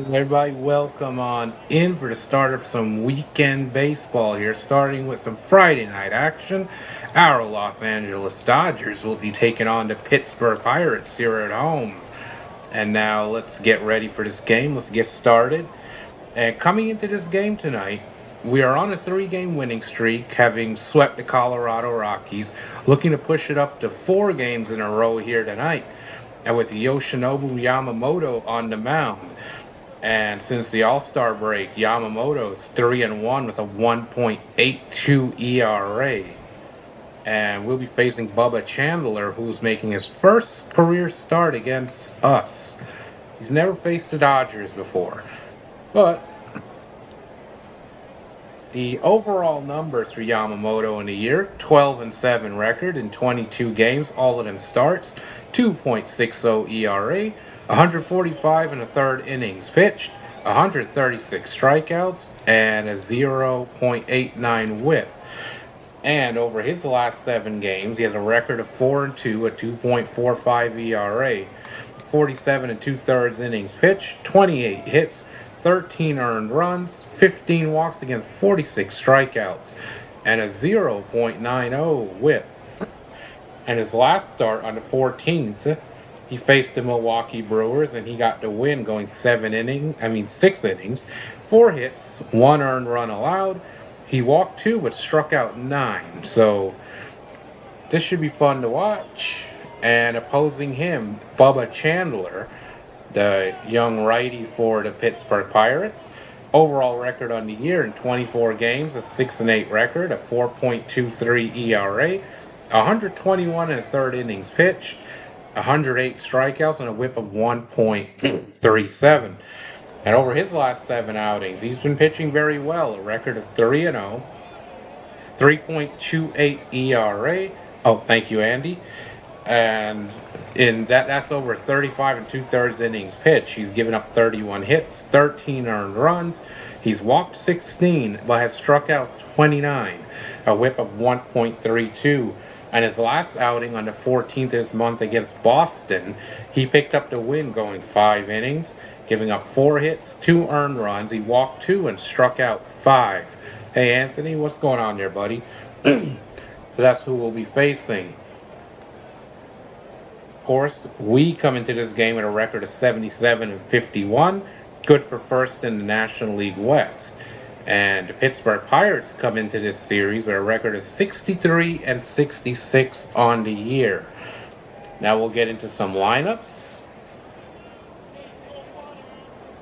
Everybody, welcome on in for the start of some weekend baseball here, starting with some Friday night action. Our Los Angeles Dodgers will be taking on the Pittsburgh Pirates here at home. And now let's get ready for this game. Let's get started. And coming into this game tonight, we are on a three-game winning streak, having swept the Colorado Rockies, looking to push it up to 4 games in a row here tonight. And with Yoshinobu Yamamoto on the mound. And since the All-Star break, Yamamoto is 3-1 with a 1.82 ERA. And we'll be facing Bubba Chandler, who's making his first career start against us. He's never faced the Dodgers before. But the overall numbers for Yamamoto in the year: 12-7 record in 22 games, all of them starts, 2.60 ERA, 145 and a third innings pitched, 136 strikeouts, and a 0.89 whip. And over his last 7 games, he has a record of 4-2, a 2.45 ERA, 47 and 2/3 innings pitched, 28 hits, 13 earned runs, 15 walks against 46 strikeouts, and a 0.90 whip. And his last start on the 14th, he faced the Milwaukee Brewers and he got the win, going 6 innings, 4 hits, 1 earned run allowed. He walked 2 but struck out 9. So this should be fun to watch. And opposing him, Bubba Chandler, the young righty for the Pittsburgh Pirates. Overall record on the year in 24 games, a 6-8 record, a 4.23 ERA, 121 and a third innings pitched, 108 strikeouts, and a whip of 1.37. And over his last 7 outings, he's been pitching very well, a record of 3-0, 3.28 ERA. Oh, thank you, Andy. And that's over 35 and 2/3 innings pitched. He's given up 31 hits, 13 earned runs. He's walked 16, but has struck out 29, a whip of 1.32. And his last outing on the 14th of this month against Boston, he picked up the win, going 5 innings, giving up 4 hits, 2 earned runs. He walked 2 and struck out 5. Hey, Anthony, what's going on there, buddy? So that's who we'll be facing. Of course, we come into this game with a record of 77-51, good for first in the National League West. And the Pittsburgh Pirates come into this series with a record of 63-66 on the year. Now we'll get into some lineups.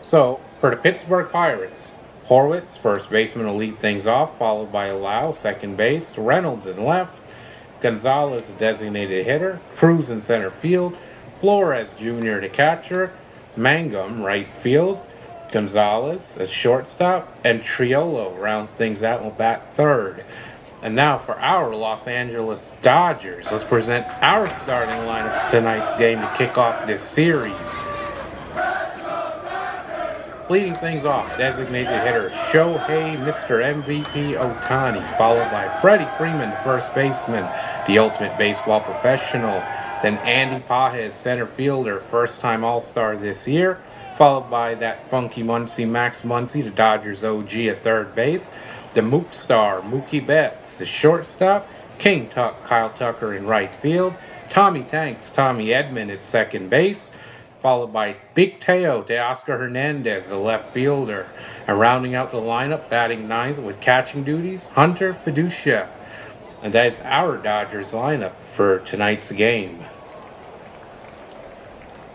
So, for the Pittsburgh Pirates, Horwitz, first baseman, will lead things off, followed by Lau, second base, Reynolds in left, Gonzalez, a designated hitter, Cruz in center field, Flores Jr., the catcher, Mangum, right field, Gonzalez as shortstop, and Triolo rounds things out and will bat third. And now for our Los Angeles Dodgers, let's present our starting lineup for tonight's game to kick off this series. Leading things off, designated hitter Shohei Mr. MVP Ohtani, followed by Freddie Freeman, first baseman, the ultimate baseball professional. Then Andy Pages, center fielder, first-time All-Star this year, followed by that funky Muncie, Max Muncy, the Dodgers OG at third base. The Mook star, Mookie Betts, the shortstop. King Tuck, Kyle Tucker in right field. Tommy Tanks, Tommy Edman at second base, followed by Big Teo Teoscar Hernandez, the left fielder. And rounding out the lineup, batting ninth with catching duties, Hunter Fiducia. And that is our Dodgers lineup for tonight's game.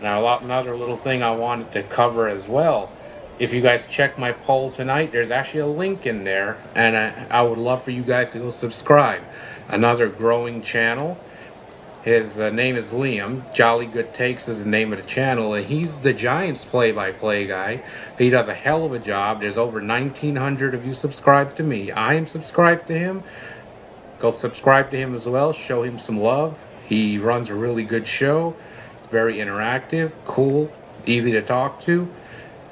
Now, another little thing I wanted to cover as well. If you guys check my poll tonight, there's actually a link in there, and I would love for you guys to go subscribe. Another growing channel. His name is Liam. Jolly Good Takes is the name of the channel, and he's the Giants play-by-play guy. He does a hell of a job. There's over 1,900 of you subscribed to me. I am subscribed to him. Go subscribe to him as well. Show him some love. He runs a really good show. It's very interactive, cool, easy to talk to,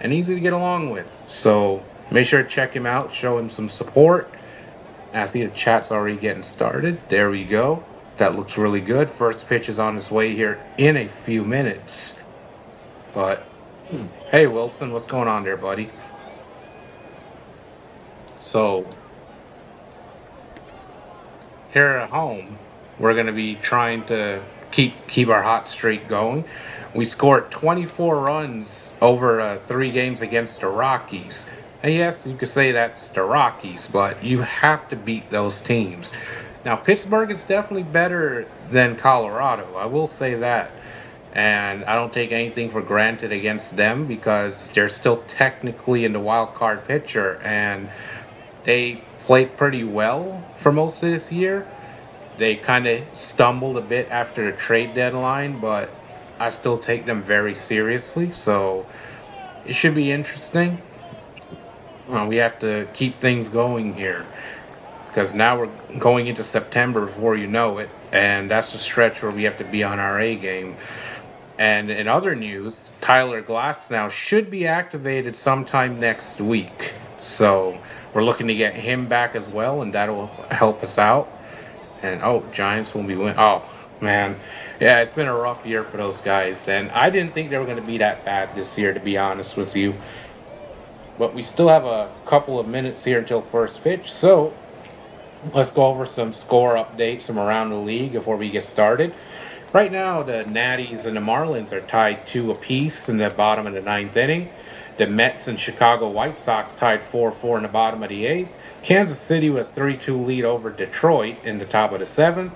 and easy to get along with. So make sure to check him out. Show him some support. I see the chat's already getting started. There we go. That looks really good. First pitch is on its way here in a few minutes. But Hey Wilson, what's going on there, buddy? So here at home, we're gonna be trying to keep our hot streak going. We scored 24 runs over 3 games against the Rockies. And yes, you could say that's the Rockies, but you have to beat those teams. Now, Pittsburgh is definitely better than Colorado. I will say that. And I don't take anything for granted against them because they're still technically in the wild card picture and they played pretty well for most of this year. They kind of stumbled a bit after the trade deadline, but I still take them very seriously. So it should be interesting. We have to keep things going here because now we're going into September before you know it, and that's the stretch where we have to be on our A game. And in other news, Tyler Glass now should be activated sometime next week. So we're looking to get him back as well, and that'll help us out. And Giants will be win. Oh man, yeah, it's been a rough year for those guys, and I didn't think they were going to be that bad this year, to be honest with you. But we still have a couple of minutes here until first pitch, so let's go over some score updates from around the league before we get started. Right now, the Natties and the Marlins are tied 2 apiece in the bottom of the ninth inning. The Mets and Chicago White Sox tied 4-4 in the bottom of the eighth. Kansas City with a 3-2 lead over Detroit in the top of the seventh.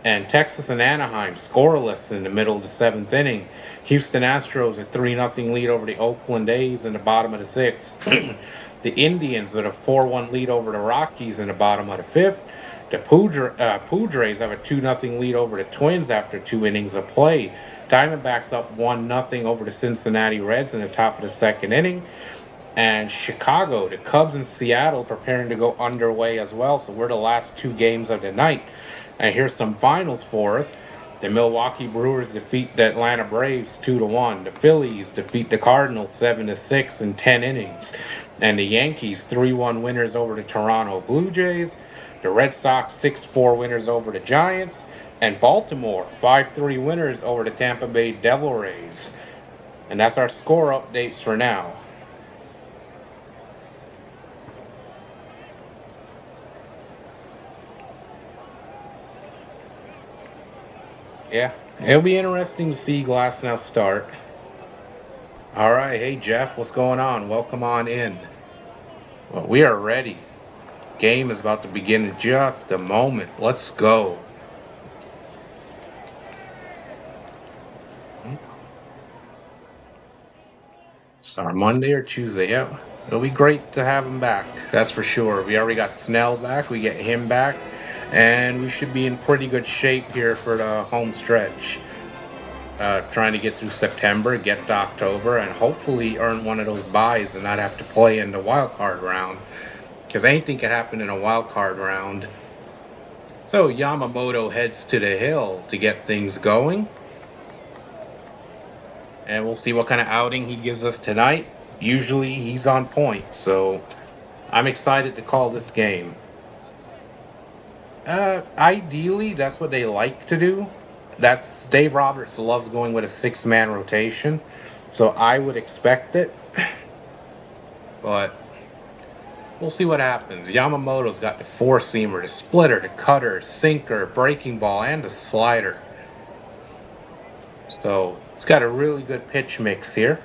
And Texas and Anaheim scoreless in the middle of the seventh inning. Houston Astros a 3-0 lead over the Oakland A's in the bottom of the sixth. The Indians with a 4-1 lead over the Rockies in the bottom of the fifth. The Padres have a 2-0 lead over the Twins after 2 innings of play. Diamondbacks up 1-0 over the Cincinnati Reds in the top of the second inning. And Chicago, the Cubs and Seattle preparing to go underway as well. So we're the last 2 games of the night. And here's some finals for us. The Milwaukee Brewers defeat the Atlanta Braves 2-1. The Phillies defeat the Cardinals 7-6 in 10 innings. And the Yankees 3-1 winners over the Toronto Blue Jays. The Red Sox 6-4 winners over the Giants. And Baltimore 5-3 winners over the Tampa Bay Devil Rays. And that's our score updates for now. Yeah, it'll be interesting to see Glasnow start. All right, hey Jeff, what's going on? Welcome on in. Well, we are ready. Game is about to begin in just a moment. Let's go. Start Monday or Tuesday. Yeah, it'll be great to have him back. That's for sure. We already got Snell back. We get him back, and we should be in pretty good shape here for the home stretch. Trying to get through September, get to October, and hopefully earn one of those buys and not have to play in the wild card round. Because anything can happen in a wild card round. So Yamamoto heads to the hill to get things going. And we'll see what kind of outing he gives us tonight. Usually he's on point, so I'm excited to call this game. Ideally, that's what they like to do. That's Dave Roberts loves going with a 6-man rotation, so I would expect it. But we'll see what happens. Yamamoto's got the 4-seamer, the splitter, the cutter, sinker, breaking ball, and the slider. So it's got a really good pitch mix here.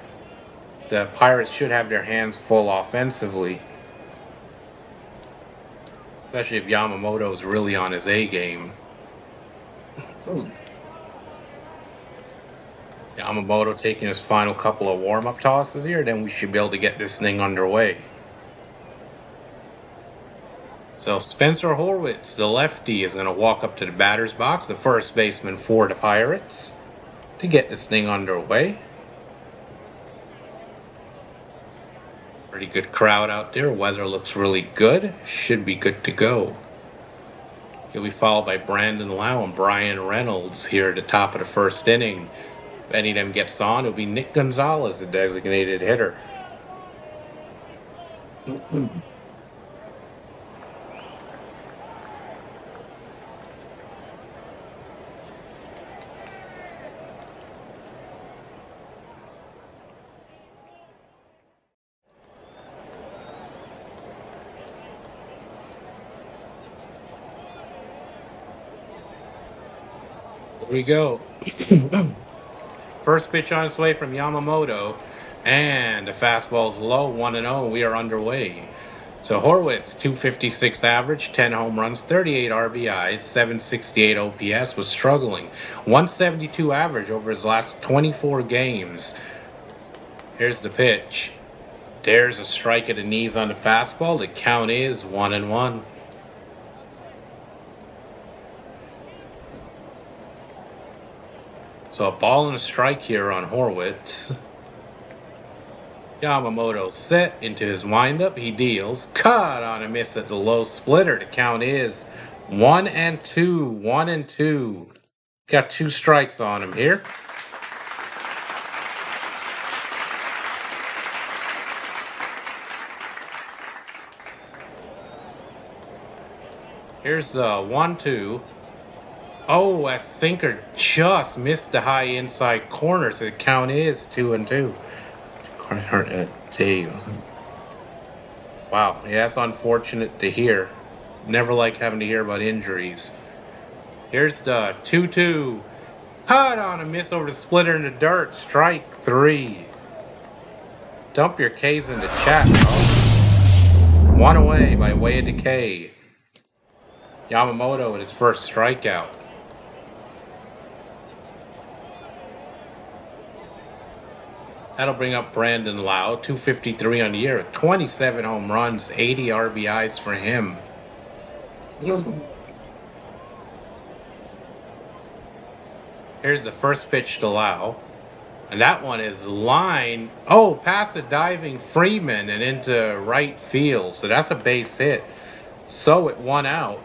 The Pirates should have their hands full offensively. Especially if Yamamoto's really on his A game. Yamamoto taking his final couple of warm-up tosses here, then we should be able to get this thing underway. So Spencer Horwitz, the lefty, is going to walk up to the batter's box, the first baseman for the Pirates, to get this thing underway. Pretty good crowd out there. Weather looks really good. Should be good to go. He'll be followed by Brandon Lau and Brian Reynolds here at the top of the first inning. If any of them gets on, it'll be Nick Gonzalez, the designated hitter. we go. First pitch on its way from Yamamoto, and the fastball's low, 1-0. We are underway. So Horwitz, 256 average, 10 home runs, 38 RBIs, 768 OPS, was struggling. 172 average over his last 24 games. Here's the pitch. There's a strike at the knees on the fastball. The count is 1-1. So a ball and a strike here on Horwitz. Yamamoto set into his windup. He deals. Cut on a miss at the low splitter. The count is 1-2. 1-2. Got 2 strikes on him here. Here's 1-2. Oh, a sinker just missed the high inside corner, so the count is 2-2. Wow, yeah, that's unfortunate to hear. Never like having to hear about injuries. Here's the 2-2. Cut on a miss over the splitter in the dirt. Strike 3. Dump your K's in the chat. Oh. 1 away by way of decay. Yamamoto with his first strikeout. That'll bring up Brandon Lau, 253 on the year, 27 home runs, 80 RBIs for him. Here's the first pitch to Lau. And that one is line. Oh, past a diving Freeman and into right field. So that's a base hit. So it 1 out.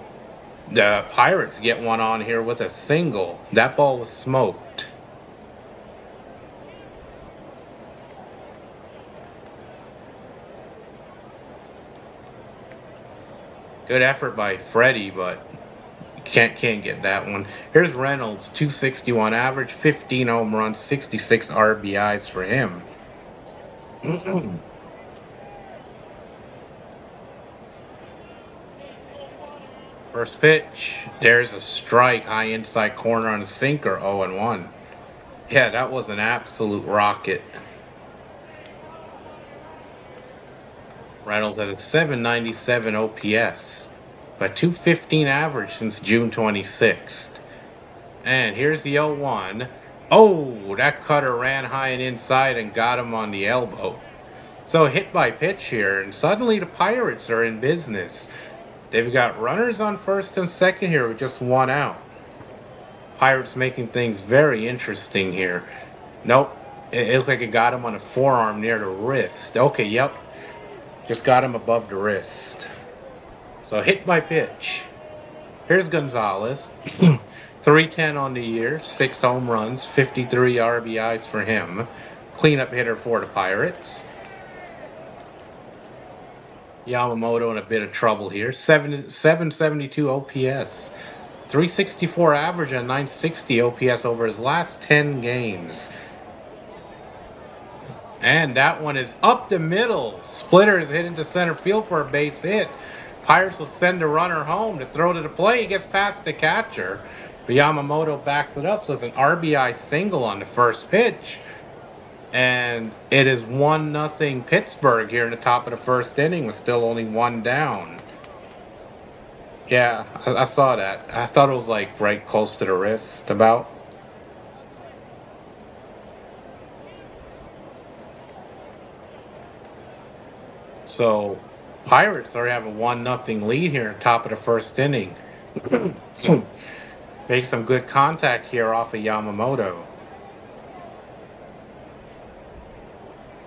The Pirates get one on here with a single. That ball was smoked. Good effort by Freddie, but can't get that one. Here's Reynolds, 261 average, 15 home runs, 66 RBIs for him. First pitch, there's a strike, high inside corner on a sinker, 0-1. Yeah, that was an absolute rocket. Reynolds at a 797 OPS, but 215 average since June 26th. And here's the 0-1. Oh, that cutter ran high and inside and got him on the elbow. So hit by pitch here, and suddenly the Pirates are in business. They've got runners on first and second here with just 1 out. Pirates making things very interesting here. Nope, it looks like it got him on the forearm near the wrist. Okay, yep. Just got him above the wrist. So hit by pitch. Here's Gonzalez. 310 on the year, 6 home runs, 53 RBIs for him. Cleanup hitter for the Pirates. Yamamoto in a bit of trouble here. 772 OPS. 364 average and 960 OPS over his last 10 games. And that one is up the middle. Splitter is hit into center field for a base hit. Pirates will send a runner home to throw to the plate. He gets past the catcher. But Yamamoto backs it up, so it's an RBI single on the first pitch. And it is 1-0 Pittsburgh here in the top of the first inning with still only 1 down. Yeah, I saw that. I thought it was like right close to the wrist about. So Pirates already have a 1-0 lead here in the top of the first inning. Make some good contact here off of Yamamoto.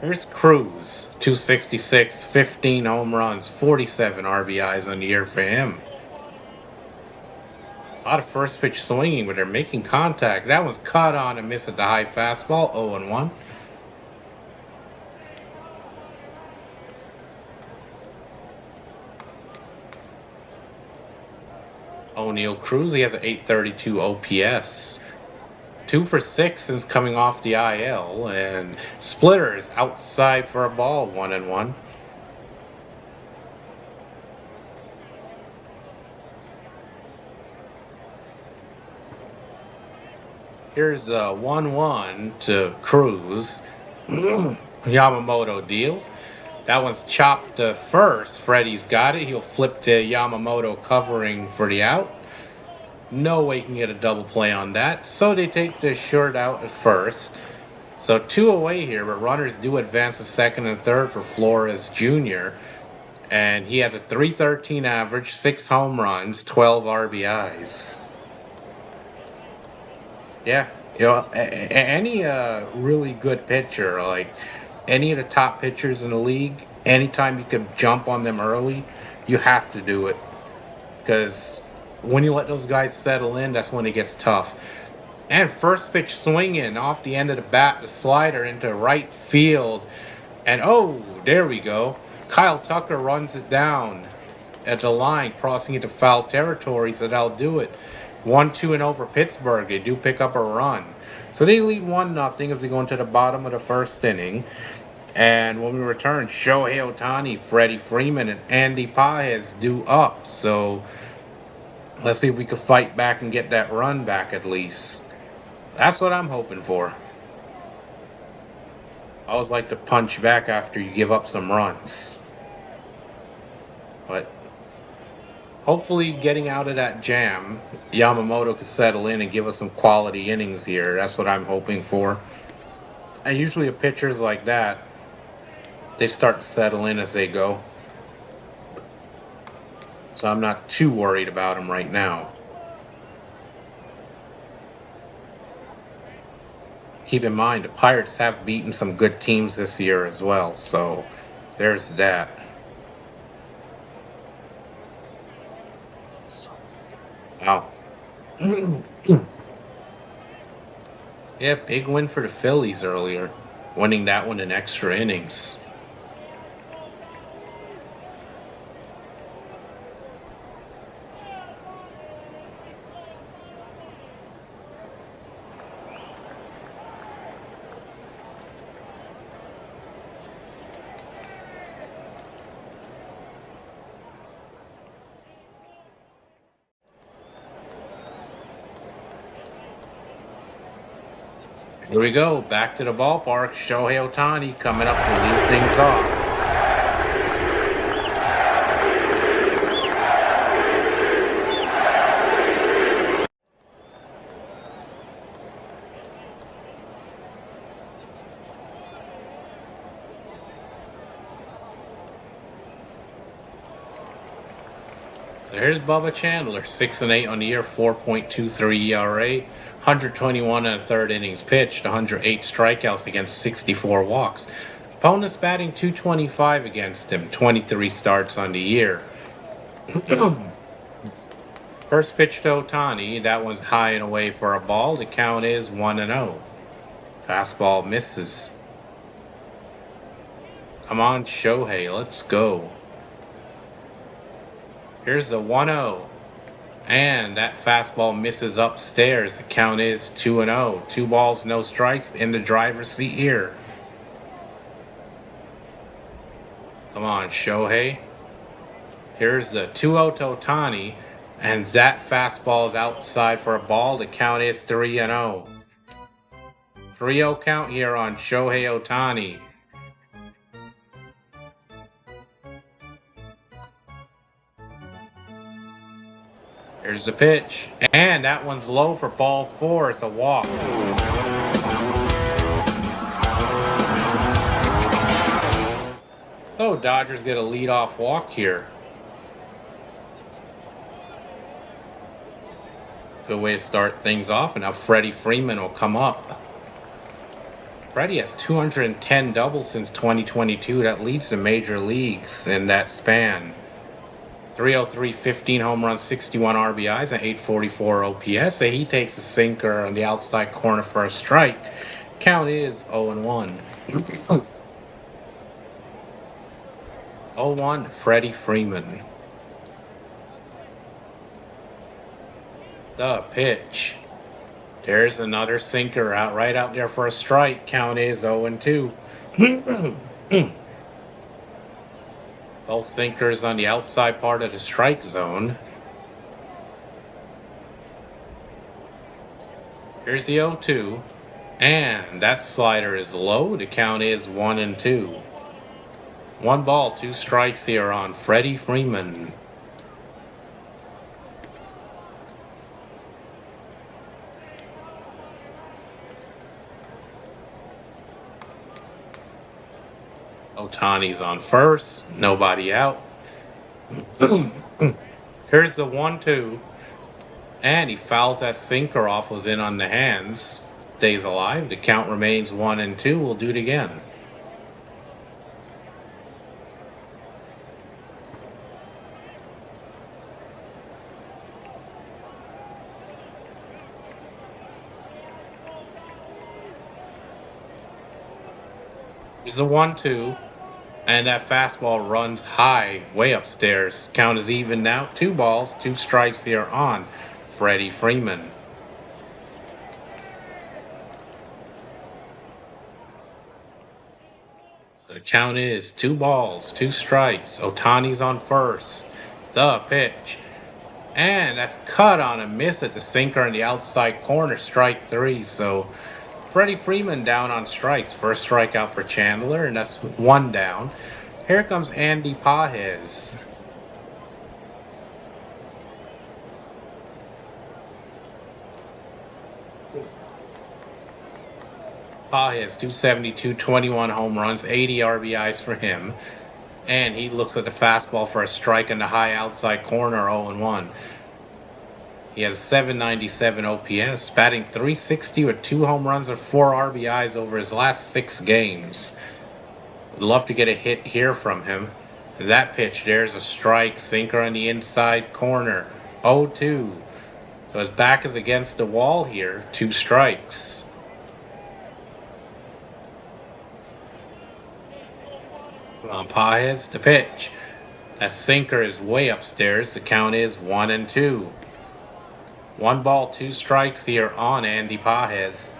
Here's Cruz, 266, 15 home runs, 47 RBIs on the year for him. A lot of first pitch swinging, but they're making contact. That one's caught on and missed at the high fastball, 0-1. O'Neal Cruz, he has an 832 OPS. 2 for 6 since coming off the IL, and Splitter is outside for a ball, 1-1. Here's a 1-1 to Cruz. Yamamoto deals. That one's chopped to first. Freddie's got it. He'll flip to Yamamoto covering for the out. No way he can get a double play on that. So they take the short out at first. So 2 away here, but runners do advance to second and third for Flores Jr. And he has a .313 average, 6 home runs, 12 RBIs. Yeah, any really good pitcher, like any of the top pitchers in the league, anytime you can jump on them early, you have to do it. Because when you let those guys settle in, that's when it gets tough. And first pitch swinging off the end of the bat, the slider into right field. And oh, there we go. Kyle Tucker runs it down at the line, crossing into foul territory, so that'll do it. 1-2 for Pittsburgh. They do pick up a run. So they lead 1-0 as we go into the bottom of the first inning. And when we return, Shohei Ohtani, Freddie Freeman, and Andy Pages do up. So let's see if we can fight back and get that run back at least. That's what I'm hoping for. I always like to punch back after you give up some runs. But hopefully getting out of that jam, Yamamoto can settle in and give us some quality innings here. That's what I'm hoping for. And usually with pitchers like that, they start to settle in as they go. So I'm not too worried about him right now. Keep in mind, the Pirates have beaten some good teams this year as well, so there's that. Wow. Yeah, big win for the Phillies earlier, winning that one in extra innings. Here we go, back to the ballpark. Shohei Ohtani coming up to lead things off. So here's Bubba Chandler, 6-8 on the year, 4.23 ERA, 121 and a third innings pitched, 108 strikeouts against 64 walks. Opponents batting .225 against him, 23 starts on the year. First pitch to Ohtani, that one's high and away for a ball. The count is 1-0. Fastball misses. Come on, Shohei, let's go. Here's the 1-0. And that fastball misses upstairs. The count is 2-0. 2 balls, no strikes in the driver's seat here. Come on, Shohei. Here's the 2-0 to Ohtani. And that fastball is outside for a ball. The count is 3-0. 3-0 count here on Shohei Ohtani. Here's the pitch, and that one's low for ball 4. It's a walk. So Dodgers get a leadoff walk here. Good way to start things off, and now Freddie Freeman will come up. Freddie has 210 doubles since 2022. That leads the major leagues in that span. 303, 15 home runs, 61 RBIs, and 844 OPS. And he takes a sinker on the outside corner for a strike. Count is 0-1. 0-1, Freddie Freeman. The pitch. There's another sinker out right out there for a strike. Count is 0-2. Both sinkers on the outside part of the strike zone. Here's the 0-2. And that slider is low. The count is 1-2. 1 ball, 2 strikes here on Freddie Freeman. Ohtani's on first. Nobody out. Here's the 1-2. And he fouls that sinker off, was in on the hands. Stays alive. The count remains 1-2. We'll do it again. Here's a 1-2. And that fastball runs high, way upstairs. Count is even now. 2 balls, 2 strikes here on Freddie Freeman. The count is 2 balls, 2 strikes. Ohtani's on first. The pitch. And that's cut on a miss at the sinker in the outside corner. Strike 3. So Freddie Freeman down on strikes. First strikeout for Chandler, and that's 1 down. Here comes Andy Pages. Pages, 272, 21 home runs, 80 RBIs for him. And he looks at the fastball for a strike in the high outside corner, 0-1. He has 797 OPS, batting .360 with 2 home runs and 4 RBIs over his last 6 games. Would love to get a hit here from him. That pitch, there's a strike, sinker on the inside corner, 0-2. So his back is against the wall here, 2 strikes. On Pages, the pitch. That sinker is way upstairs. The count is 1-2. 1 ball, 2 strikes here on Andy Pages.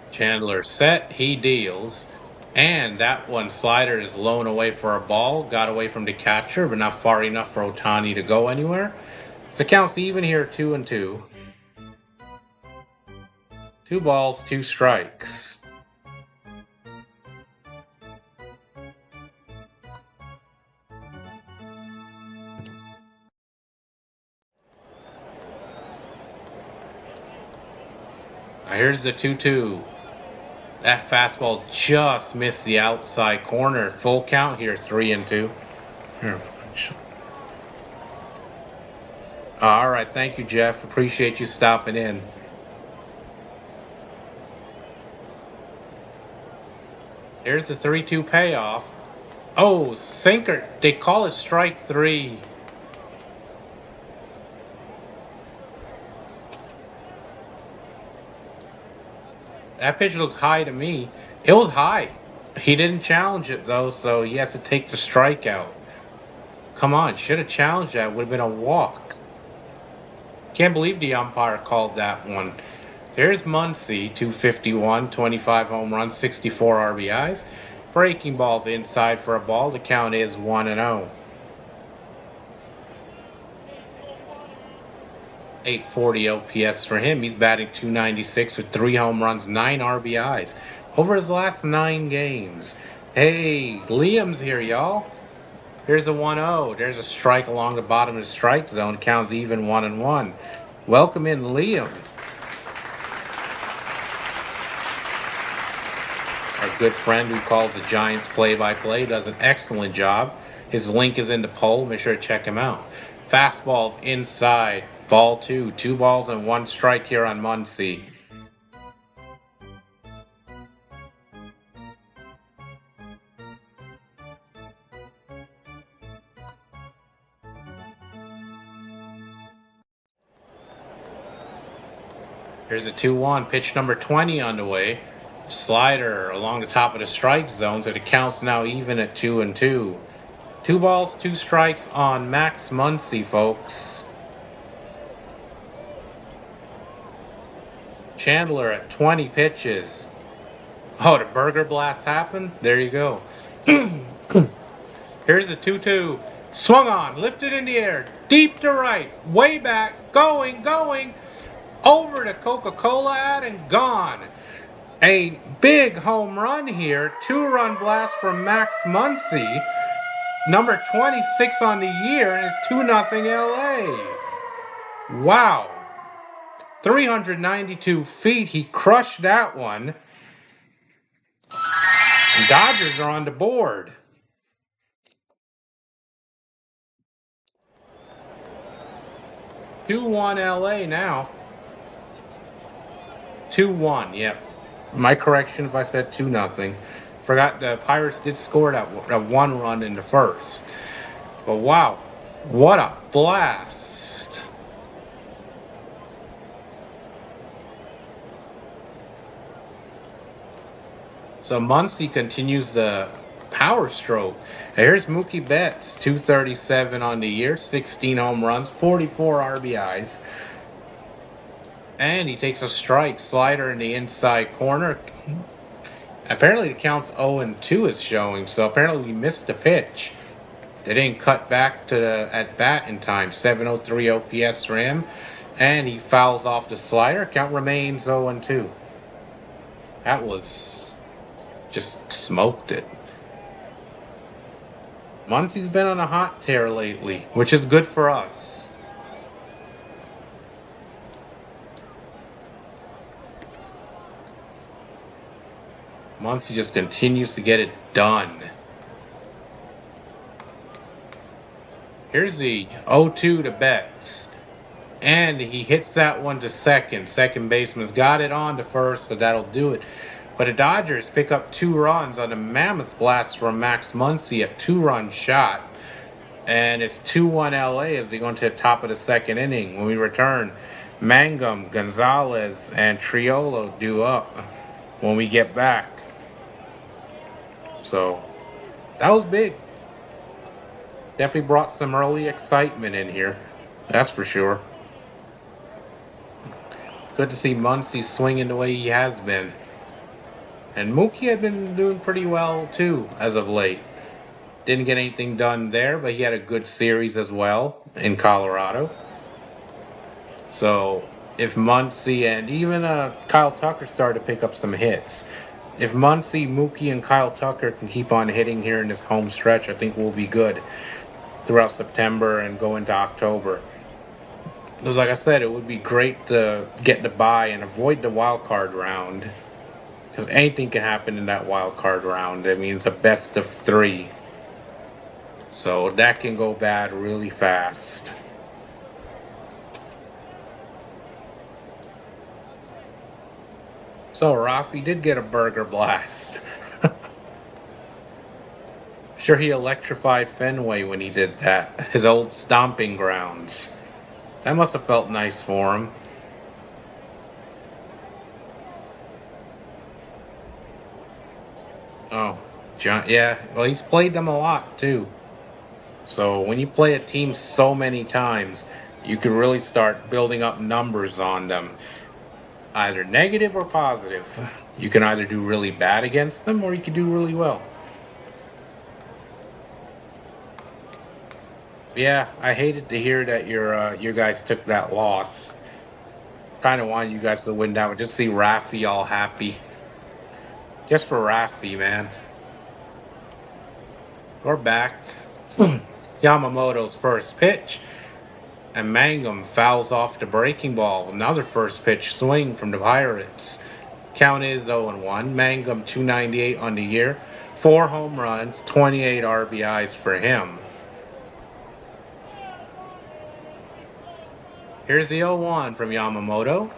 Chandler set, he deals. And that one slider is blown away for a ball. Got away from the catcher, but not far enough for Ohtani to go anywhere. So count's even here, 2-2. 2 balls, 2 strikes. Now here's the 2-2. That fastball just missed the outside corner. Full count here, 3-2. Here. All right, thank you, Jeff. Appreciate you stopping in. Here's the 3-2 payoff. Oh, sinker. They call it strike 3. That pitch looked high to me. It was high. He didn't challenge it, though, so he has to take the strikeout. Come on, should have challenged that. Would have been a walk. Can't believe the umpire called that one. There's Muncy, 251, 25 home runs, 64 RBIs. Breaking balls inside for a ball. The count is 1-0. 840 OPS for him. He's batting .296 with 3 home runs, 9 RBIs over his last 9 games. Hey, Liam's here, y'all. Here's a 1-0. There's a strike along the bottom of the strike zone. Counts even, 1-1. Welcome in, Liam. Our good friend who calls the Giants play-by-play does an excellent job. His link is in the poll. Make sure to check him out. Fastballs inside. Ball 2. 2 balls and 1 strike here on Muncy. Here's a 2-1, pitch number 20 on the way. Slider along the top of the strike zone, so the count's now even at 2-2. 2 balls, 2 strikes on Max Muncy, folks. Chandler at 20 pitches. Oh, the burger blast happened? There you go. Here's the 2-2. Swung on, lifted in the air, deep to right, way back, going, over to Coca-Cola ad and gone. A big home run here, 2-run blast from Max Muncy, number 26 on the year, and it's 2-0 LA. Wow. 392 feet, he crushed that one. And Dodgers are on the board. 2-1 LA now. 2-1, yep. My correction if I said 2-0. Forgot the Pirates did score that 1 run in the first. But wow, what a blast. So Muncy continues the power stroke. Here's Mookie Betts, 237 on the year, 16 home runs, 44 RBIs. And he takes a strike, slider in the inside corner. Apparently the count's 0-2 is showing, so apparently he missed the pitch. They didn't cut back to the at bat in time. 703 OPS for him. And he fouls off the slider. Count remains 0-2. That was just smoked it. Muncy's been on a hot tear lately, which is good for us. Muncy just continues to get it done. Here's the 0-2 to Betts. And he hits that one to second. Second baseman's got it on to first, so that'll do it. But the Dodgers pick up 2 runs on a mammoth blast from Max Muncy, a 2-run shot. And it's 2-1 LA as we go into the top of the second inning. When we return, Mangum, Gonzalez, and Triolo due up when we get back. So, that was big. Definitely brought some early excitement in here. That's for sure. Good to see Muncy swinging the way he has been. And Mookie had been doing pretty well, too, as of late. Didn't get anything done there, but he had a good series as well in Colorado. So, if Muncy and even Kyle Tucker started to pick up some hits. If Muncy, Mookie, and Kyle Tucker can keep on hitting here in this home stretch, I think we'll be good throughout September and go into October. Because like I said, it would be great to get the bye and avoid the wild card round. Because anything can happen in that wild card round. I mean, it's a best of 3. So that can go bad really fast. So Rafi did get a burger blast. Sure, he electrified Fenway when he did that. His old stomping grounds. That must have felt nice for him. Oh, John, yeah. Well, he's played them a lot, too. So when you play a team so many times, you can really start building up numbers on them. Either negative or positive. You can either do really bad against them, or you can do really well. Yeah, I hated to hear that your guys took that loss. Kind of wanted you guys to win that one. Just see Rafi all happy. Just for Rafi, man. We're back. Yamamoto's first pitch. And Mangum fouls off the breaking ball. Another first pitch swing from the Pirates. Count is 0-1. Mangum 298 on the year. 4 home runs, 28 RBIs for him. Here's the 0-1 from Yamamoto.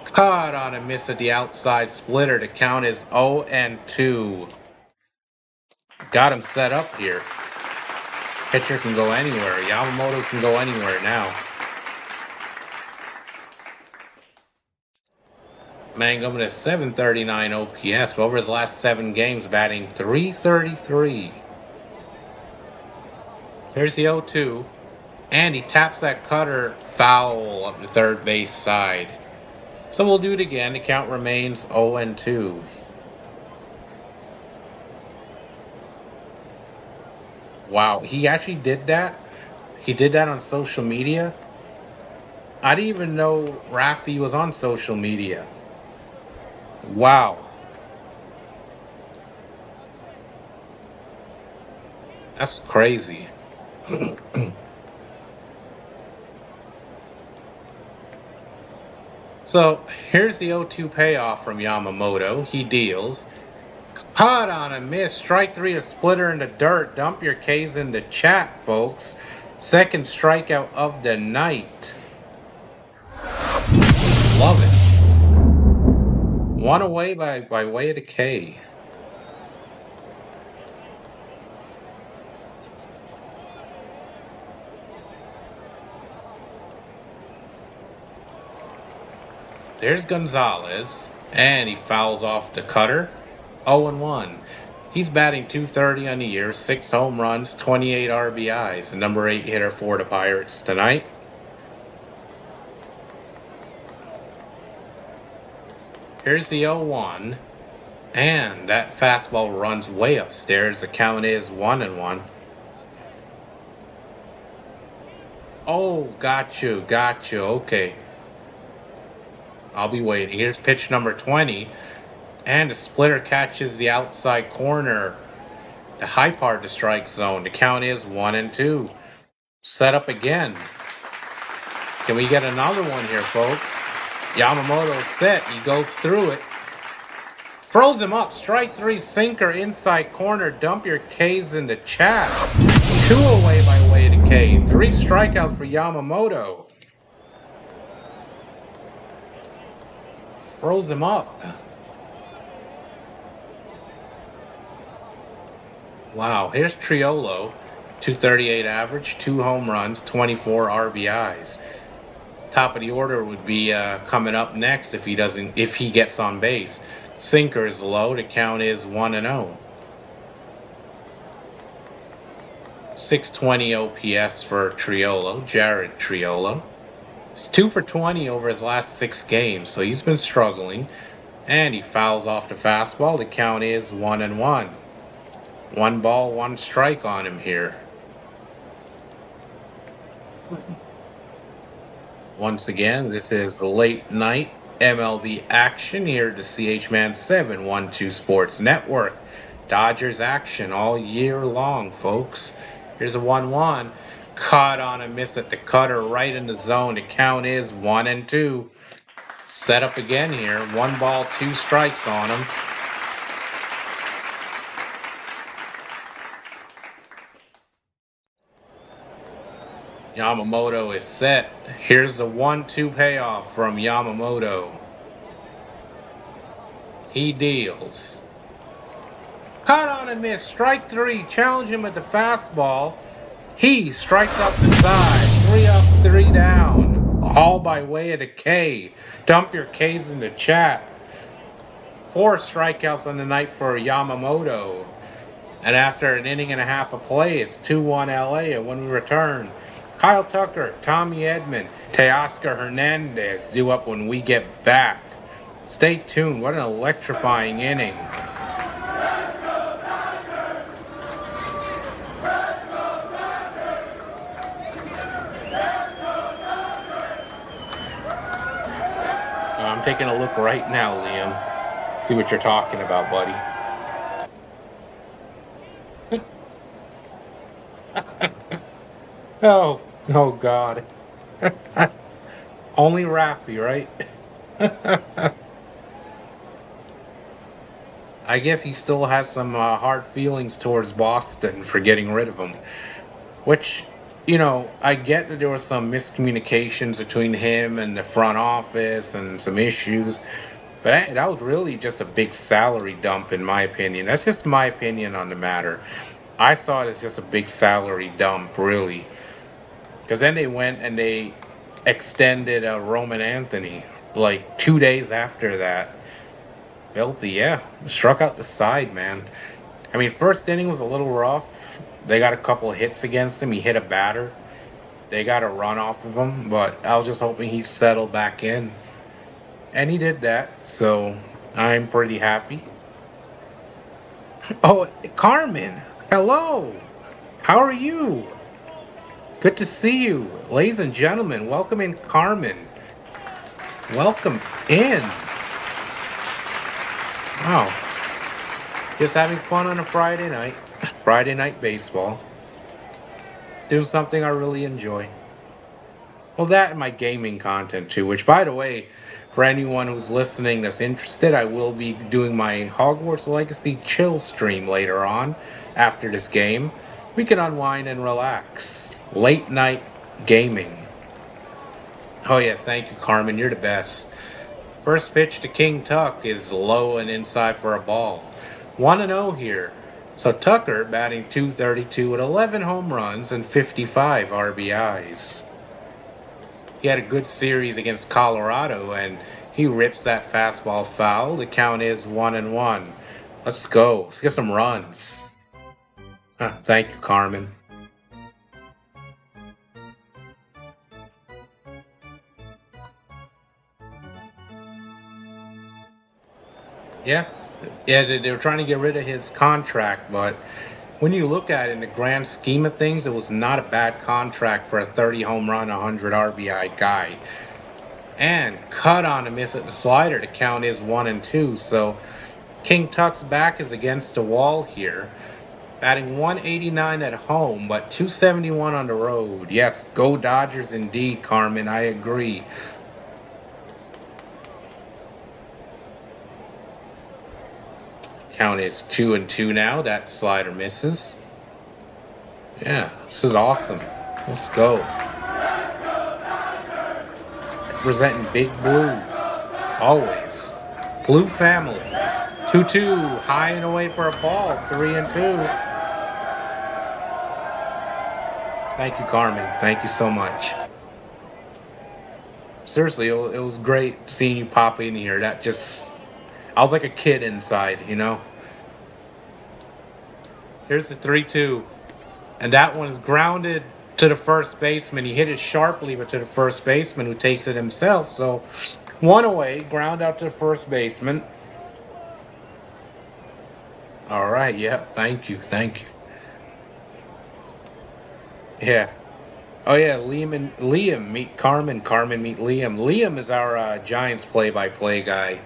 Caught on a miss at the outside splitter. The count is 0-2. Got him set up here. Pitcher can go anywhere. Yamamoto can go anywhere now. Mangum with a 739 OPS, but over his last 7 games batting .333. Here's the 0-2. And he taps that cutter foul up the third base side. So we'll do it again. The count remains 0-2. Wow, he actually did that? He did that on social media? I didn't even know Rafi was on social media. Wow, that's crazy. So here's the 0-2 payoff from Yamamoto. He deals. Hot on a miss. Strike three, a splitter in the dirt. Dump your K's in the chat, folks. Second strikeout of the night. Love it. One away by way of the K. There's Gonzalez, and he fouls off the cutter. 0-1. He's batting .230 on the year, 6 home runs, 28 RBIs, the number 8 hitter for the Pirates tonight. Here's the 0-1, and that fastball runs way upstairs. The count is 1-1. Oh, got you. Okay. I'll be waiting. Here's pitch number 20. And the splitter catches the outside corner. The high part of the strike zone. The count is 1-2. Set up again. Can we get another one here, folks? Yamamoto's set. He goes through it. Throws him up. Strike three, sinker, inside corner. Dump your K's in the chat. 2 away by way of the K. 3 strikeouts for Yamamoto. Throws him up. Wow, here's Triolo. .238 average, 2 home runs, 24 RBIs. Top of the order would be coming up next if he gets on base. Sinker is low. The count is 1-0. 620 OPS for Triolo, Jared Triolo. He's 2 for 20 over his last 6 games, so he's been struggling. And he fouls off the fastball. The count is 1-1. 1 ball, 1 strike on him here. Once again, this is late night MLB action here at the CH-Man 712 Sports Network. Dodgers action all year long, folks. Here's a 1-1. Caught on a miss at the cutter right in the zone. The count is 1-2. Set up again here. 1 ball, 2 strikes on him. Yamamoto is set. Here's the 1-2 payoff from Yamamoto. He deals. Caught on a miss. Strike three. Challenge him with the fastball. He strikes out the side. 3 up, 3 down. All by way of the K. Dump your K's in the chat. 4 strikeouts on the night for Yamamoto. And after an inning and a half of play, it's 2-1 LA. And when we return, Kyle Tucker, Tommy Edman, Teoscar Hernandez due up when we get back. Stay tuned. What an electrifying inning. I'm taking a look right now, Liam. See what you're talking about, buddy. Oh God. Only Rafi, right? I guess he still has some hard feelings towards Boston for getting rid of him. Which, I get that there was some miscommunications between him and the front office and some issues. But that was really just a big salary dump, in my opinion. That's just my opinion on the matter. I saw it as just a big salary dump, really. Because then they went and they extended Roman Anthony like 2 days after that. Filthy, yeah. Struck out the side, man. I mean, first inning was a little rough. They got a couple of hits against him. He hit a batter. They got a run off of him, but I was just hoping he'd settle back in. And he did that, so I'm pretty happy. Oh, Carmen. Hello. How are you? Good to see you. Ladies and gentlemen, welcome in Carmen. Welcome in. Wow. Just having fun on a Friday night. Friday night baseball. Doing something I really enjoy. Well, that and my gaming content too, which, by the way, for anyone who's listening that's interested, I will be doing my Hogwarts Legacy chill stream later on after this game. We can unwind and relax. Late night gaming. Oh, yeah, thank you, Carmen. You're the best. First pitch to King Tuck is low and inside for a ball. 1-0 here. So Tucker batting .232 with 11 home runs and 55 RBIs. He had a good series against Colorado, and he rips that fastball foul. The count is 1-1. Let's go. Let's get some runs. Thank you, Carmen. Yeah, they were trying to get rid of his contract, but when you look at it in the grand scheme of things, it was not a bad contract for a 30 home run, 100 RBI guy. And cut on a miss at the slider. The count is 1-2. So King Tuck's back is against the wall here. Batting 189 at home, but 271 on the road. Yes, go Dodgers indeed, Carmen. I agree. Count is 2-2 now. That slider misses. Yeah, this is awesome. Let's go. Representing Big Blue. Always. Blue family. 2-2. High and away for a ball. 3-2. Thank you, Carmen. Thank you so much. Seriously, it was great seeing you pop in here. I was like a kid inside, you know? Here's the 3-2. And that one is grounded to the first baseman. He hit it sharply, but to the first baseman who takes it himself. So, one away, ground out to the first baseman. All right, yeah, thank you. Yeah. Oh, yeah, Liam meet Carmen. Carmen meet Liam. Liam is our Giants play-by-play guy.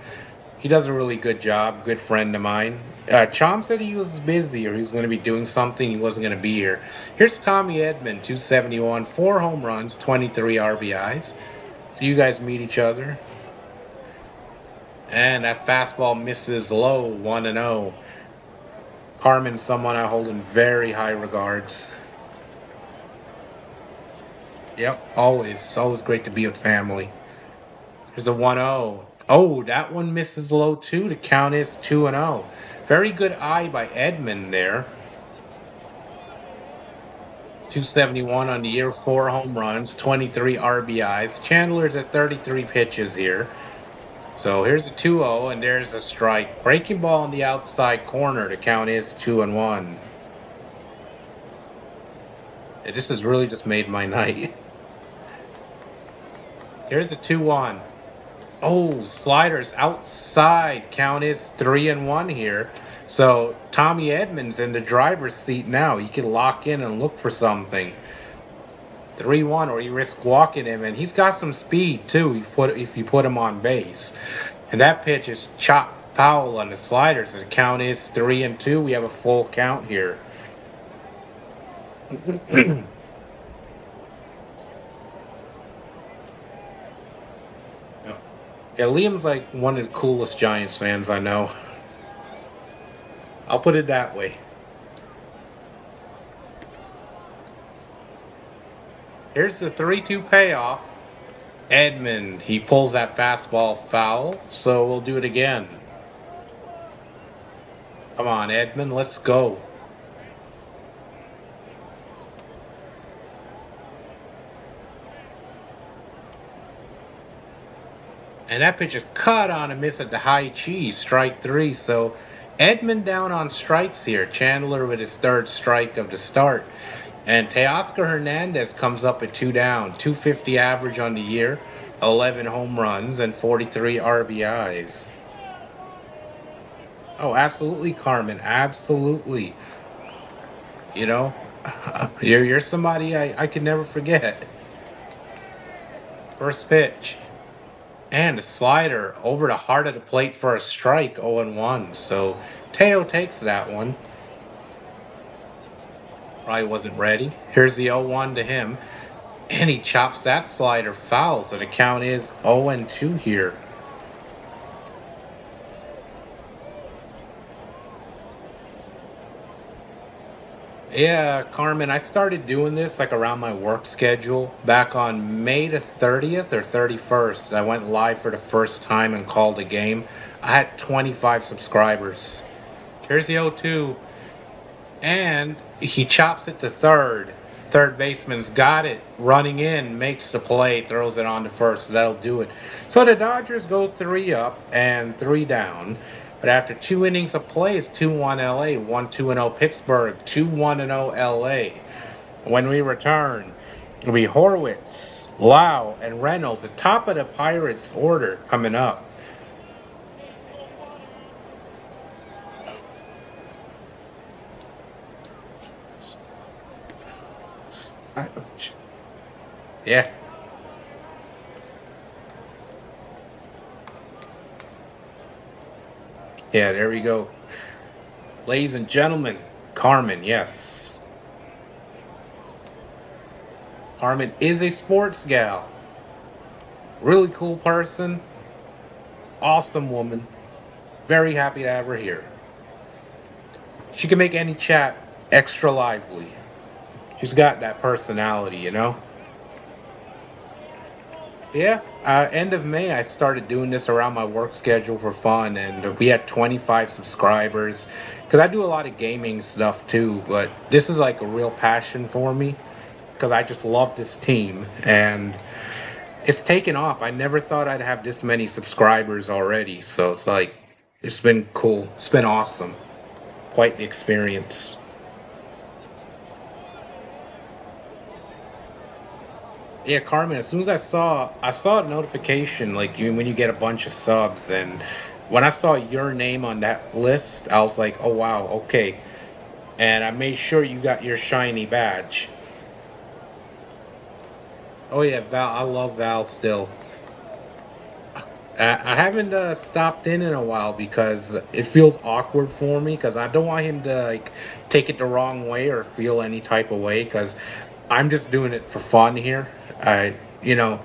He does a really good job. Good friend of mine. Chom said he was busy or he was going to be doing something. He wasn't going to be here. Here's Tommy Edman, 271, 4 home runs, 23 RBIs. So you guys meet each other. And that fastball misses low, 1-0. Carmen's someone I hold in very high regards. Yep, always great to be with family. There's a 1-0. Oh, that one misses low too. The count is 2-0. Very good eye by Edmund there. 271 on the year, 4 home runs, 23 RBIs. Chandler's at 33 pitches here. So here's a 2-0, and there's a strike. Breaking ball on the outside corner. The count is 2-1. This has really just made my night. Here's a 2-1. Oh, sliders outside. Count is 3-1 here. So Tommy Edmonds in the driver's seat now. He can lock in and look for something. 3-1, or you risk walking him, and he's got some speed too. If you put him on base, and that pitch is chopped foul on the sliders. The count is 3-2. We have a full count here. Yeah, Liam's like one of the coolest Giants fans I know. I'll put it that way. Here's the 3-2 payoff. Edmund, he pulls that fastball foul, so we'll do it again. Come on, Edmund, let's go. And that pitch is cut on a miss at the high cheese, strike 3. So Edmund down on strikes here. Chandler with his 3rd strike of the start. And Teoscar Hernandez comes up at 2 down. 250 average on the year, 11 home runs, and 43 RBIs. Oh, absolutely, Carmen. Absolutely. You know, You're somebody I can never forget. First pitch. And a slider over the heart of the plate for a strike, 0-1. So Teo takes that one. Probably wasn't ready. Here's the 0-1 to him. And he chops that slider foul. So the count is 0-2 here. Yeah, Carmen, I started doing this like around my work schedule back on May the 30th or 31st. I went live for the first time and called a game. I had 25 subscribers. Here's the 0-2, and he chops it to third. Third baseman's got it, running in, makes the play, throws it on to first. So that'll do it. So the Dodgers go 3 up and 3 down. But after 2 innings of play, it's 2-1 LA, 1-2-0 Pittsburgh, 2-1-0 LA. When we return, it'll be Horwitz, Lau, and Reynolds, the top of the Pirates order coming up. Yeah. Yeah, there we go. Ladies and gentlemen, Carmen, yes. Carmen is a sports gal. Really cool person. Awesome woman. Very happy to have her here. She can make any chat extra lively. She's got that personality, you know? Yeah, end of May, I started doing this around my work schedule for fun, and we had 25 subscribers. Because I do a lot of gaming stuff too, but this is like a real passion for me. Because I just love this team, and it's taken off. I never thought I'd have this many subscribers already, so it's like, it's been cool. It's been awesome. Quite the experience. Yeah, Carmen, as soon as I saw a notification like when you get a bunch of subs, and when I saw your name on that list, I was like, "Oh wow, okay." And I made sure you got your shiny badge. Oh yeah, Val, I love Val still. I haven't stopped in a while because it feels awkward for me because I don't want him to like take it the wrong way or feel any type of way because I'm just doing it for fun here. I, you know,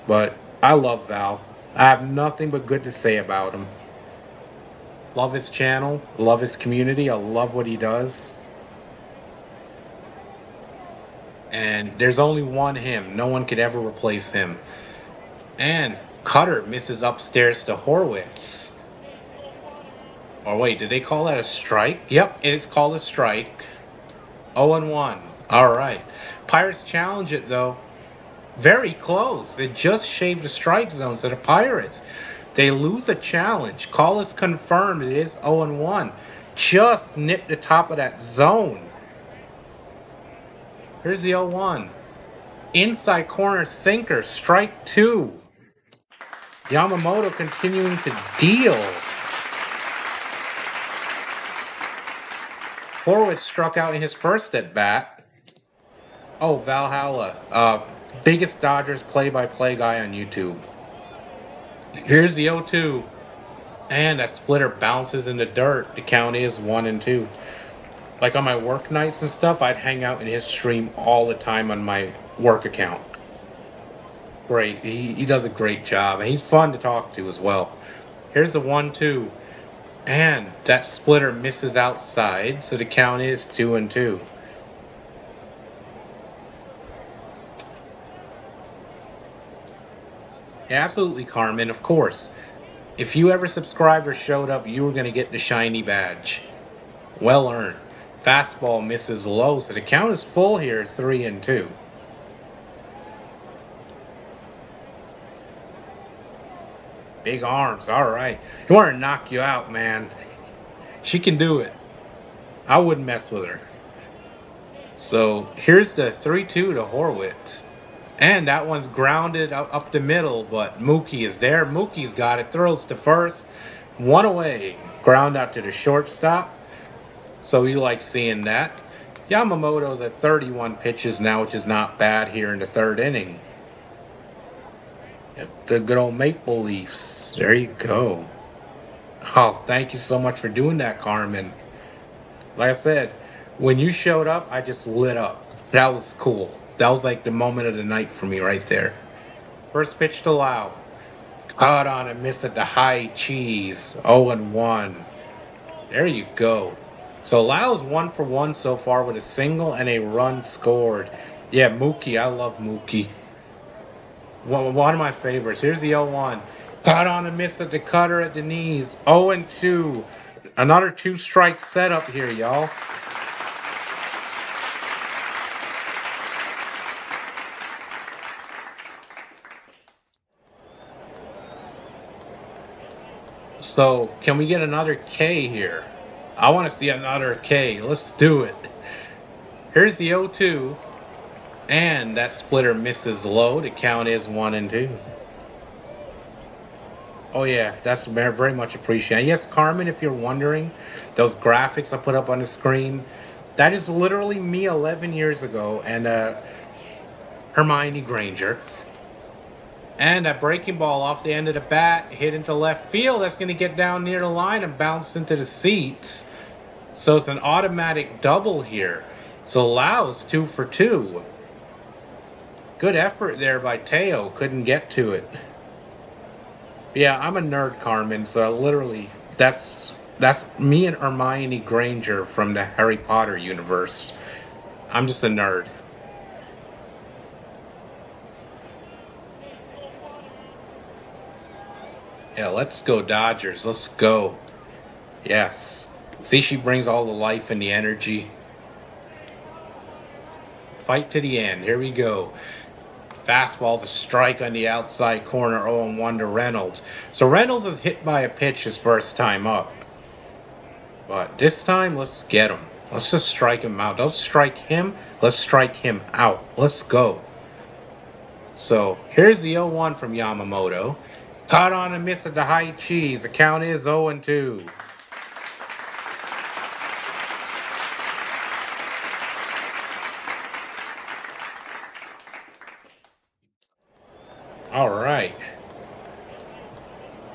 but I love Val. I have nothing but good to say about him. Love his channel, love his community. I love what he does. And there's only one him. No one could ever replace him. And Cutter misses upstairs to Horwitz. Or wait, did they call that a strike? Yep, it is called a strike. 0-1. All right. Pirates challenge it though. Very close. It just shaved the strike zone to the Pirates. They lose a challenge. Call is confirmed. It is 0-1. Just nipped the top of that zone. Here's the 0-1. Inside corner sinker. Strike 2. Yamamoto continuing to deal. Horwitz struck out in his first at bat. Oh, Valhalla. Biggest Dodgers play-by-play guy on YouTube. Here's the 0-2. And that splitter bounces in the dirt. The count is 1-2. Like on my work nights and stuff, I'd hang out in his stream all the time on my work account. Great. He does a great job. And he's fun to talk to as well. Here's the 1-2. And that splitter misses outside. So the count is 2-2. Yeah, absolutely, Carmen. Of course. If you ever subscribed or showed up, you were going to get the shiny badge. Well earned. Fastball misses low, so the count is full here. It's 3-2. Big arms. All right. You want to knock you out, man. She can do it. I wouldn't mess with her. So here's the 3-2 to Horwitz. And that one's grounded up the middle, but Mookie is there. Mookie's got it. Throws to first. One away. Ground out to the shortstop. So we like seeing that. Yamamoto's at 31 pitches now, which is not bad here in the third inning. Yep, the good old Maple Leafs. There you go. Oh, thank you so much for doing that, Carmen. Like I said, when you showed up, I just lit up. That was cool. That was like the moment of the night for me right there. First pitch to Lau. Caught on a miss at the high cheese. 0-1. There you go. So Lau's 1 for 1 so far with a single and a run scored. Yeah, Mookie. I love Mookie. One of my favorites. Here's the 0-1. Caught on a miss at the cutter at the knees. 0-2. Another 2-strike setup here, y'all. So, can we get another K here? I want to see another K. Let's do it. Here's the 0-2. And that splitter misses low. The count is 1-2. Oh yeah, that's very much appreciated. Yes, Carmen, if you're wondering, those graphics I put up on the screen, that is literally me 11 years ago and Hermione Granger. And that breaking ball off the end of the bat, hit into left field. That's going to get down near the line and bounce into the seats. So it's an automatic double here. So Lau's 2 for 2. Good effort there by Teo. Couldn't get to it. Yeah, I'm a nerd, Carmen. So literally, that's me and Hermione Granger from the Harry Potter universe. I'm just a nerd. Yeah, let's go Dodgers. Let's go. Yes. See, she brings all the life and the energy. Fight to the end. Here we go. Fastball's a strike on the outside corner. 0-1 to Reynolds. So Reynolds is hit by a pitch his first time up. But this time, let's get him. Let's just strike him out. Don't strike him. Let's strike him out. Let's go. So here's the 0-1 from Yamamoto. Caught on a miss at the high cheese. The count is 0-2. All right.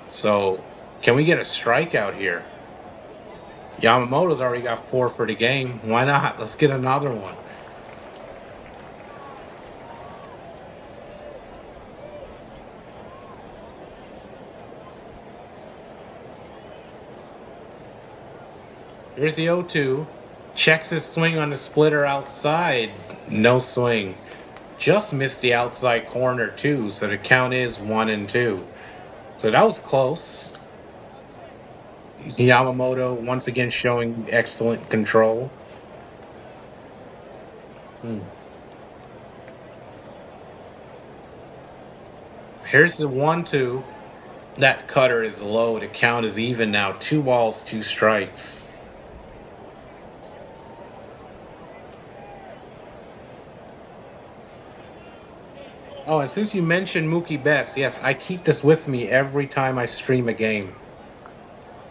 So, can we get a strikeout here? Yamamoto's already got 4 for the game. Why not? Let's get another one. Here's the 0-2. Checks his swing on the splitter outside. No swing. Just missed the outside corner too, so the count is 1-2. So that was close. Yamamoto once again showing excellent control. Here's the 1-2. That cutter is low. The count is even now. 2 balls, 2 strikes. Oh, and since you mentioned Mookie Betts, yes, I keep this with me every time I stream a game.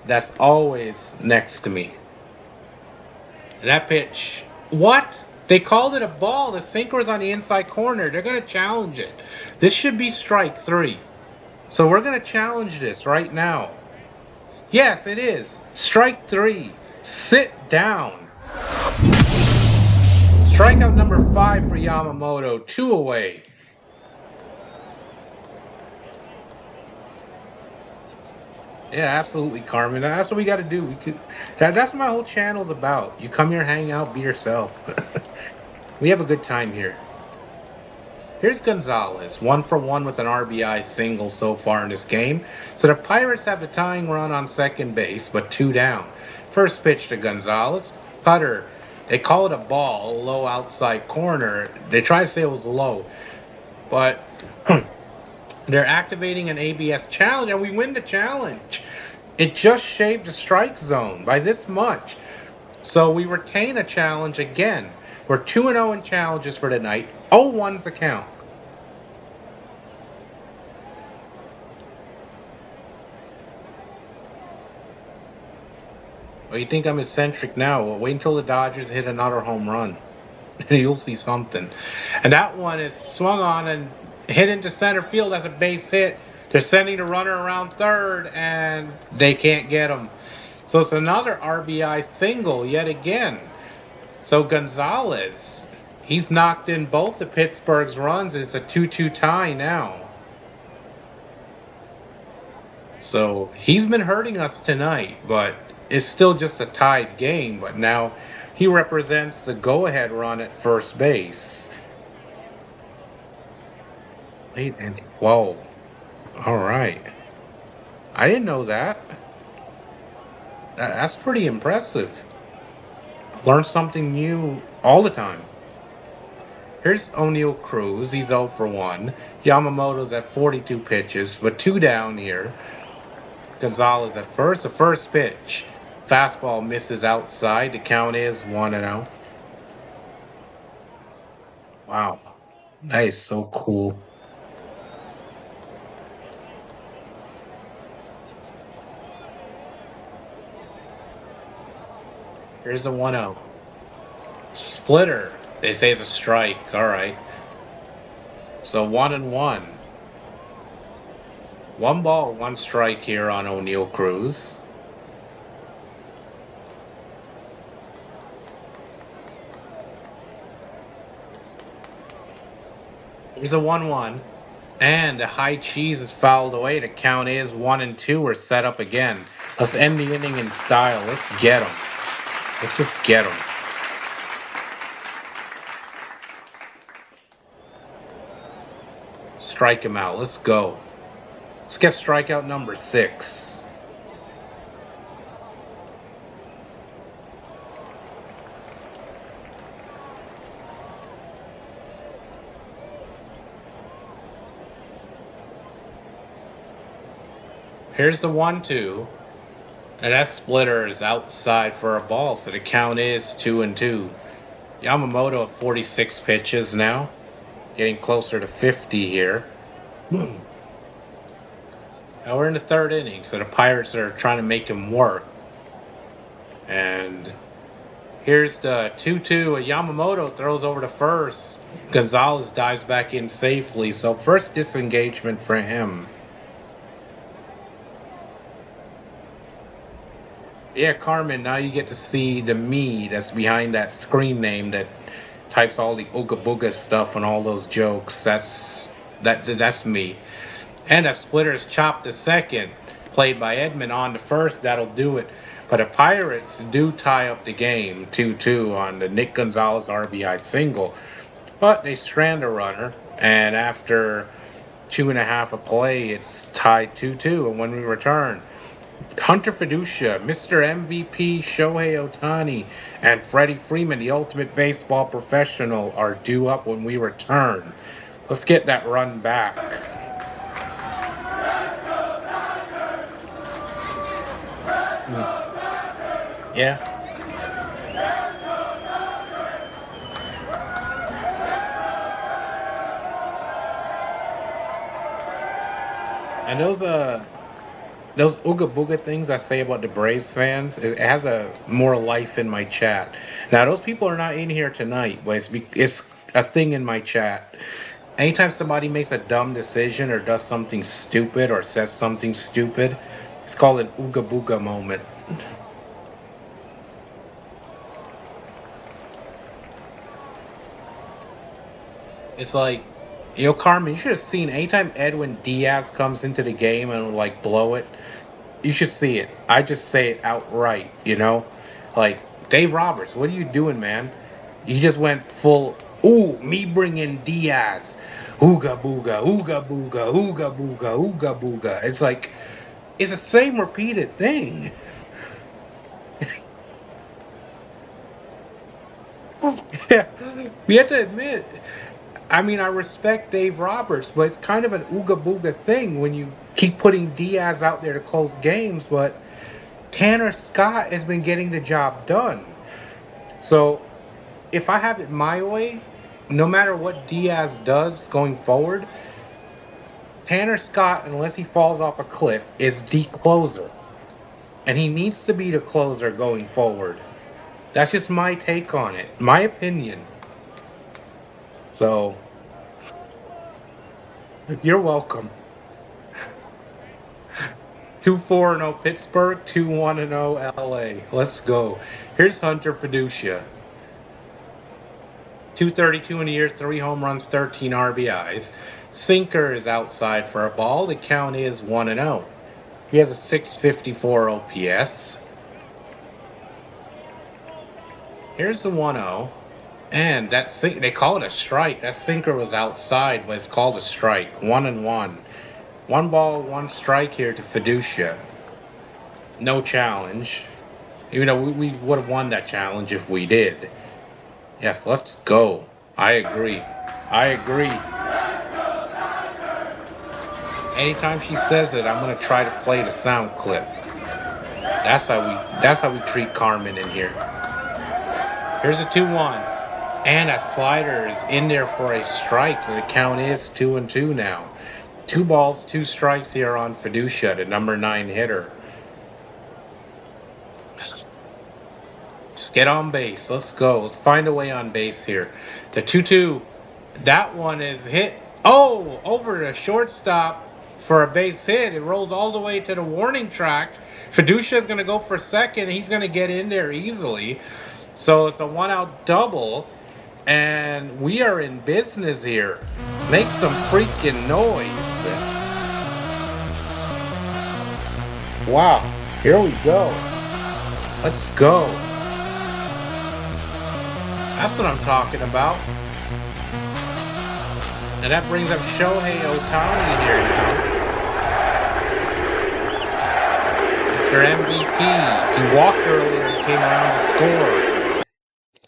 That's always next to me. And that pitch. What? They called it a ball. The sinker was on the inside corner. They're going to challenge it. This should be strike 3. So we're going to challenge this right now. Yes, it is. Strike 3. Sit down. Strikeout number 5 for Yamamoto. 2 away. Yeah, absolutely, Carmen. That's what we got to do. That's what my whole channel's about. You come here, hang out, be yourself. We have a good time here. Here's Gonzalez, 1 for 1 with an RBI single so far in this game. So the Pirates have the tying run on second base, but 2 down. First pitch to Gonzalez. Cutter. They call it a ball, low outside corner. They try to say it was low, but they're activating an ABS challenge, and we win the challenge. It just shaved the strike zone by this much. So we retain a challenge again. We're 2-0 in challenges for tonight. 0-1's the count. Well, you think I'm eccentric now? Well, wait until the Dodgers hit another home run. You'll see something. And that one is swung on and hit into center field as a base hit. They're sending the runner around third, and they can't get him. So it's another RBI single yet again. So Gonzalez, he's knocked in both of Pittsburgh's runs. It's a 2-2 tie now. So he's been hurting us tonight, but it's still just a tied game. But now he represents the go-ahead run at first base. Late inning. Whoa. All right. I didn't know that. That's pretty impressive. Learn something new all the time. Here's O'Neal Cruz. He's 0 for 1. Yamamoto's at 42 pitches, but 2 down here. Gonzalez at first. The first pitch. Fastball misses outside. The count is 1-0. Wow. That is so cool. Here's a 1-0. Splitter. They say it's a strike. All right. So 1-1. 1 ball, 1 strike here on O'Neal Cruz. Here's a 1-1. And the high cheese is fouled away. The count is 1-2. We're set up again. Let's end the inning in style. Let's get them. Let's just get them. Strike him out. Let's go. Let's get strikeout number 6. Here's the 1-2. And that splitter is outside for a ball, so the count is 2-2. Yamamoto at 46 pitches now. Getting closer to 50 here. Now we're in the 3rd inning, so the Pirates are trying to make him work. And here's the 2-2. Yamamoto throws over to first. Gonzalez dives back in safely, so first disengagement for him. Yeah, Carmen, now you get to see the me that's behind that screen name that types all the ooga booga stuff and all those jokes. That's me. And a splitter's chopped to second, played by Edmund on to first. That'll do it. But the Pirates do tie up the game 2-2 on the Nick Gonzalez RBI single. But they strand a runner, and after 2.5 of play, it's tied 2-2. And when we return, Hunter Fiducia, Mr. MVP Shohei Ohtani, and Freddie Freeman, the ultimate baseball professional, are due up when we return. Let's get that run back. Yeah. And those ooga booga things I say about the Braves fans, it has a more life in my chat. Now those people are not in here tonight, but it's a thing in my chat. Anytime somebody makes a dumb decision or does something stupid or says something stupid, it's called an ooga booga moment. It's like, Carmen, you should have seen anytime Edwin Diaz comes into the game and like blow it. You should see it. I just say it outright. Like, Dave Roberts, what are you doing, man? You just went full, ooh, me bringing Diaz. Ooga booga, ooga booga, ooga booga, ooga booga. It's like, it's the same repeated thing. Yeah, we have to admit, I mean, I respect Dave Roberts, but it's kind of an ooga booga thing when you keep putting Diaz out there to close games, but Tanner Scott has been getting the job done. So if I have it my way, no matter what Diaz does going forward, Tanner Scott, unless he falls off a cliff, is the closer. And he needs to be the closer going forward. That's just my take on it, my opinion. So, you're welcome. 2-4-0 Pittsburgh, 2-1-0 LA. Let's go. Here's Hunter Fiducia. 232 in a year, 3 home runs, 13 RBIs. Sinker is outside for a ball. The count is 1-0. He has a 654 OPS. Here's the 1-0. And they call it a strike. That sinker was outside, but it's called a strike. 1-1. 1 ball, 1 strike here to Fiducia. No challenge. Even though we would have won that challenge if we did. Yes, let's go. I agree. Anytime she says it, I'm gonna try to play the sound clip. That's how we treat Carmen in here. Here's a 2-1. And that slider is in there for a strike, so the count is 2-2 now. 2 balls, 2 strikes here on Fiducia, the number 9 hitter. Just get on base. Let's go. Let's find a way on base here. The 2-2. That one is hit. Oh, over the shortstop for a base hit. It rolls all the way to the warning track. Fiducia is going to go for second. He's going to get in there easily. So it's a 1-out double. And we are in business here. Make some freaking noise. Wow. Here we go. Let's go. That's what I'm talking about. And that brings up Shohei Ohtani here now. Mr. MVP. He walked earlier and came around to score.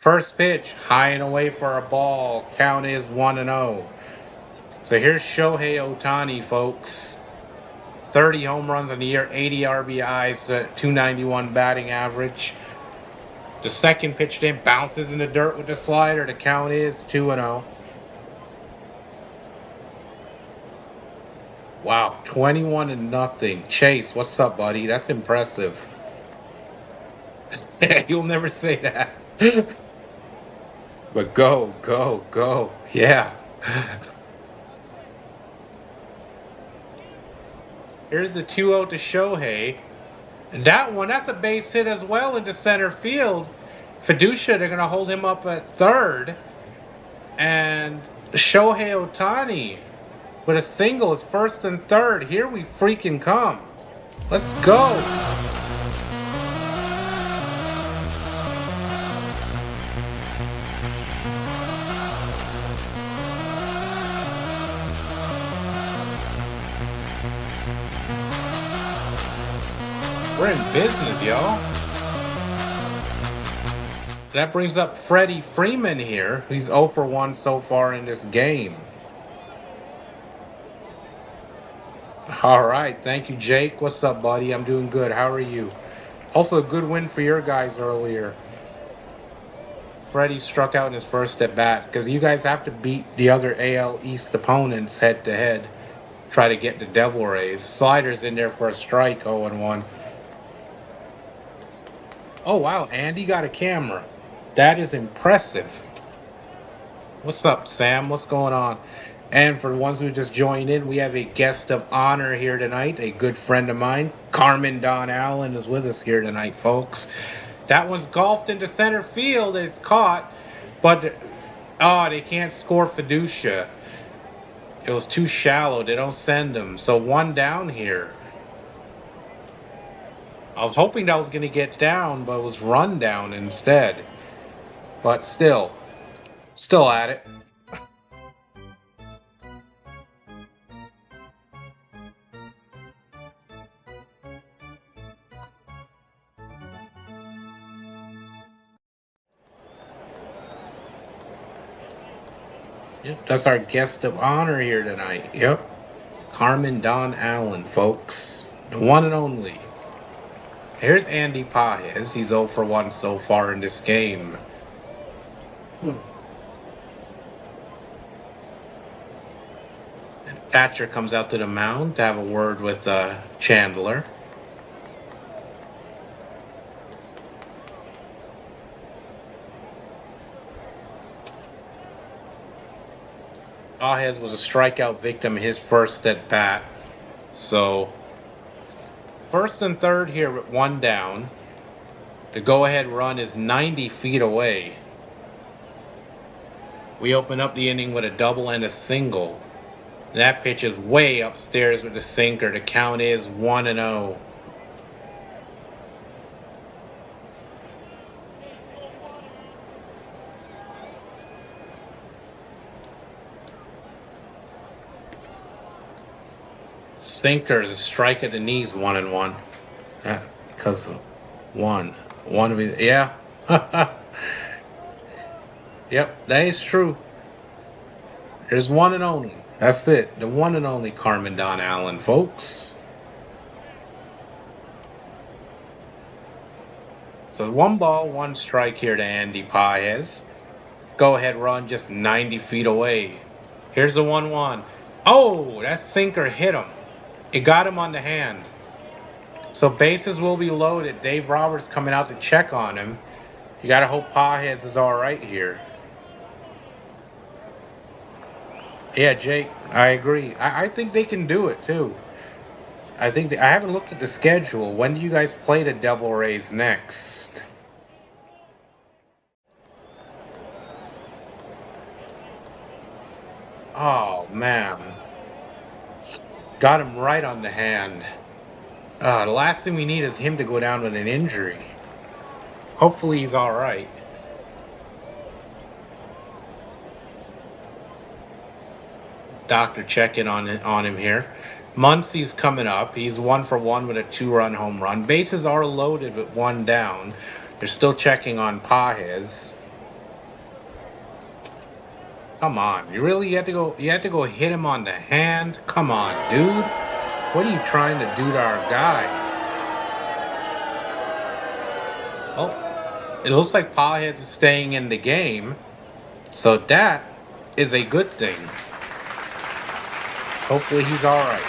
First pitch, high and away for a ball. Count is 1-0. So here's Shohei Ohtani, folks. 30 home runs in the year, 80 RBIs, 291 batting average. The second pitch then bounces in the dirt with the slider. The count is 2-0. Wow, 21-0. Chase, what's up, buddy? That's impressive. You'll never say that. But go. Yeah. Here's the 2-0 to Shohei. And that's a base hit as well into center field. Fiducia, they're going to hold him up at third. And Shohei Ohtani with a single is first and third. Here we freaking come. Let's go. We're in business, y'all. That brings up Freddie Freeman here. He's 0 for 1 so far in this game. All right. Thank you, Jake. What's up, buddy? I'm doing good. How are you? Also, a good win for your guys earlier. Freddie struck out in his first at bat because you guys have to beat the other AL East opponents head to head. Try to get the Devil Rays. Sliders in there for a strike, 0-1. Oh, wow, Andy got a camera. That is impressive. What's up, Sam? What's going on? And for the ones who just joined in, we have a guest of honor here tonight, a good friend of mine. Carmen Don Allen is with us here tonight, folks. That one's golfed into center field. It's caught, but, they can't score Fiducia. It was too shallow. They don't send him. So 1 down here. I was hoping that was going to get down, but it was run down instead. But still at it. Yep, that's our guest of honor here tonight. Yep. Carmen Don Allen, folks. The one and only. Here's Andy Paez. He's 0 for 1 so far in this game. And Thatcher comes out to the mound to have a word with Chandler. Pages was a strikeout victim in his first at bat. So, first and third here with one down. The go-ahead run is 90 feet away. We open up the inning with a double and a single. That pitch is way upstairs with the sinker. The count is 1-0. Sinker is a strike at the knees, 1-1. Yeah, because one of it, yeah. Yep, that is true. There's one and only. That's it. The one and only Carmen Don Allen, folks. So 1 ball, 1 strike here to Andy Pages. Go ahead run just 90 feet away. Here's the 1-1. Oh, that sinker hit him. It got him on the hand. So bases will be loaded. Dave Roberts coming out to check on him. You got to hope Pages is all right here. Yeah, Jake, I agree. I think they can do it too. I haven't looked at the schedule. When do you guys play the Devil Rays next? Oh man, got him right on the hand. The last thing we need is him to go down with an injury. Hopefully he's all right. Doctor checking on him here. Muncy's coming up. He's 1 for 1 with a 2-run home run. Bases are loaded with 1 down. They're still checking on Pages. Come on, you had to go hit him on the hand? Come on, dude. What are you trying to do to our guy? Oh, it looks like Pages is staying in the game. So that is a good thing. Hopefully he's all right.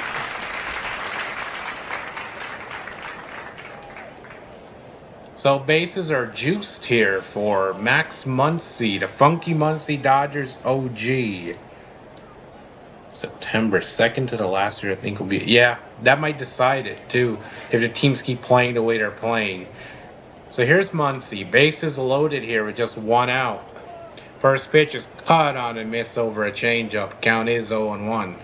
So bases are juiced here for Max Muncy, the Funky Muncy Dodgers OG. September 2nd to the last year, I think will be. Yeah, that might decide it too, if the teams keep playing the way they're playing. So here's Muncy. Bases loaded here with just 1 out. First pitch is caught on a miss over a changeup. Count is 0-1.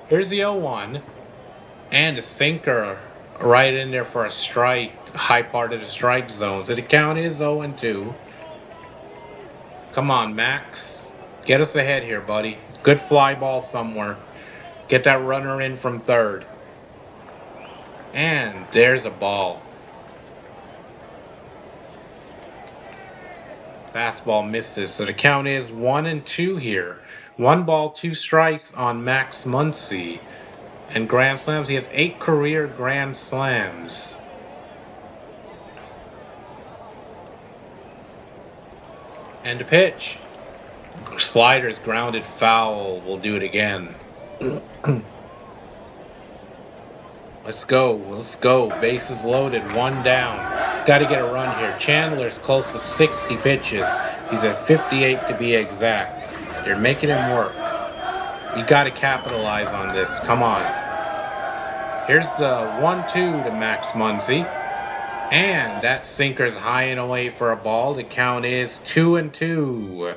Here's the 0-1, and a sinker right in there for a strike, high part of the strike zone. So the count is 0-2. Come on, Max. Get us ahead here, buddy. Good fly ball somewhere. Get that runner in from third. And there's a ball. Fastball misses. So the count is 1-2 here. 1 ball, 2 strikes on Max Muncy. And grand slams, he has 8 career grand slams. And the pitch. Sliders grounded foul. We'll do it again. Let's go. Bases loaded, 1 down. Got to get a run here. Chandler's close to 60 pitches. He's at 58 to be exact. They're making him work. You got to capitalize on this. Come on. Here's 1-2 to Max Muncy. And that sinker's high and away for a ball. The count is 2-2.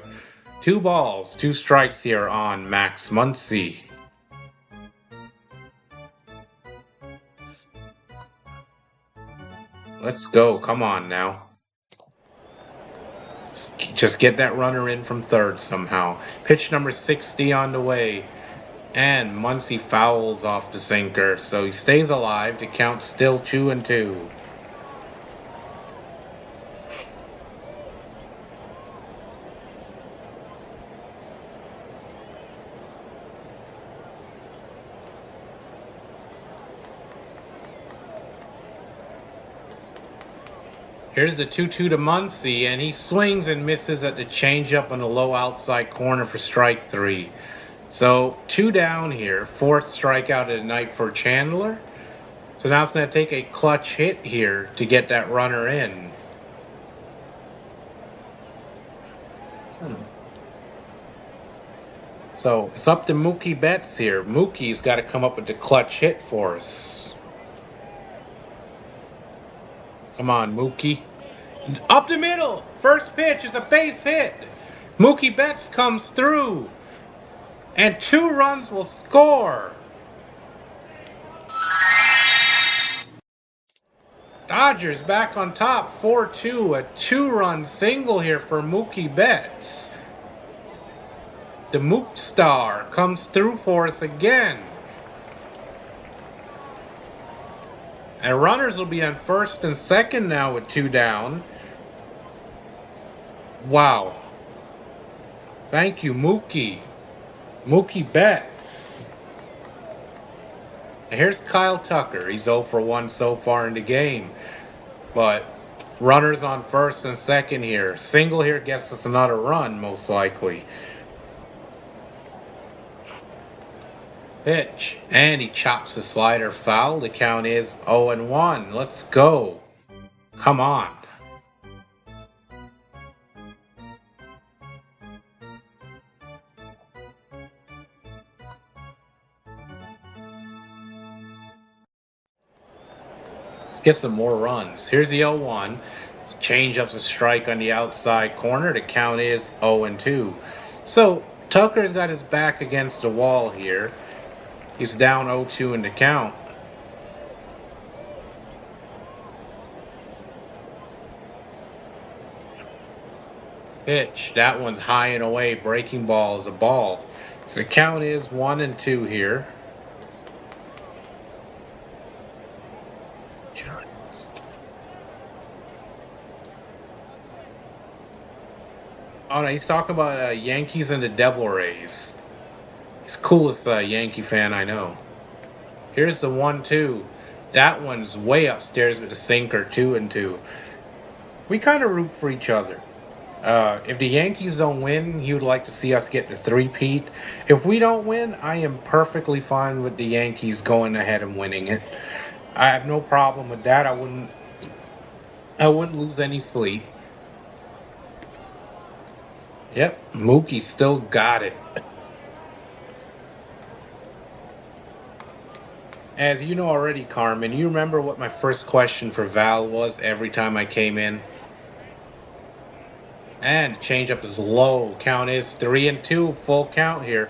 2 balls, 2 strikes here on Max Muncy. Let's go. Come on now. Just get that runner in from third somehow. Pitch number 60 on the way. And Muncy fouls off the sinker. So he stays alive. The count's still 2-2. Here's the 2-2 to Muncy, and he swings and misses at the changeup on the low outside corner for strike 3. So 2 down here, 4th strikeout of the night for Chandler. So now it's going to take a clutch hit here to get that runner in. So it's up to Mookie Betts here. Mookie's got to come up with the clutch hit for us. Come on, Mookie. Up the middle. First pitch is a base hit. Mookie Betts comes through. And 2 runs will score. Dodgers back on top, 4-2. A 2-run single here for Mookie Betts. The Mook Star comes through for us again. And runners will be on first and second now with 2 down. Wow. Thank you, Mookie. Mookie Betts. And here's Kyle Tucker. He's 0 for 1 so far in the game. But runners on first and second here. Single here gets us another run, most likely. Pitch. And he chops the slider foul. The count is 0-1. Let's go. Come on. Let's get some more runs. Here's the 0-1. Change up's a strike on the outside corner. The count is 0-2. So Tucker's got his back against the wall here. He's down 0-2 in the count. Pitch. That one's high and away. Breaking ball is a ball. So the count is 1-2 here. Oh no, he's talking about Yankees and the Devil Rays. He's the coolest Yankee fan I know. Here's the 1-2. That one's way upstairs with the sinker, 2-2. We kind of root for each other. If the Yankees don't win, he would like to see us get the 3-peat. If we don't win, I am perfectly fine with the Yankees going ahead and winning it. I have no problem with that. I wouldn't lose any sleep. Yep, Mookie still got it. As you know already, Carmen, you remember what my first question for Val was every time I came in? And the changeup is low. Count is 3-2, full count here.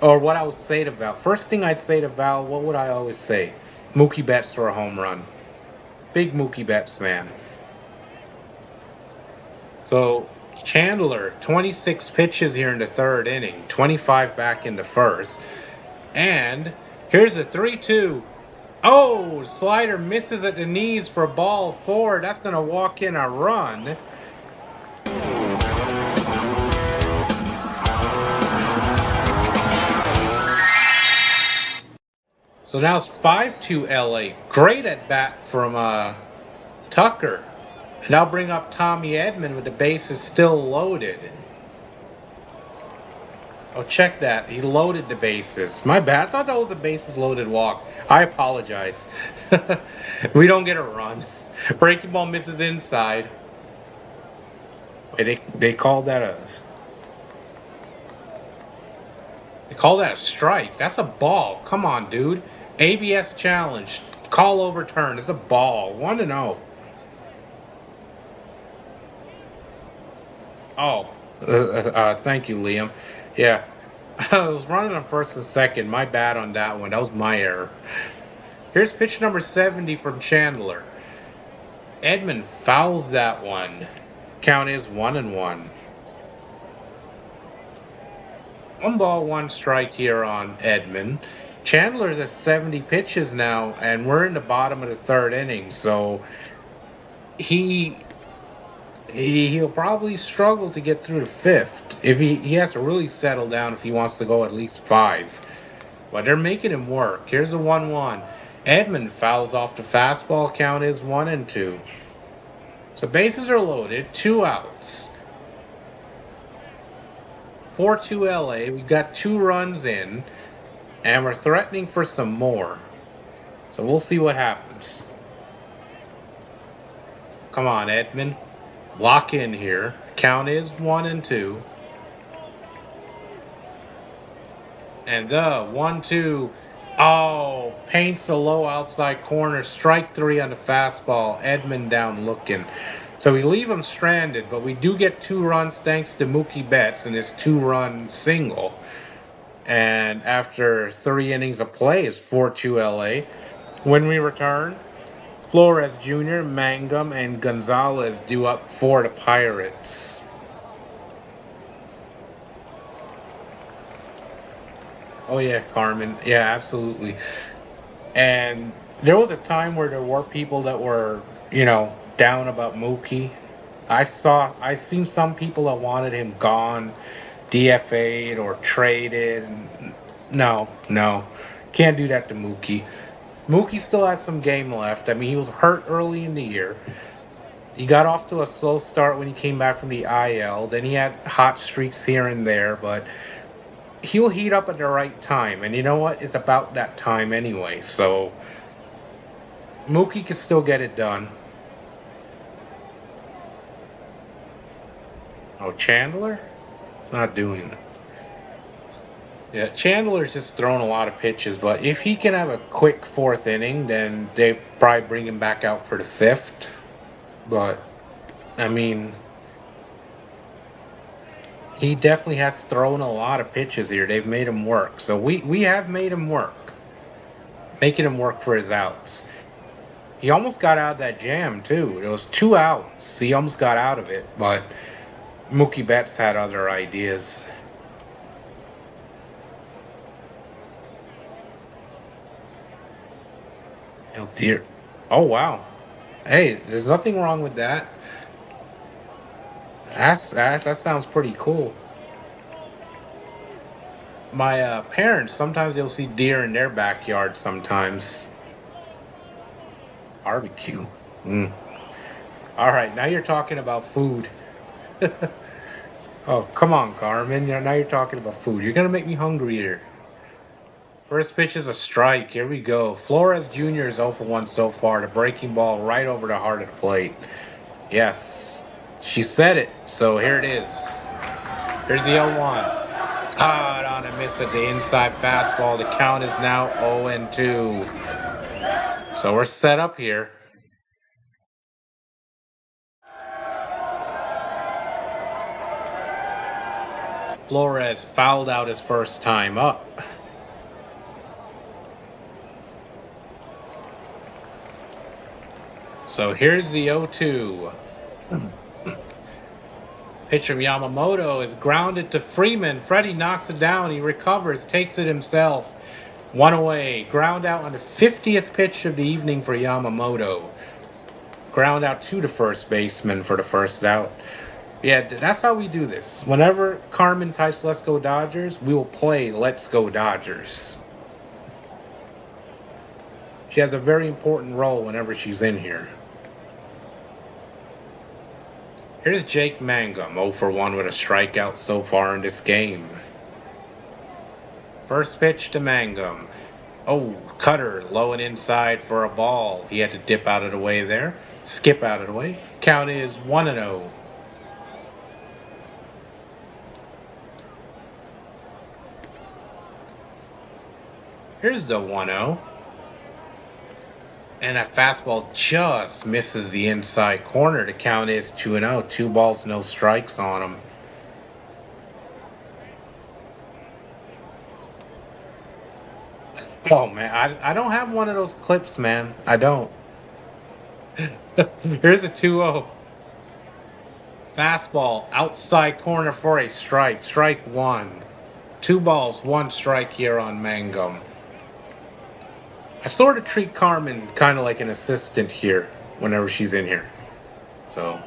Or what I would say to Val. First thing I'd say to Val, what would I always say? Mookie Betts for a home run. Big Mookie Betts fan. So Chandler, 26 pitches here in the 3rd inning, 25 back in the 1st. And here's a 3-2. Oh, slider misses at the knees for ball 4. That's going to walk in a run. So now it's 5-2 LA. Great at bat from Tucker. And I'll bring up Tommy Edman with the bases still loaded. Oh, check that. He loaded the bases. My bad. I thought that was a bases loaded walk. I apologize. We don't get a run. Breaking ball misses inside. Wait, they called that a... They called that a strike. That's a ball. Come on, dude. ABS challenge. Call overturned. It's a ball. 1-0. Oh, thank you, Liam. Yeah, I was running on first and second. My bad on that one. That was my error. Here's pitch number 70 from Chandler. Edman fouls that one. Count is 1-1. 1 ball, 1 strike here on Edman. Chandler's at 70 pitches now, and we're in the bottom of the 3rd inning, so he'll probably struggle to get through the 5th. If he has to really settle down if he wants to go at least 5. But they're making him work. Here's a 1-1. Edman fouls off the fastball. Count is 1-2. So bases are loaded. 2 outs. 4-2 LA. We've got 2 runs in. And we're threatening for some more. So we'll see what happens. Come on, Edmund. Lock in here. Count is 1-2. And the 1-2. Oh, paints a low outside corner. Strike 3 on the fastball. Edmund down looking. So we leave him stranded, but we do get 2 runs thanks to Mookie Betts and his 2-run single. And after 3 innings of play, it's 4-2 LA. When we return, Flores Jr., Mangum, and Gonzalez due up for the Pirates. Oh yeah, Carmen. Yeah, absolutely. And there was a time where there were people that were, down about Mookie. I seen some people that wanted him gone, DFA'd or traded. No, no. Can't do that to Mookie. Mookie still has some game left. I mean, he was hurt early in the year. He got off to a slow start when he came back from the IL. Then he had hot streaks here and there, but he'll heat up at the right time. And you know what? It's about that time anyway. So Mookie can still get it done. Oh, Chandler? It's not doing it. Yeah, Chandler's just throwing a lot of pitches, but if he can have a quick 4th inning, then they probably bring him back out for the 5th. But, I mean, he definitely has thrown a lot of pitches here. They've made him work. So we have made him work. Making him work for his outs. He almost got out of that jam, too. There was 2 outs. He almost got out of it, but Mookie Betts had other ideas. Oh, dear. Oh, wow. Hey, there's nothing wrong with that. That sounds pretty cool. My parents, sometimes they'll see deer in their backyard sometimes. Barbecue. Mm. All right, now you're talking about food. Oh, come on, Carmen. Now you're talking about food. You're going to make me hungry here. First pitch is a strike. Here we go. Flores Jr. is 0 for 1 so far. The breaking ball right over the heart of the plate. Yes. She said it. So here it is. Here's the 0-1. Hard on a miss at the inside fastball. The count is now 0-2. So we're set up here. Flores fouled out his first time up. So here's the 0-2. Pitch from Yamamoto is grounded to Freeman. Freddie knocks it down. He recovers, takes it himself. 1 away. Ground out on the 50th pitch of the evening for Yamamoto. Ground out to the first baseman for the first out. Yeah, that's how we do this. Whenever Carmen types Let's Go Dodgers, we will play Let's Go Dodgers. She has a very important role whenever she's in here. Here's Jake Mangum, 0 for 1 with a strikeout so far in this game. First pitch to Mangum. Oh, cutter, low and inside for a ball. He had to dip out of the way there. Skip out of the way. Count is 1-0. Here's the 1-0. And that fastball just misses the inside corner. The count is 2-0. 2 balls, no strikes on him. Oh, man. I don't have one of those clips, man. I don't. Here's a 2-0. Fastball, outside corner for a strike. Strike 1. 2 balls, 1 strike here on Mangum. I sort of treat Carmen kind of like an assistant here whenever she's in here. So.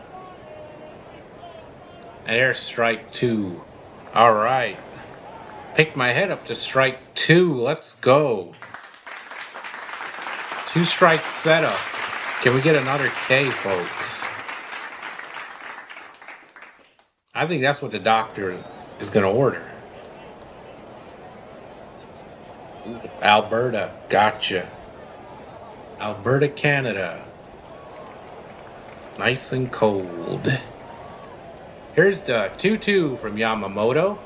And there's strike 2. All right. Picked my head up to strike 2. Let's go. 2 strikes setup. Can we get another K, folks? I think that's what the doctor is going to order. Alberta, gotcha. Alberta, Canada. Nice and cold. Here's the 2-2 from Yamamoto.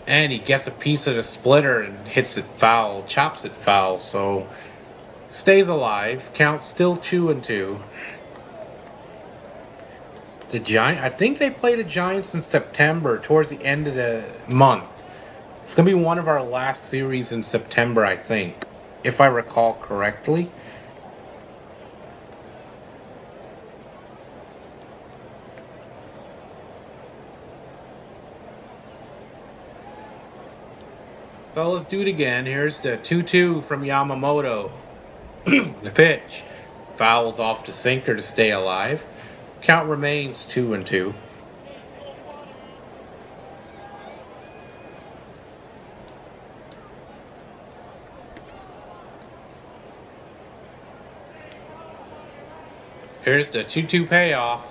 And he gets a piece of the splitter and hits it foul, chops it foul, so stays alive. Count still 2-2. The Giants, I think they play the Giants in September, towards the end of the month. It's going to be one of our last series in September, I think, if I recall correctly. So let's do it again. Here's the 2-2 from Yamamoto. The pitch. Fouls off the sinker to stay alive. Count remains 2-2. Here's the 2-2 payoff.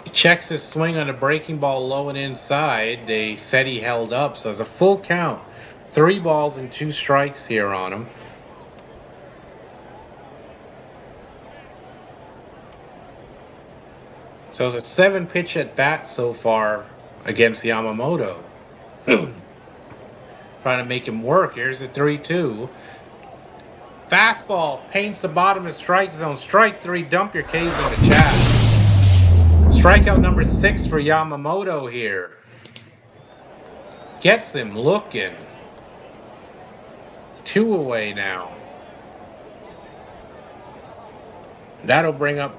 He checks his swing on a breaking ball low and inside. They said he held up, so it's a full count. 3 balls and 2 strikes here on him. So it's a 7-pitch at bat so far against Yamamoto. Trying to make him work. Here's a 3-2. Fastball paints the bottom of the strike zone. Strike 3. Dump your K's in the chat. Strikeout number 6 for Yamamoto here. Gets him looking. 2 away now. That'll bring up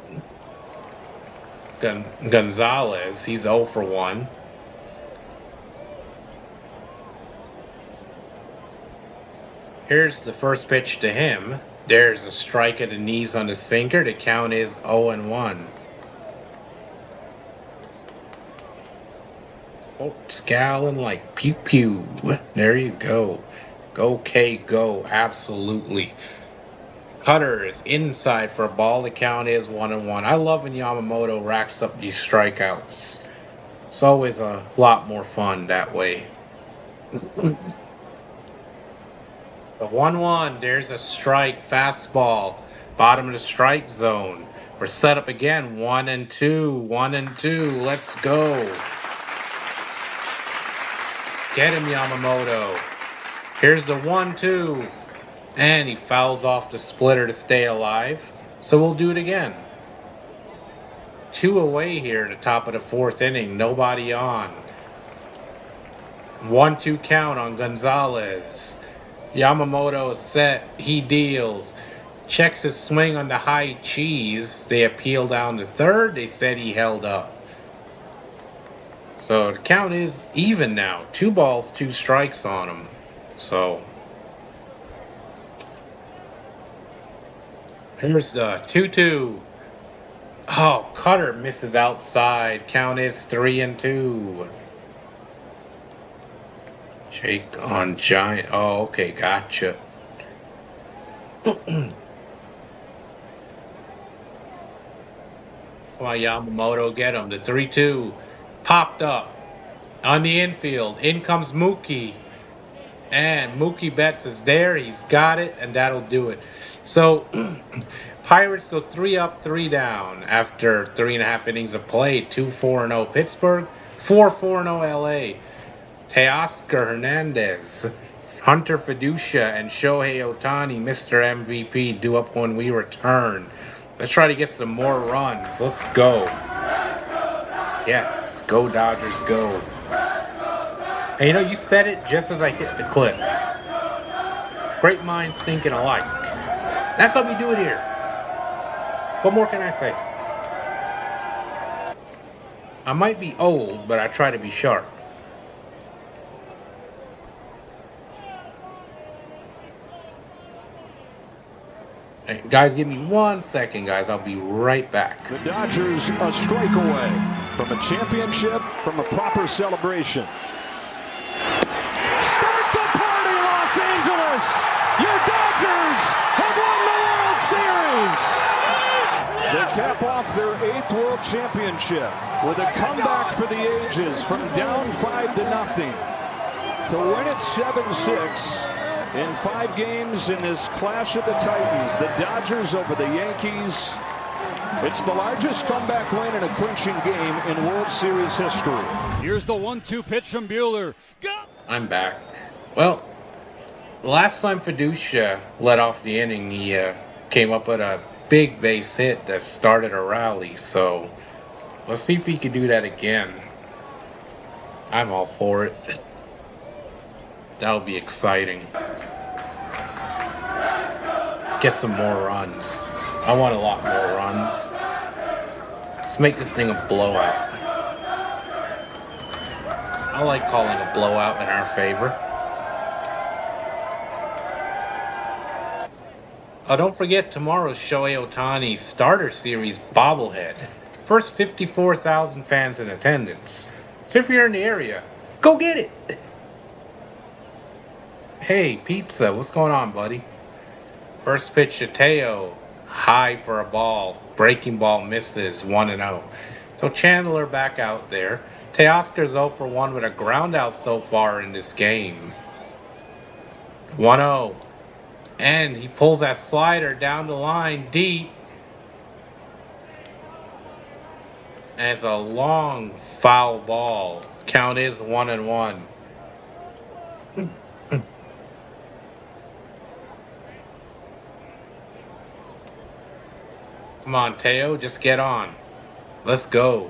Gonzalez. He's 0 for 1. Here's the first pitch to him. There's a strike at the knees on the sinker. The count is 0-1. Oh, scowling like pew pew. There you go. Go K, go. Absolutely. Cutter is inside for a ball. The count is 1-1. I love when Yamamoto racks up these strikeouts. It's always a lot more fun that way. The 1-1. There's a strike. Fastball. Bottom of the strike zone. We're set up again. 1-2. 1-2. Let's go. Get him, Yamamoto. Here's the 1-2. And he fouls off the splitter to stay alive. So we'll do it again. 2 away here at the top of the 4th inning. Nobody on. 1-2 count on Gonzalez. Yamamoto is set. He deals. Checks his swing on the high cheese. They appeal down to 3rd. They said he held up. So the count is even now. 2 balls, 2 strikes on him. So here's the 2-2. Oh, Cutter misses outside. Count is 3-2. Jake on Giant. Oh, okay, gotcha. Come on, Yamamoto, get him. The 3-2 popped up on the infield. In comes Mookie. And Mookie Betts is there. He's got it, and that'll do it. So, Pirates go 3 up, 3 down after 3.5 innings of play. 2-4-0 Pittsburgh, 4-4-0 LA. Teoscar Hernandez, Hunter Fiducia, and Shohei Ohtani, Mr. MVP, due up when we return. Let's try to get some more runs. Let's go. Yes, go Dodgers, go. And you know, you said it just as I hit the clip. Great minds thinking alike. That's how we do it here. What more can I say? I might be old, but I try to be sharp. Hey, guys, give me 1 second, guys. I'll be right back. The Dodgers a strike away from a championship, from a proper celebration. Start the party, Los Angeles! Your Dodgers have won the World Series! They cap off their 8th World Championship with a comeback for the ages from down 5-0 to win it 7-6 In 5 games in this clash of the Titans, the Dodgers over the Yankees. It's the largest comeback win in a clinching game in World Series history. Here's the 1-2 pitch from Buehler. Go! I'm back. Well, last time Fiducia led off the inning, he came up with a big base hit that started a rally. So let's see if he can do that again. I'm all for it. That'll be exciting. Let's get some more runs. I want a lot more runs. Let's make this thing a blowout. I like calling a blowout in our favor. Oh, don't forget tomorrow's Shohei Ohtani Starter Series bobblehead. First 54,000 fans in attendance. So if you're in the area, go get it. Hey, Pizza, what's going on, buddy? First pitch to Teo. High for a ball. Breaking ball misses. 1-0. So Chandler back out there. Teoscar's 0 for 1 with a ground out so far in this game. 1-0. And he pulls that slider down the line deep. And it's a long foul ball. Count is 1-1. Come on, Teo, just get on. Let's go.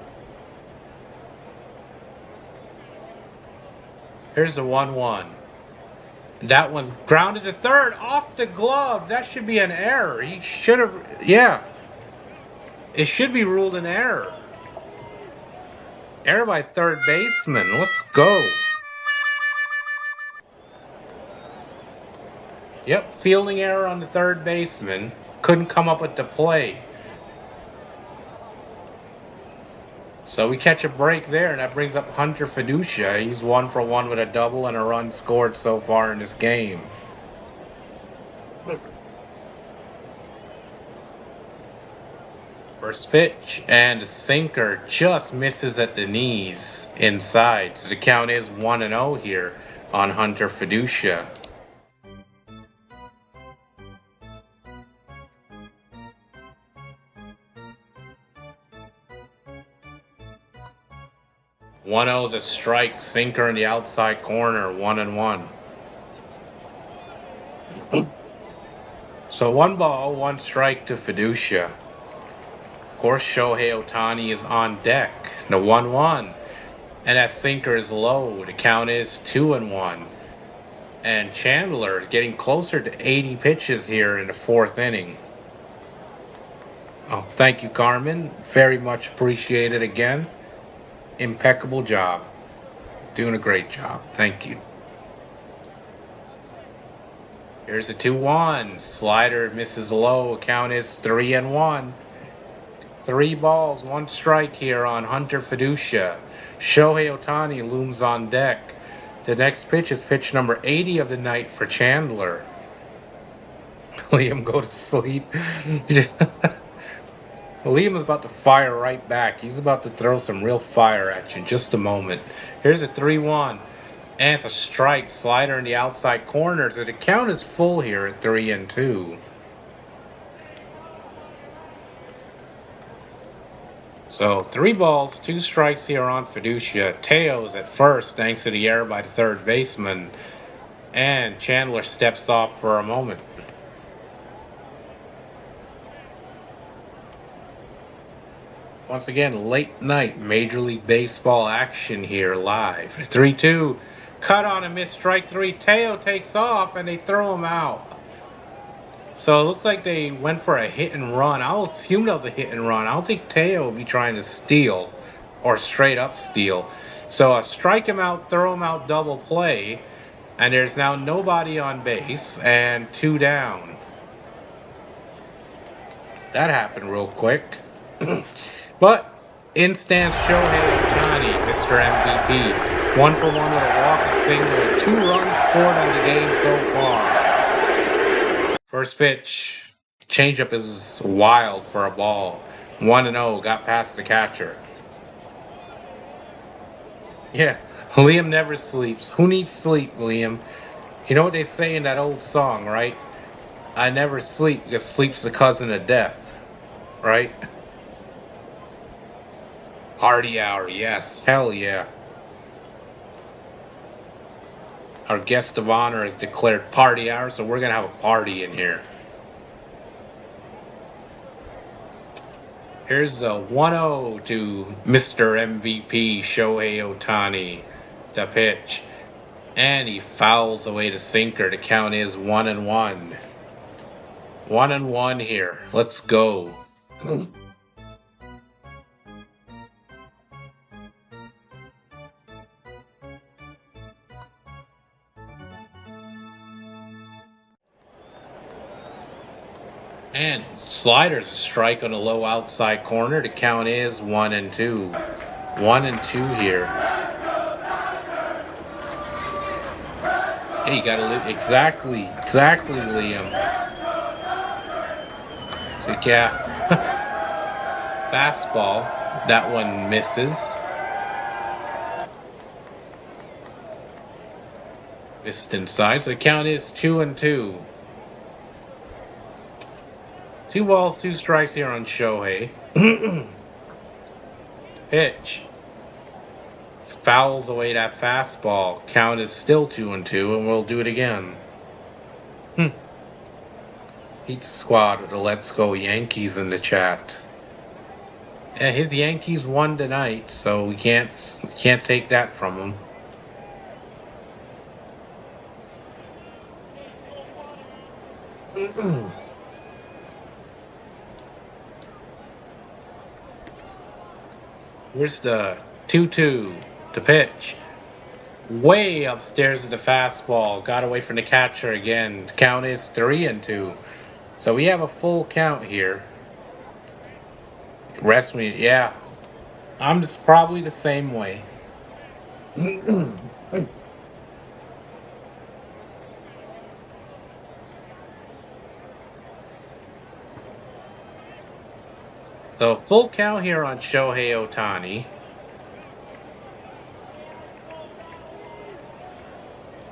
Here's a 1-1. That one's grounded to third off the glove. That should be an error. He should have, yeah. It should be ruled an error. Error by third baseman. Let's go. Yep, fielding error on the third baseman. Couldn't come up with the play. So we catch a break there, and that brings up Hunter Fiducia. He's 1 for 1 with a double and a run scored so far in this game. First pitch, and a sinker just misses at the knees inside. So the count is 1-0 here on Hunter Fiducia. One is a strike, sinker in the outside corner, 1-1. So 1 ball, 1 strike to Fiducia. Of course, Shohei Ohtani is on deck. The 1-1. And that sinker is low. The count is 2-1. And Chandler getting closer to 80 pitches here in the 4th inning. Oh, thank you, Carmen. Very much appreciated again. Impeccable job. Doing a great job. Thank you. Here's a 2-1. Slider misses low. Count is 3-1. 3 balls, 1 strike here on Hunter Fiducia. Shohei Ohtani looms on deck. The next pitch is pitch number 80 of the night for Chandler. Liam, go to sleep. Liam is about to fire right back. He's about to throw some real fire at you in just a moment. Here's a 3-1. And it's a strike. Slider in the outside corner. So the count is full here at 3-2. So 3 balls, 2 strikes here on Fiducia. Teo's at first thanks to the error by the third baseman. And Chandler steps off for a moment. Once again, late night Major League Baseball action here live. 3-2. Cut on a missed strike 3. Teo takes off and they throw him out. So it looks like they went for a hit and run. I'll assume that was a hit and run. I don't think Teo will be trying to steal or straight up steal. So a strike him out, throw him out double play. And there's now nobody on base and 2 down. That happened real quick. But in stands Shohei Ohtani, Mr. MVP. 1 for 1 with a walk, a single, 2 runs scored on the game so far. First pitch, changeup is wild for a ball. 1-0, got past the catcher. Yeah, Liam never sleeps. Who needs sleep, Liam? You know what they say in that old song, right? I never sleep because sleep's the cousin of death, right? Party hour, yes, hell yeah. Our guest of honor has declared party hour, so we're gonna have a party in here. Here's a 1-0 to Mr. MVP Shohei Ohtani, the pitch. And he fouls away the sinker. The count is 1-1. 1-1 here. Let's go. And sliders a strike on a low outside corner. The count is 1-2. 1-2 here. Hey, you gotta live exactly, Liam. So yeah, fastball. That one misses. Missed inside. So the count is 2-2. 2 balls, 2 strikes here on Shohei. Pitch. Fouls away that fastball. Count is still 2-2, and we'll do it again. Beats squad with the Let's Go Yankees in the chat. Yeah, his Yankees won tonight, so we can't take that from him. Here's the 2-2 to pitch. Way upstairs to the fastball. Got away from the catcher again. The count is 3-2. So we have a full count here. Rest me, yeah. I'm just probably the same way. So full count here on Shohei Ohtani.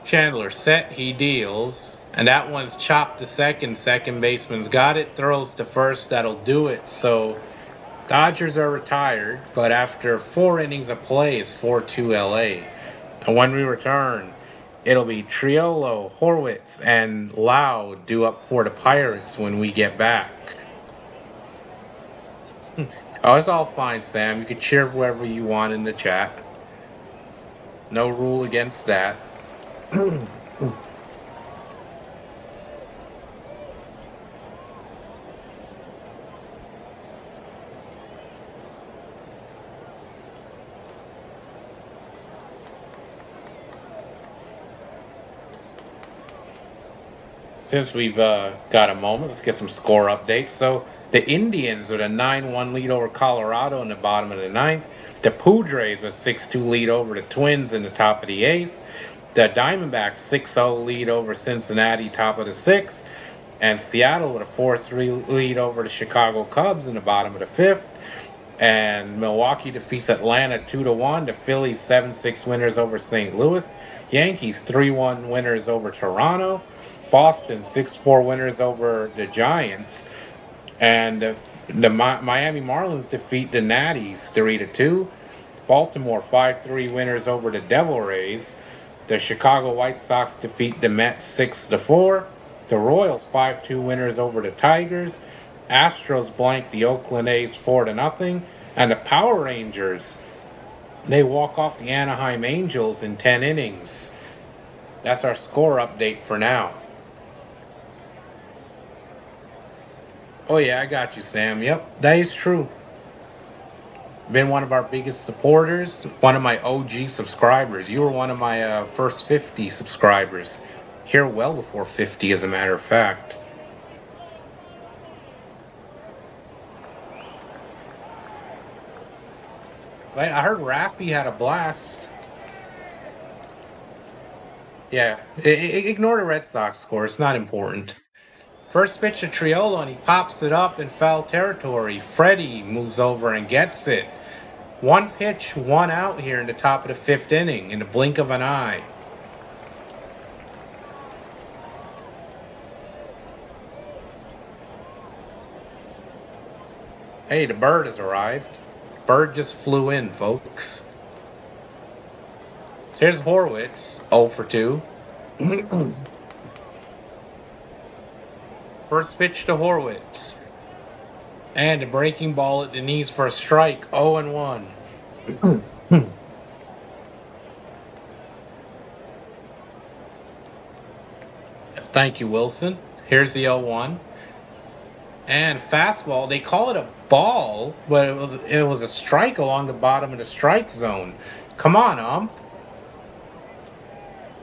Chandler set, he deals. And that one's chopped to second. Second baseman's got it, throws to first. That'll do it. So Dodgers are retired, but after 4 innings of play, it's 4-2 LA. And when we return, it'll be Triolo, Horwitz, and Lau due up for the Pirates when we get back. Oh, it's all fine, Sam. You can cheer whoever you want in the chat. No rule against that. Since we've got a moment, let's get some score updates. So the Indians with a 9-1 lead over Colorado in the bottom of the 9th. The Padres with a 6-2 lead over the Twins in the top of the 8th. The Diamondbacks 6-0 lead over Cincinnati, top of the 6th. And Seattle with a 4-3 lead over the Chicago Cubs in the bottom of the 5th. And Milwaukee defeats Atlanta 2-1. The Phillies 7-6 winners over St. Louis. Yankees 3-1 winners over Toronto. Boston 6-4 winners over the Giants. And the Miami Marlins defeat the Natties 3-2. Baltimore 5-3 winners over the Devil Rays. The Chicago White Sox defeat the Mets 6-4. The Royals 5-2 winners over the Tigers. Astros blank the Oakland A's 4-0. And the Power Rangers, they walk off the Anaheim Angels in 10 innings. That's our score update for now. Oh yeah, I got you, Sam. Yep, that is true. Been one of our biggest supporters, one of my OG subscribers. You were one of my first 50 subscribers. Here well before 50, as a matter of fact. I heard Rafi had a blast. Yeah, ignore the Red Sox score. It's not important. First pitch to Triolo, and he pops it up in foul territory. Freddie moves over and gets it. 1 pitch, 1 out here in the top of the 5th inning, in the blink of an eye. Hey, the bird has arrived. Bird just flew in, folks. Here's Horwitz, 0 for 2. First pitch to Horwitz. And a breaking ball at the knees for a strike, 0 and 1. Thank you, Wilson. Here's the 0-1. And fastball, they call it a ball, but it was a strike along the bottom of the strike zone. Come on, ump.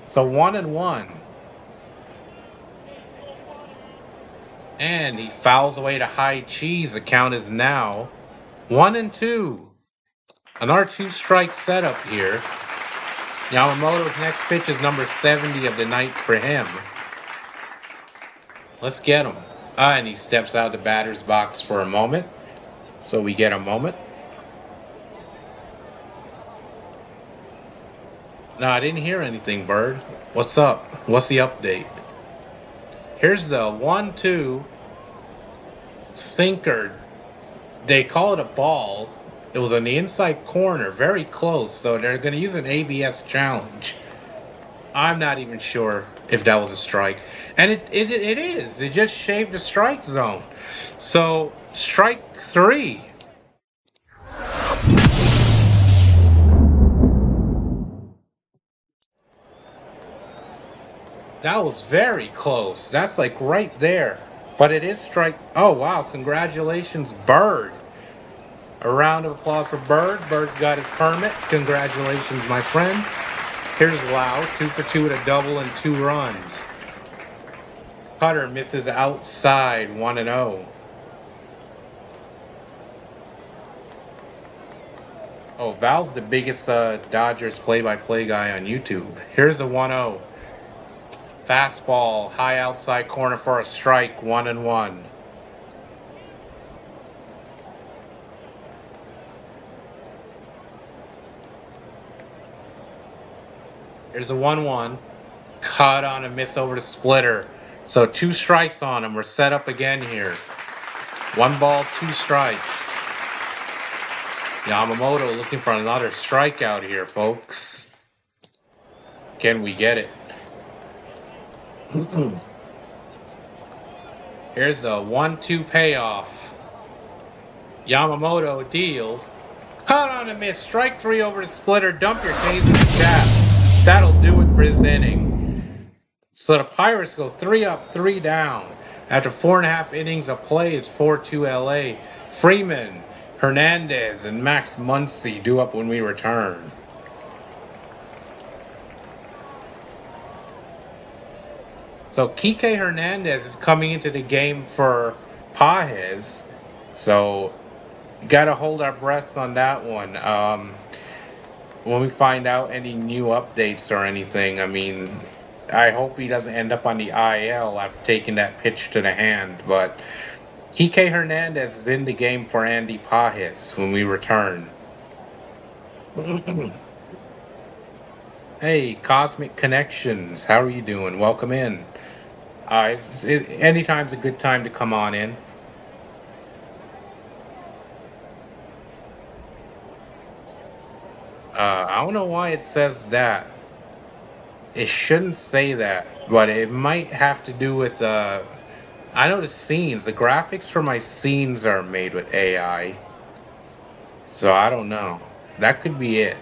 So 1 and 1. And he fouls away to high cheese. The count is now 1 and 2. Another 2-strike setup here. Yamamoto's next pitch is number 70 of the night for him. Let's get him. And he steps out of the batter's box for a moment. So we get a moment. No, I didn't hear anything, Bird. What's up? What's the update? Here's the 1-2 sinker. They call it a ball. It was on the inside corner, very close, so they're going to use an ABS challenge. I'm not even sure if that was a strike. And it is. It just shaved the strike zone. So, strike 3. That was very close. That's like right there. But it is strike. Oh, wow. Congratulations, Bird. A round of applause for Bird. Bird's got his permit. Congratulations, my friend. Here's Lau, 2 for 2 with a double and 2 runs. Cutter misses outside, 1-0. Oh, Val's the biggest Dodgers play-by-play guy on YouTube. Here's a 1-0. Fastball, high outside corner for a strike, 1-1. Here's a 1-1. Cut on a miss over the splitter. So 2 strikes on him. We're set up again here. 1 ball, 2 strikes. Yamamoto looking for another strikeout here, folks. Can we get it? Here's the 1-2 payoff. Yamamoto deals. Cut on a miss. Strike 3 over the splitter. Dump your K's in the chat. That'll do it for this inning. So the Pirates go 3 up, 3 down. After 4.5 innings of play, it's 4-2 LA. Freeman, Hernandez, and Max Muncy due up when we return. So Kike Hernandez is coming into the game for Pages. So gotta hold our breaths on that one. When we find out any new updates or anything, I mean, I hope he doesn't end up on the IL after taking that pitch to the hand. But Kike Hernandez is in the game for Andy Pages when we return. Hey, Cosmic Connections, how are you doing? Welcome in. Anytime's a good time to come on in. I don't know why it says that. It shouldn't say that, but it might have to do with, I know the scenes, the graphics for my scenes are made with AI. So I don't know. That could be it.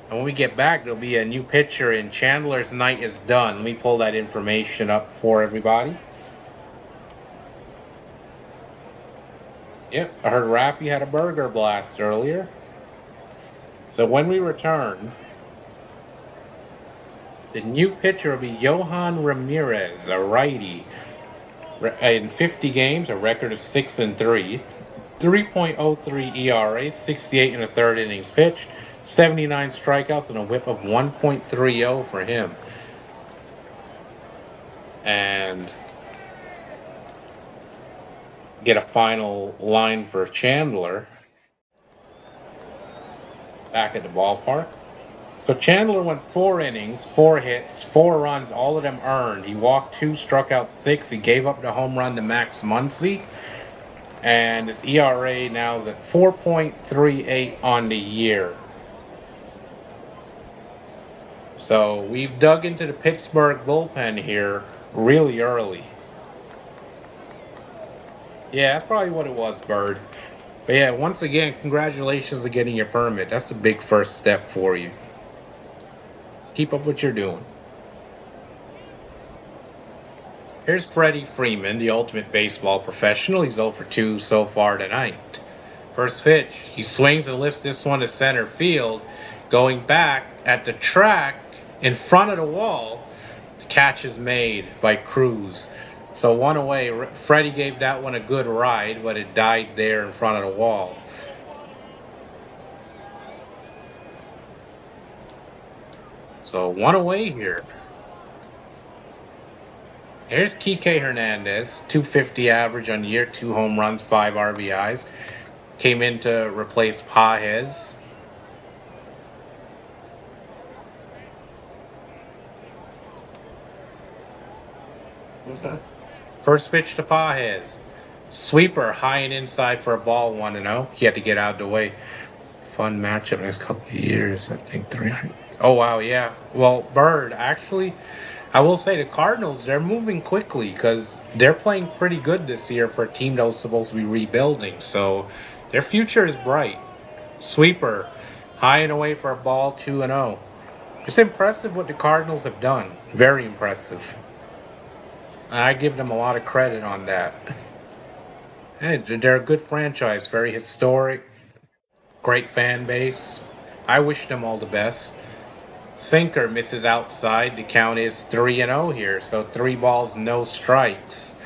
And when we get back, there'll be a new picture in Chandler's Night is Done. Let me pull that information up for everybody. Yep, I heard Raffy had a burger blast earlier. So when we return, the new pitcher will be Johan Ramirez, a righty. In 50 games, a record of 6-3, 3.03 ERA, 68 in the third innings pitched, 79 strikeouts, and a whip of 1.30 for him. And get a final line for Chandler back at the ballpark. So Chandler went 4 innings, 4 hits, 4 runs, all of them earned. He walked 2, struck out 6. He gave up the home run to Max Muncy. And his ERA now is at 4.38 on the year. So we've dug into the Pittsburgh bullpen here really early. Yeah, that's probably what it was, Bird. But yeah, once again, congratulations on getting your permit. That's a big first step for you. Keep up what you're doing. Here's Freddie Freeman, the ultimate baseball professional. He's 0 for 2 so far tonight. First pitch, he swings and lifts this one to center field. Going back at the track in front of the wall, the catch is made by Cruz. So 1 away. Freddie gave that one a good ride, but it died there in front of the wall. So 1 away here. Here's Kike Hernandez, 250 average on the year, 2 home runs, 5 RBIs. Came in to replace Pages. First pitch to Pages. Sweeper high and inside for a ball, 1-0. He had to get out of the way. Fun matchup next couple of years, I think 3. Oh, wow, yeah. Well, Bird, actually, I will say the Cardinals, they're moving quickly because they're playing pretty good this year for a team that was supposed to be rebuilding. So their future is bright. Sweeper, high and away for a ball, 2-0. It's impressive what the Cardinals have done. Very impressive. I give them a lot of credit on that. Hey, they're a good franchise, very historic, great fan base. I wish them all the best. Sinker misses outside. The count is 3-0 here, so 3 balls, no strikes.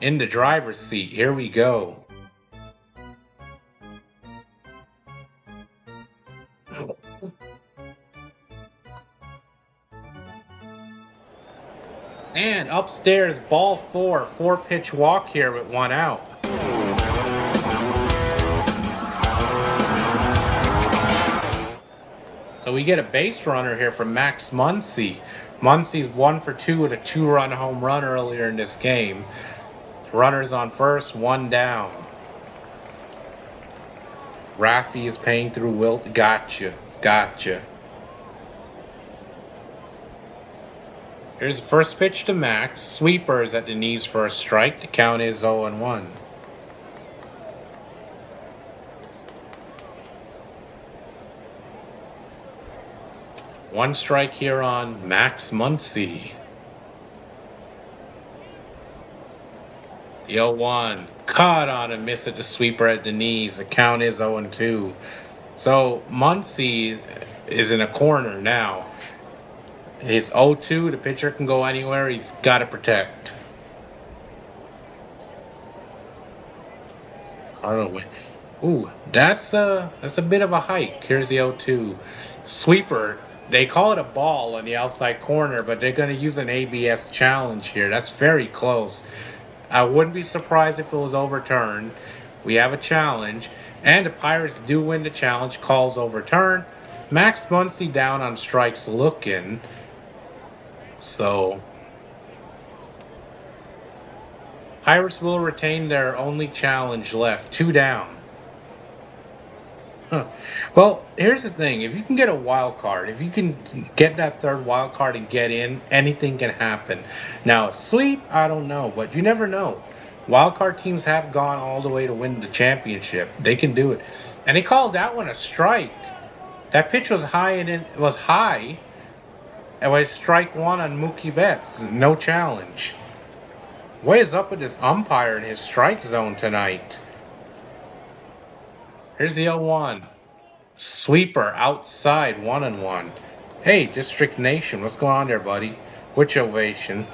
In the driver's seat, here we go. And upstairs, ball 4, 4-pitch walk here with 1 out. So we get a base runner here from Max Muncy. Muncy's 1 for 2 with a 2-run home run earlier in this game. Runners on first, 1 down. Raffy is paying through Wilson. Gotcha. Here's the first pitch to Max. Sweeper is at the knees for a strike. The count is 0-1. One strike here on Max Muncy. The 0-1. Caught on a miss at the sweeper at the knees. The count is 0-2. So Muncy is in a corner now. It's 0-2. The pitcher can go anywhere. He's got to protect. Ooh, that's a bit of a hike. Here's the 0-2. Sweeper. They call it a ball on the outside corner, but they're going to use an ABS challenge here. That's very close. I wouldn't be surprised if it was overturned. We have a challenge, and the Pirates do win the challenge. Calls overturned. Max Muncy down on strikes looking. So Pirates will retain their only challenge left. 2 down. Well, here's the thing. If you can get a wild card, if you can get that 3rd wild card and get in, anything can happen. Now, a sweep, I don't know, but you never know. Wild card teams have gone all the way to win the championship. They can do it. And they called that one a strike. That pitch was high and it was high. It was strike 1 on Mookie Betts. No challenge. What is up with this umpire in his strike zone tonight? Here's the 0-1. Sweeper outside, 1-1. Hey, District Nation, what's going on there, buddy? Which ovation?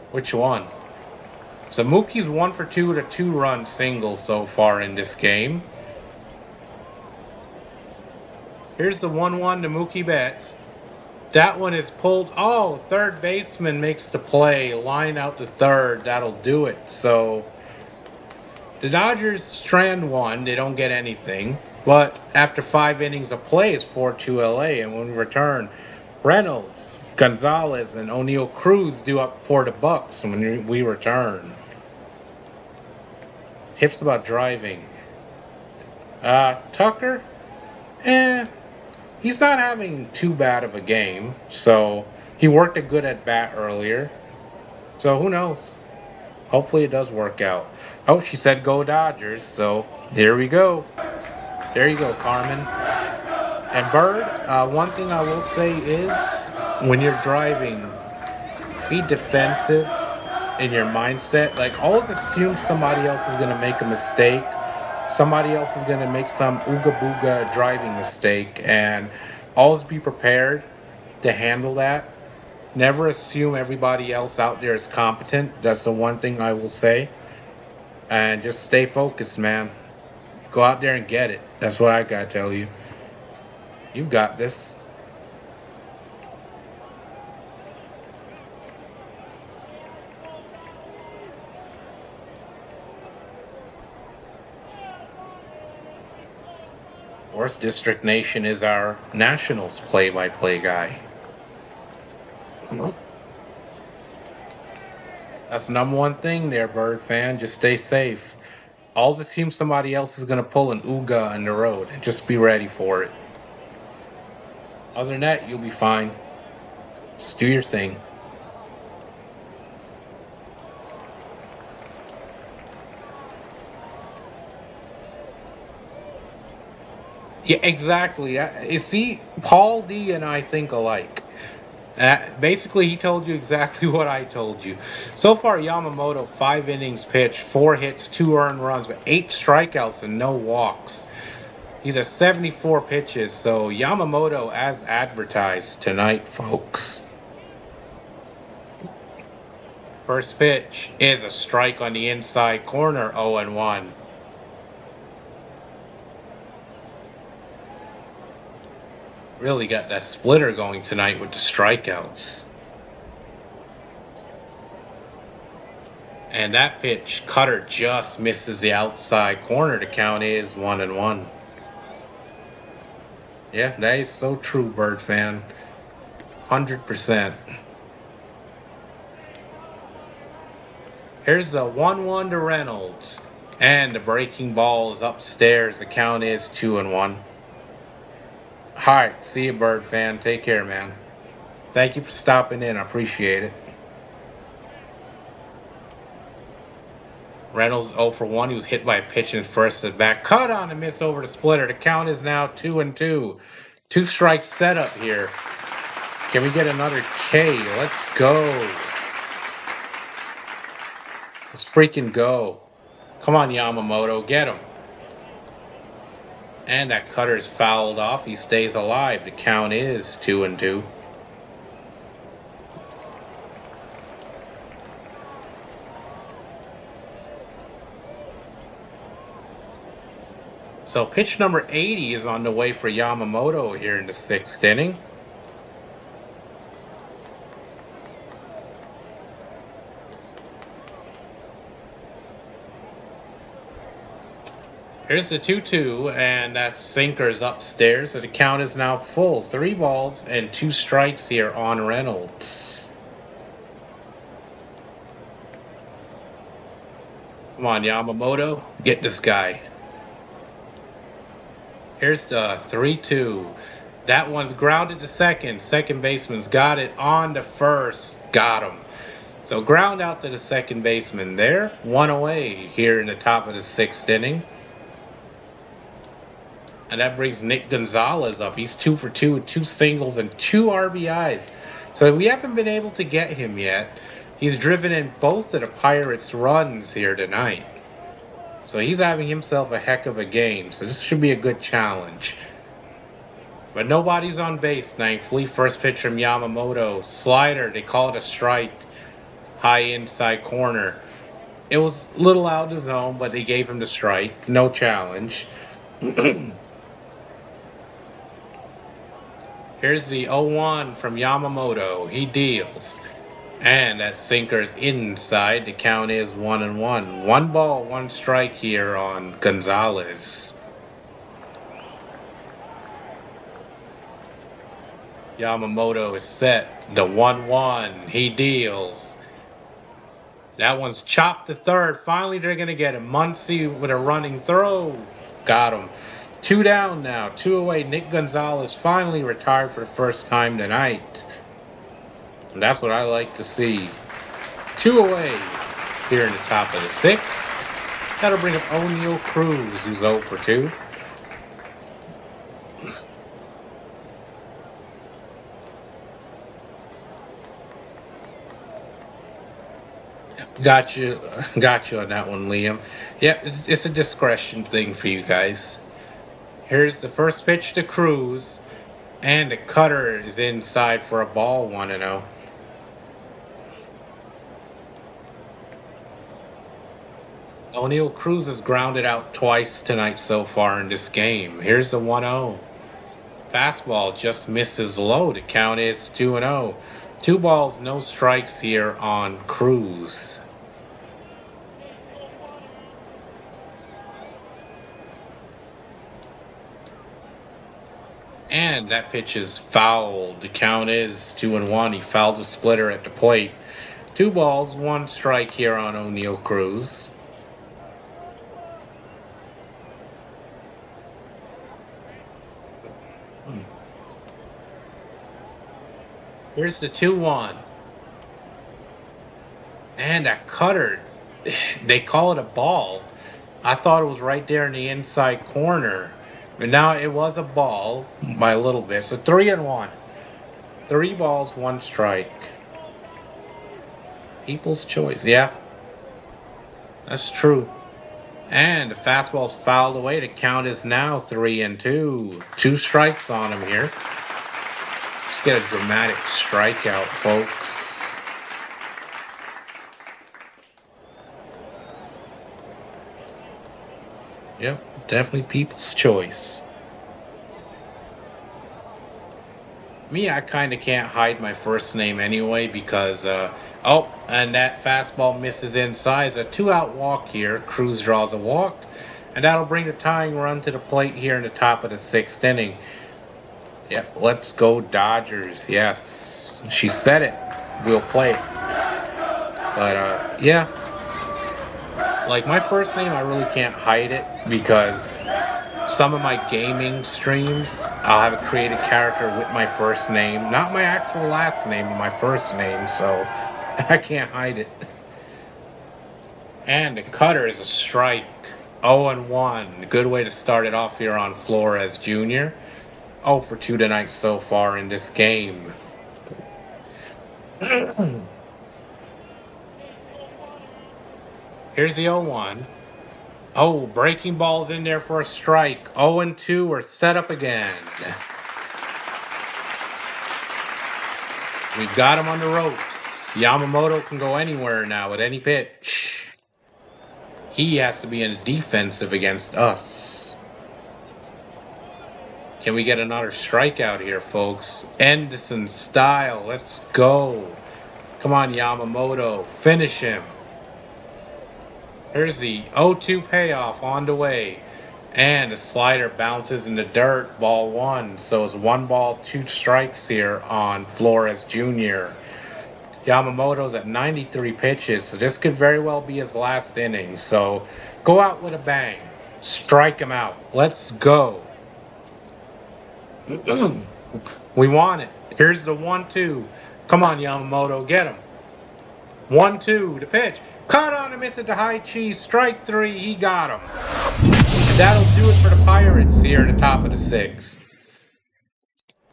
Which one? So Mookie's 1 for 2 with a 2-run single so far in this game. Here's the 1-1 to Mookie Betts. That one is pulled. Oh, third baseman makes the play. Line out to third. That'll do it. So The Dodgers strand one. They don't get anything. But after 5 innings of play, it's 4-2 LA. And when we return, Reynolds, Gonzalez, and O'Neill Cruz do up for the Bucks when we return. Tips about driving. Tucker? He's not having too bad of a game. So he worked a good at bat earlier. So who knows? Hopefully it does work out. Oh, she said go Dodgers. So here we go. There you go, Carmen. And Bird, one thing I will say is when you're driving, be defensive in your mindset. Like, always assume somebody else is going to make a mistake. Somebody else is going to make some ooga booga driving mistake. And always be prepared to handle that. Never assume everybody else out there is competent. That's the one thing I will say. And just stay focused, man. Go out there and get it. That's what I got to tell you. You've got this. Of course, District Nation is our Nationals play-by-play guy. That's the number one thing there, Bird fan. Just stay safe. Always assume somebody else is going to pull an ooga on the road. And just be ready for it. Other than that, you'll be fine. Just do your thing. Yeah, exactly. You see, Paul D and I think alike. Basically, he told you exactly what I told you. So far, Yamamoto, 5 innings pitched, 4 hits, 2 earned runs, but 8 strikeouts and no walks. He's at 74 pitches, so Yamamoto as advertised tonight, folks. First pitch is a strike on the inside corner, 0-1. Really got that splitter going tonight with the strikeouts. And that pitch, cutter just misses the outside corner. The count is 1-1. Yeah, that is so true, Bird fan. 100%. Here's the 1-1 to Reynolds. And the breaking ball is upstairs. The count is 2-1. Alright, see you, Bird fan. Take care, man. Thank you for stopping in. I appreciate it. Reynolds 0 for 1. He was hit by a pitch in first at bat. Cut on a miss over the splitter. The count is now 2-2. 2 strike setup here. Can we get another K? Let's go. Let's freaking go. Come on, Yamamoto. Get him. And that cutter is fouled off. He stays alive. The count is 2-2. So pitch number 80 is on the way for Yamamoto here in the 6th inning. Here's the 2-2, and that sinker is upstairs, so the count is now full. 3 balls and 2 strikes here on Reynolds. Come on, Yamamoto, get this guy. Here's the 3-2. That one's grounded to second. Second baseman's got it on to first. Got him. So ground out to the second baseman there. 1 away here in the top of the 6th inning. And that brings Nick Gonzalez up. He's 2 for 2 with 2 singles and 2 RBIs. So we haven't been able to get him yet. He's driven in both of the Pirates' runs here tonight. So he's having himself a heck of a game. So this should be a good challenge. But nobody's on base, thankfully. First pitch from Yamamoto. Slider, they call it a strike. High inside corner. It was a little out of the zone, but they gave him the strike. No challenge. Here's the 0-1 from Yamamoto. He deals. And that sinker's inside. The count is 1-1. 1 ball, 1 strike here on Gonzalez. Yamamoto is set. The 1-1. He deals. That one's chopped to third. Finally, they're going to get him. Muncy with a running throw. Got him. 2 down now. 2 away. Nick Gonzalez finally retired for the first time tonight. And that's what I like to see. 2 away here in the top of the 6th. That'll bring up O'Neal Cruz, who's 0 for 2. Got you on that one, Liam. Yep, it's a discretion thing for you guys. Here's the first pitch to Cruz, and the cutter is inside for a ball, 1-0. O'Neal Cruz has grounded out twice tonight so far in this game. Here's the 1-0. Fastball just misses low. The count is 2-0. 2 balls, no strikes here on Cruz. And that pitch is fouled. The count is 2-1. He fouled the splitter at the plate. 2 balls, 1 strike here on O'Neal Cruz. Here's the 2-1. And that cutter, they call it a ball. I thought it was right there in the inside corner. But now it was a ball by a little bit. So 3-1. 3 balls, 1 strike. People's choice. Yeah. That's true. And the fastball's fouled away. The count is now 3-2. 2 strikes on him here. Just get a dramatic strikeout, folks. Yep, definitely people's choice. Me, I kind of can't hide my first name anyway because, and that fastball misses inside. It's a 2-out walk here. Cruz draws a walk, and that'll bring the tying run to the plate here in the top of the 6th inning. Yep, let's go Dodgers. Yes, she said it. We'll play it. But, yeah. Like, my first name, I really can't hide it because some of my gaming streams, I'll have a created character with my first name. Not my actual last name, but my first name, so I can't hide it. And the cutter is a strike. 0-1. Good way to start it off here on Flores Jr. 0 for 2 tonight so far in this game. Here's the 0-1. Oh, breaking ball's in there for a strike. 0-2 are set up again. We got him on the ropes. Yamamoto can go anywhere now with any pitch. He has to be in the defensive against us. Can we get another strikeout here, folks? Anderson style. Let's go. Come on, Yamamoto. Finish him. Here's the 0-2 payoff on the way. And the slider bounces in the dirt. Ball 1. So it's 1 ball, 2 strikes here on Flores Jr. Yamamoto's at 93 pitches. So this could very well be his last inning. So go out with a bang. Strike him out. Let's go. We want it. Here's the 1-2. Come on, Yamamoto. Get him. 1-2. The pitch. Caught on him. Miss it to high cheese. Strike 3. He got him. And that'll do it for the Pirates here in the top of the 6th.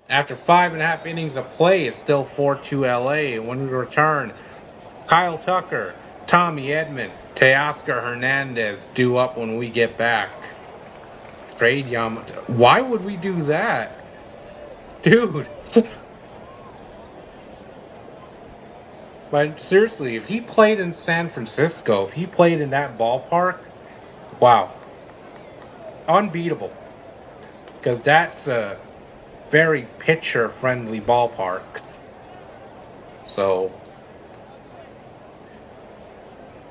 After 5.5 innings of play, it's still 4-2 LA. When we return, Kyle Tucker, Tommy Edman, Teoscar Hernandez due up when we get back. Trade Yamamoto. Why would we do that? Dude. But seriously, if he played in San Francisco, if he played in that ballpark, wow. Unbeatable. Because that's a very pitcher-friendly ballpark. So,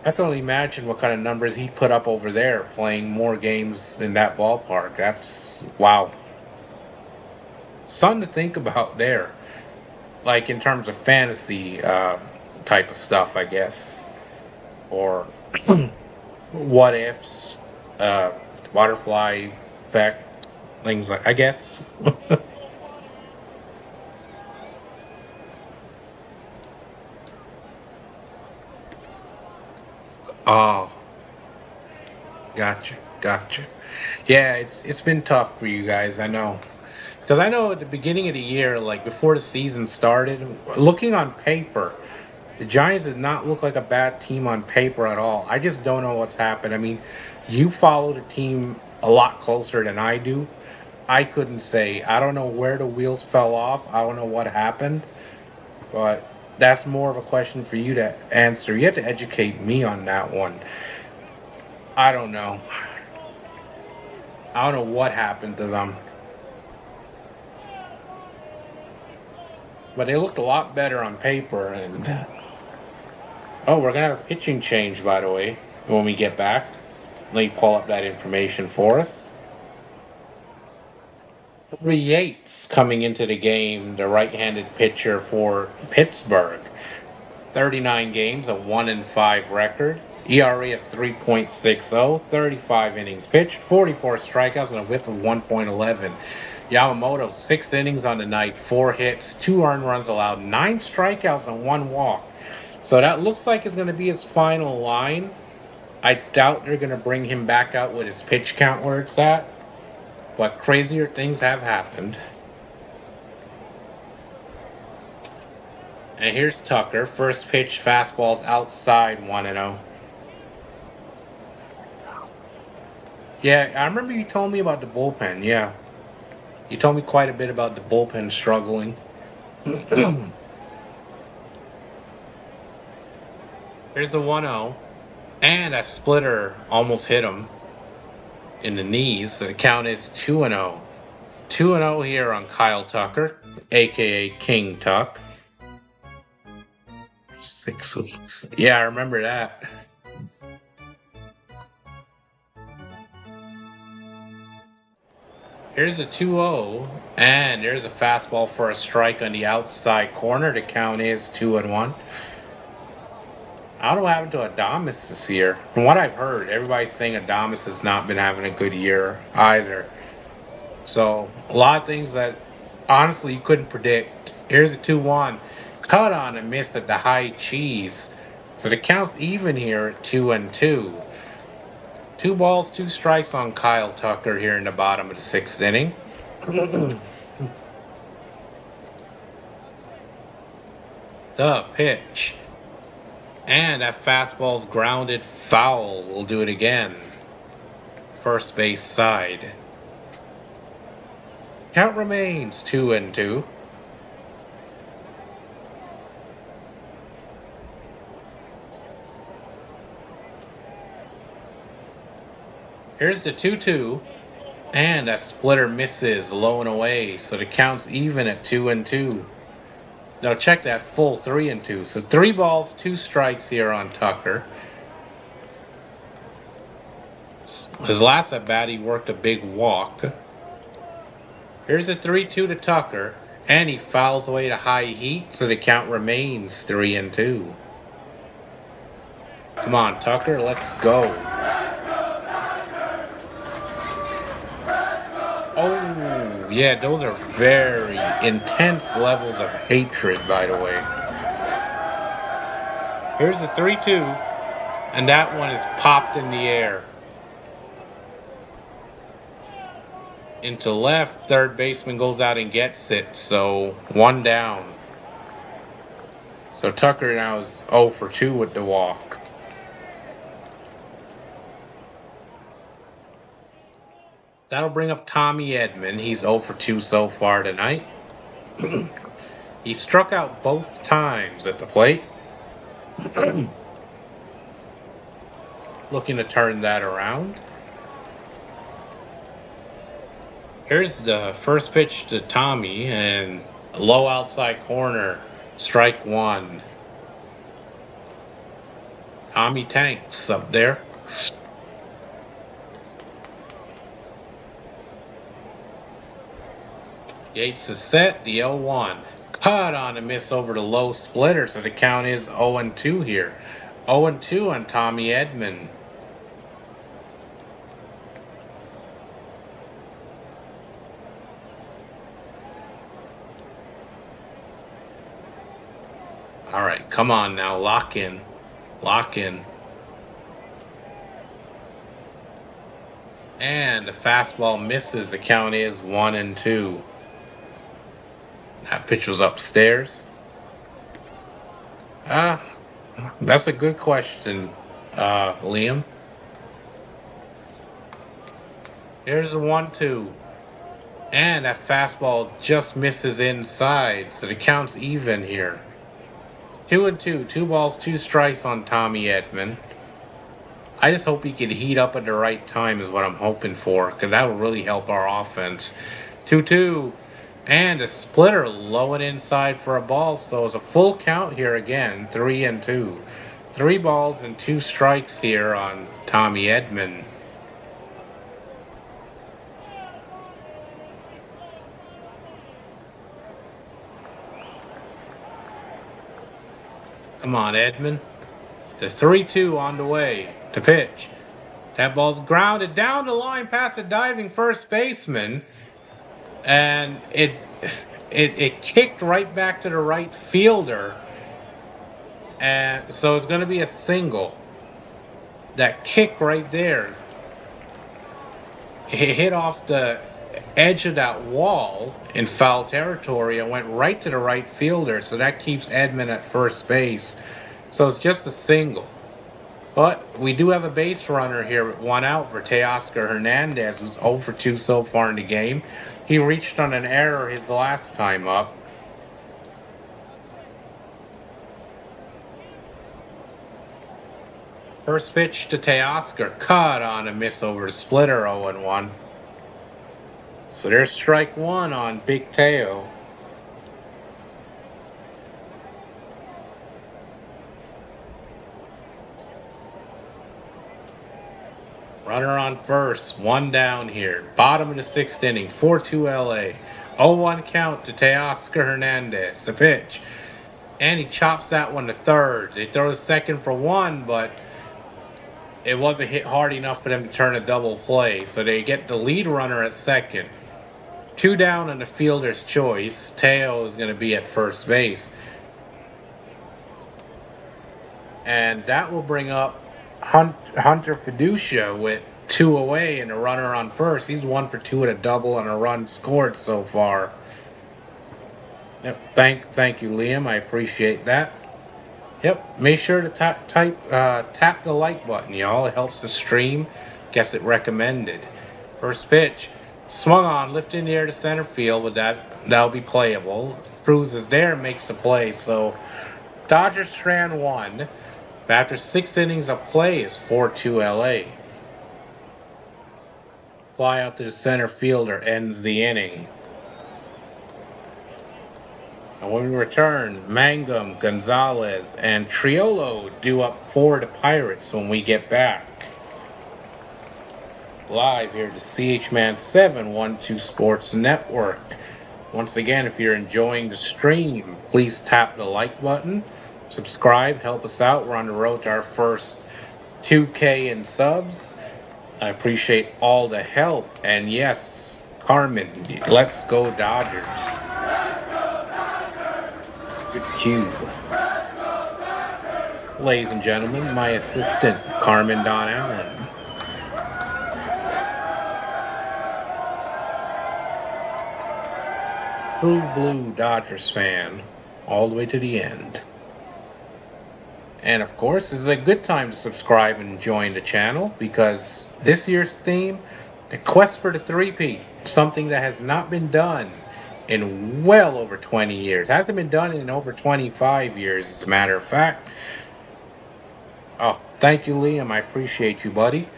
I can only imagine what kind of numbers he'd put up over there playing more games in that ballpark. That's wow. Something to think about there. Like in terms of fantasy type of stuff, I guess. Or what ifs, uh, butterfly effect, things like, I guess. Oh, gotcha. Yeah, it's been tough for you guys, I know. Because I know at the beginning of the year, like before the season started, looking on paper, the Giants did not look like a bad team on paper at all. I just don't know what's happened. I mean, you follow the team a lot closer than I do. I couldn't say. I don't know where the wheels fell off. I don't know what happened. But that's more of a question for you to answer. You have to educate me on that one. I don't know. I don't know what happened to them. But they looked a lot better on paper. And oh, we're going to have a pitching change, by the way, when we get back. Let me pull up that information for us. Yates coming into the game, the right-handed pitcher for Pittsburgh. 39 games, a 1-5 record. ERA of 3.60, 35 innings pitched, 44 strikeouts, and a whip of 1.11. Yamamoto, 6 innings on the night, 4 hits, 2 earned runs allowed, 9 strikeouts, and 1 walk. So that looks like it's going to be his final line. I doubt they're going to bring him back out with his pitch count where it's at. But crazier things have happened. And here's Tucker. First pitch, fastballs outside 1-0. Yeah, I remember you told me about the bullpen. Yeah. You told me quite a bit about the bullpen struggling. Here's the 1-0. And a splitter almost hit him in the knees. So the count is 2-0. 2-0 here on Kyle Tucker, a.k.a. King Tuck. 6 weeks. Yeah, I remember that. Here's a 2-0, and there's a fastball for a strike on the outside corner. The count is 2-1. I don't know what happened to Adames this year. From what I've heard, everybody's saying Adames has not been having a good year either. So, a lot of things that, honestly, you couldn't predict. Here's a 2-1. Cut on a miss at the high cheese. So the count's even here at 2-2. 2 balls, 2 strikes on Kyle Tucker here in the bottom of the 6th inning. The pitch. And that fastball's grounded foul. We'll do it again. First base side. Count remains 2-2. Here's the 2-2. And that splitter misses low and away. So the count's even at 2-2. Now check that full 3-2. So 3 balls, 2 strikes here on Tucker. His last at bat, he worked a big walk. Here's a 3-2 to Tucker. And he fouls away to high heat. So the count remains 3-2. Come on, Tucker, let's go. Oh, yeah, those are very intense levels of hatred, by the way. Here's the 3-2, and that one is popped in the air. Into left, third baseman goes out and gets it, so 1 down. So Tucker now is 0 for 2 with the walk. That'll bring up Tommy Edman. He's 0 for 2 so far tonight. He struck out both times at the plate. Looking to turn that around. Here's the first pitch to Tommy, and low outside corner, strike 1. Tommy Tanks up there. Yates is set, the 0-1. Cut on a miss over the low splitter, so the count is 0-2 here. 0-2 on Tommy Edman. All right, come on now, lock in. Lock in. And the fastball misses, the count is 1-2. That pitch was upstairs. That's a good question, Liam. Here's the 1-2. And that fastball just misses inside, so the count's even here. 2-2. 2 balls, 2 strikes on Tommy Edman. I just hope he can heat up at the right time is what I'm hoping for, because that will really help our offense. 2-2. And a splitter low and inside for a ball, so it's a full count here again, 3-2. 3 balls and 2 strikes here on Tommy Edman. Come on, Edman. The 3-2 on the way to pitch. That ball's grounded down the line past the diving first baseman. And it kicked right back to the right fielder. And so it's going to be a single. That kick right there, it hit off the edge of that wall in foul territory and went right to the right fielder. So that keeps Edman at first base. So it's just a single. But we do have a base runner here with 1 out for Teoscar Hernandez, who's 0 for 2 so far in the game. He reached on an error his last time up. First pitch to Teoscar, cut on a miss over the splitter, 0-1. So there's strike 1 on Big Teo. Runner on first, 1 down here. Bottom of the 6th inning, 4-2 LA. 0-1 count to Teoscar Hernandez. The pitch. And he chops that one to third. They throw a second for 1, but it wasn't hit hard enough for them to turn a double play. So they get the lead runner at second. 2 down on the fielder's choice. Teo is going to be at first base. And that will bring up Hunter Fiducia with 2 away and a runner on first. He's 1 for 2 with a double and a run scored so far. Yep, thank you, Liam. I appreciate that. Yep, make sure to tap the like button, y'all. It helps the stream. Gets it recommended. First pitch, swung on, lifted in the air to center field. With that'll be playable. Cruz is there, makes the play. So Dodgers strand 1. After 6 innings of play is 4-2 LA. Fly out to the center fielder ends the inning. And when we return, Mangum, Gonzalez, and Triolo due up for the Pirates when we get back. Live here to CHMAN 712 Sports Network. Once again, if you're enjoying the stream, please tap the like button. Subscribe, help us out. We're on the road to our first 2K in subs. I appreciate all the help. And yes, Carmen, let's go Dodgers. Good cue. Ladies and gentlemen, my assistant, Carmen Don Allen. True blue Dodgers fan, all the way to the end. And of course, this is a good time to subscribe and join the channel because this year's theme, the quest for the three-peat, something that has not been done in well over 20 years. Hasn't been done in over 25 years, as a matter of fact. Oh, thank you, Liam. I appreciate you, buddy.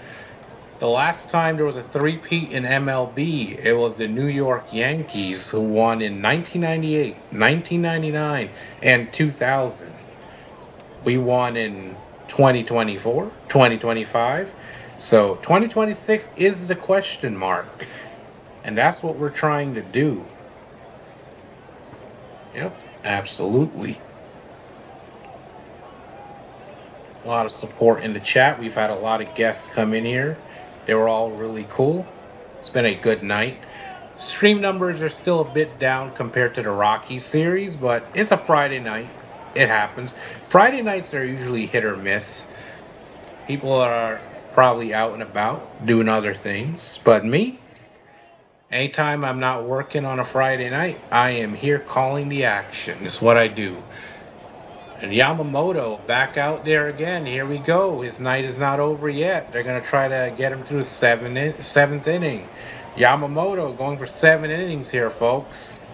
The last time there was a three-peat in MLB, it was the New York Yankees who won in 1998, 1999, and 2000. We won in 2024, 2025. So 2026 is the question mark. And that's what we're trying to do. Yep, absolutely. A lot of support in the chat. We've had a lot of guests come in here. They were all really cool. It's been a good night. Stream numbers are still a bit down compared to the Rocky series, but it's a Friday night. It happens. Friday nights are usually hit or miss. People are probably out and about doing other things. But me, anytime I'm not working on a Friday night, I am here calling the action. It's what I do. And Yamamoto back out there again. Here we go. His night is not over yet. They're going to try to get him through the seventh inning. Yamamoto going for 7 innings here, folks.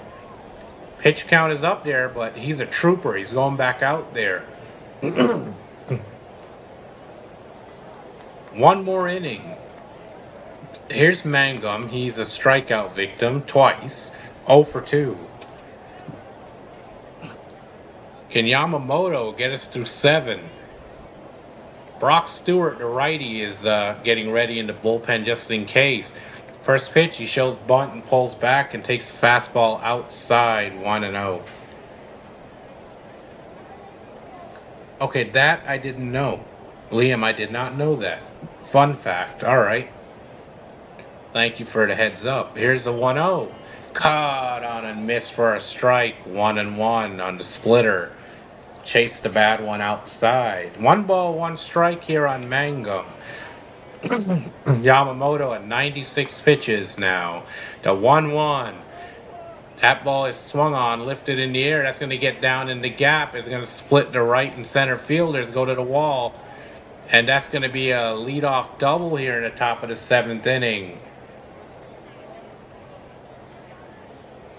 Pitch count is up there, but he's a trooper. He's going back out there. One more inning. Here's Mangum. He's a strikeout victim twice. 0 for 2. Can Yamamoto get us through 7? Brock Stewart, the righty, is getting ready in the bullpen just in case. First pitch, he shows bunt and pulls back and takes the fastball outside, 1-0. Okay, that I didn't know. Liam, I did not know that. Fun fact. All right. Thank you for the heads up. Here's a 1-0. Caught on and missed for a strike. 1-1 on the splitter. Chase the bad one outside. 1 ball, 1 strike here on Mangum. Yamamoto at 96 pitches now. The 1-1. That ball is swung on, lifted in the air. That's going to get down in the gap. It's going to split the right and center fielders, go to the wall. And that's going to be a leadoff double here in the top of the 7th inning.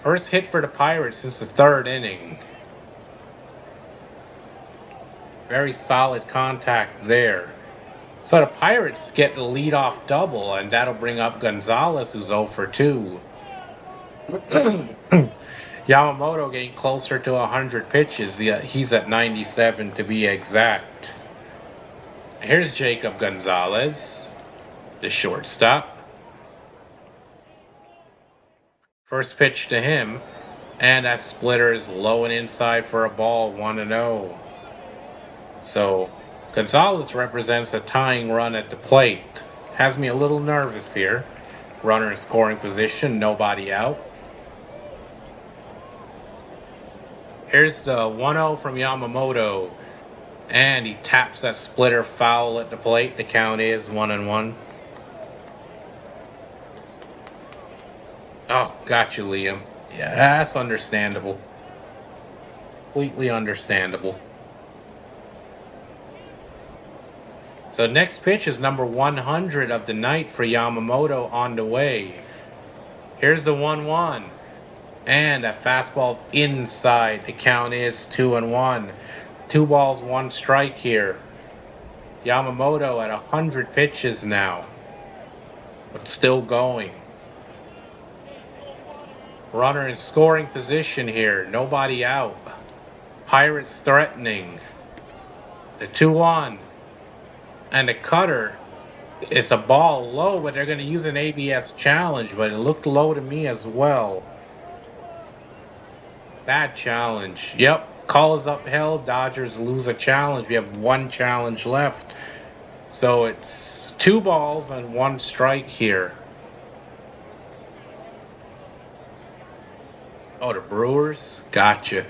First hit for the Pirates since the 3rd inning. Very solid contact there. So the Pirates get the leadoff double, and that'll bring up Gonzalez, who's 0 for 2. Yamamoto getting closer to 100 pitches. He's at 97 to be exact. Here's Jacob Gonzalez, the shortstop. First pitch to him, and that splitter is low and inside for a ball, 1-0. So Gonzalez represents a tying run at the plate. Has me a little nervous here. Runner in scoring position, nobody out. Here's the 1-0 from Yamamoto. And he taps that splitter foul at the plate. The count is 1-1. Oh, got you, Liam. Yeah, that's understandable. Completely understandable. So next pitch is number 100 of the night for Yamamoto on the way. Here's the 1-1. And that fastball's inside. The count is 2-1. 2 balls, 1 strike here. Yamamoto at 100 pitches now. But still going. Runner in scoring position here. Nobody out. Pirates threatening. The 2-1. And the cutter, it's a ball low, but they're going to use an ABS challenge, but it looked low to me as well. Bad challenge. Yep, call is upheld. Dodgers lose a challenge. We have 1 challenge left. So it's 2 balls and 1 strike here. Oh, the Brewers? Gotcha.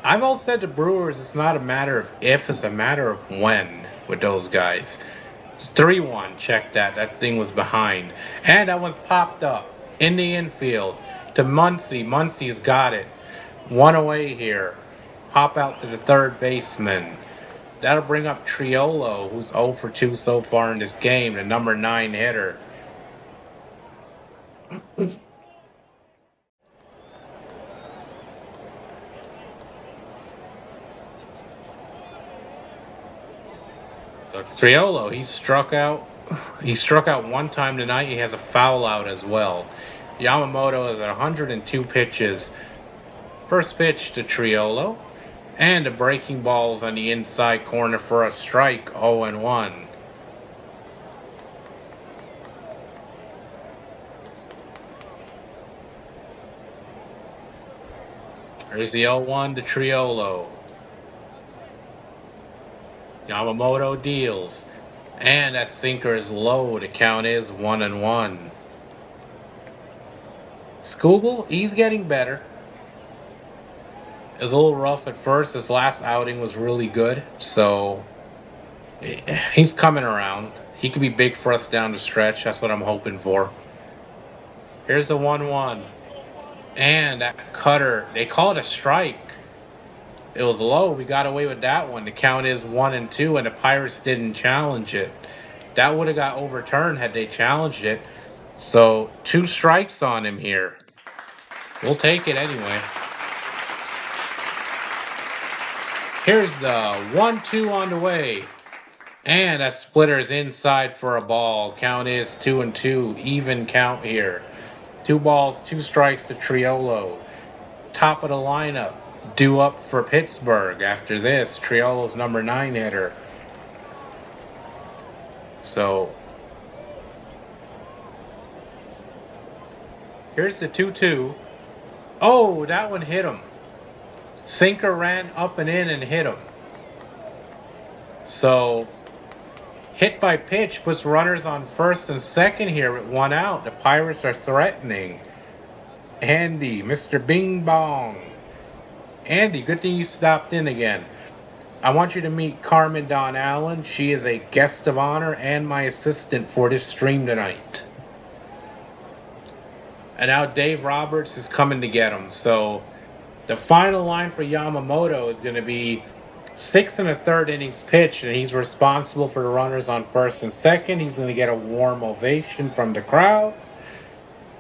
I've always said the Brewers, it's not a matter of if, it's a matter of when with those guys. It's 3-1. Check that. That thing was behind. And that one's popped up in the infield to Muncy. Muncy's got it. 1 away here. Hop out to the 3rd baseman. That'll bring up Triolo, who's 0 for 2 so far in this game, the number 9 hitter. So Triolo, he struck out 1 time tonight. He has a foul out as well. Yamamoto is at 102 pitches. First pitch to Triolo. And the breaking ball's on the inside corner for a strike, 0-1. There's the 0-1 to Triolo. Yamamoto deals. And that sinker is low. The count is 1-1. Skubal, he's getting better. It was a little rough at first. His last outing was really good. So he's coming around. He could be big for us down the stretch. That's what I'm hoping for. Here's the 1-1. And that cutter, they call it a strike. It was low. We got away with that one. The count is 1-2, and the Pirates didn't challenge it. That would have got overturned had they challenged it. So 2 strikes on him here. We'll take it anyway. Here's the 1-2 on the way. And that splitter is inside for a ball. Count is 2-2. Even count here. 2 balls, 2 strikes to Triolo. Top of the lineup. Due up for Pittsburgh after this. Triolo's number 9 hitter. So here's the 2-2. Oh, that one hit him. Sinker ran up and in and hit him. So hit by pitch puts runners on first and second here with 1 out. The Pirates are threatening. Andy, Mr. Bing Bong. Andy, good thing you stopped in again. I want you to meet Carmen Don Allen. She is a guest of honor and my assistant for this stream tonight. And now Dave Roberts is coming to get him. So the final line for Yamamoto is going to be 6 1/3 innings pitched, and he's responsible for the runners on first and second. He's going to get a warm ovation from the crowd.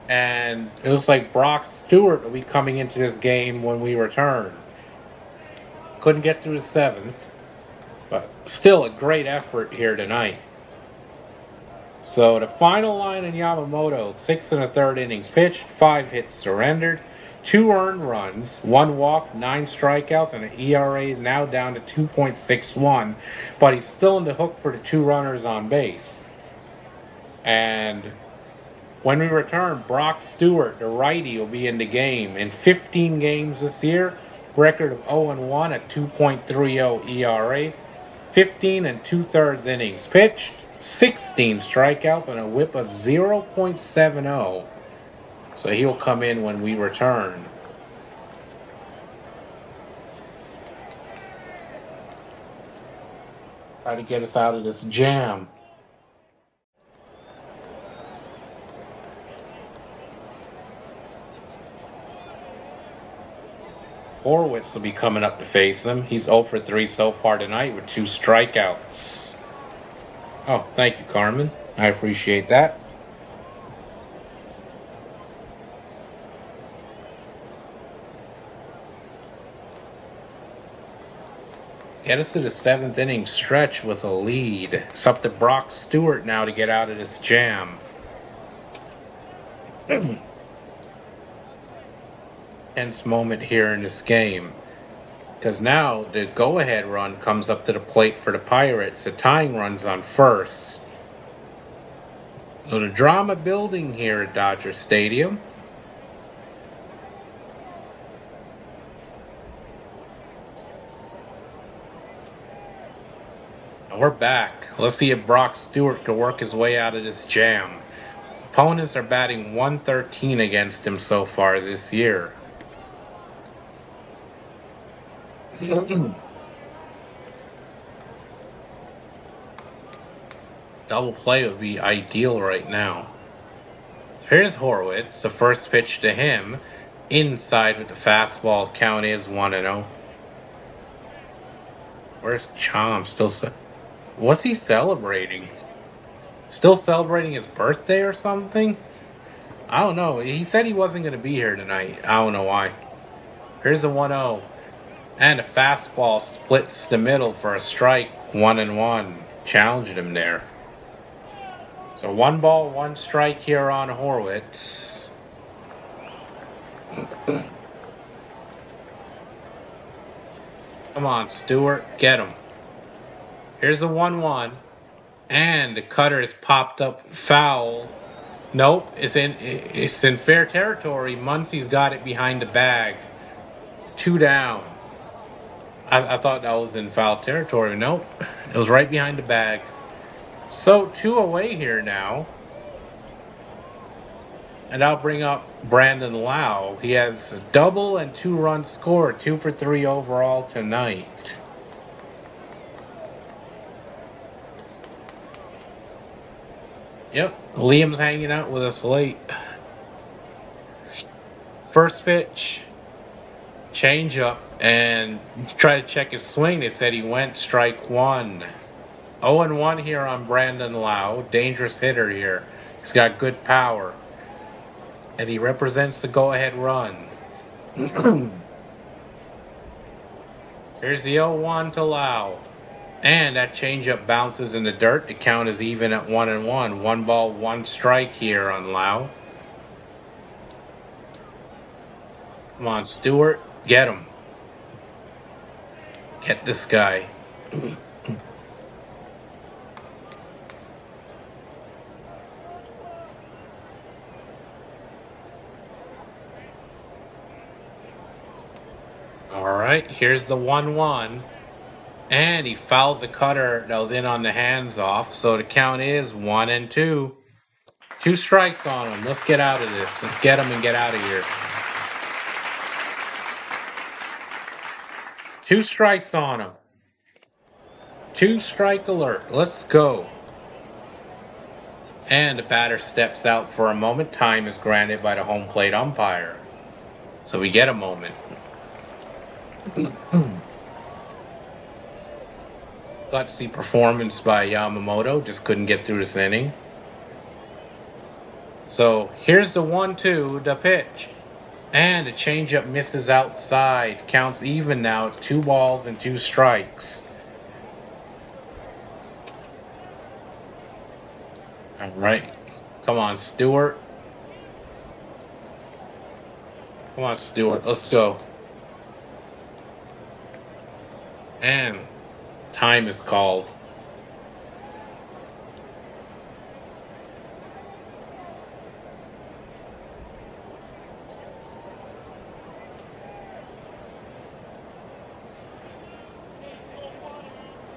And it looks like Brock Stewart will be coming into this game when we return. Couldn't get through the 7th, but still a great effort here tonight. So the final line in Yamamoto, 6 1/3 innings pitched, 5 hits surrendered, 2 earned runs, 1 walk, 9 strikeouts, and an ERA now down to 2.61. But he's still in the hook for the 2 runners on base. And when we return, Brock Stewart, the righty, will be in the game. In 15 games this year, record of 0-1 at 2.30 ERA, 15 2/3 innings pitched, 16 strikeouts, and a whip of 0.70. So he'll come in when we return. Try to get us out of this jam. Horwitz will be coming up to face him. He's 0 for 3 so far tonight with 2 strikeouts. Oh, thank you, Carmen. I appreciate that. Get us to the 7th inning stretch with a lead. It's up to Brock Stewart now to get out of this jam. Tense moment here in this game, because now the go-ahead run comes up to the plate for the Pirates. The tying run's on first. So the drama building here at Dodger Stadium. And we're back. Let's see if Brock Stewart can work his way out of this jam. Opponents are batting .113 against him so far this year. Double play would be ideal right now. Here's Horwitz. The first pitch to him. Inside with the fastball. Count is 1-0. Where's Chom? What's he celebrating? Still celebrating his birthday or something? I don't know. He said he wasn't going to be here tonight. I don't know why. Here's a 1-0. And a fastball splits the middle for a strike, 1-1. Challenged him there. So 1 ball, 1 strike here on Horwitz. Come on, Stewart, get him. Here's the 1-1. And the cutter is popped up foul. Nope, it's in fair territory. Muncie's got it behind the bag. 2 down. I thought that was in foul territory. Nope, it was right behind the bag. So 2 away here now. And I'll bring up Brandon Lau. He has a double and 2 runs scored. 2 for 3 overall tonight. Yep, Liam's hanging out with us late. First pitch, change up, and try to check his swing. They said he went strike 1. 0-1 here on Brandon Lau. Dangerous hitter here. He's got good power. And he represents the go-ahead run. Here's the 0-1 to Lau. And that changeup bounces in the dirt. The count is even at 1-1. 1 ball, 1 strike here on Lau. Come on, Stewart. Get him. Get this guy. All right, here's the 1-1. And he fouls the cutter that was in on the hands off. So the count is 1-2. 2 strikes on him. Let's get out of this. Let's get him and get out of here. 2 strikes on him. 2 strike alert. Let's go. And the batter steps out for a moment. Time is granted by the home plate umpire. So we get a moment. Gutsy performance by Yamamoto. Just couldn't get through this inning. So here's the 1-2, the pitch. And the changeup misses outside. Counts even now. 2 balls and 2 strikes. All right. Come on, Stewart. Come on, Stewart. Let's go. And time is called.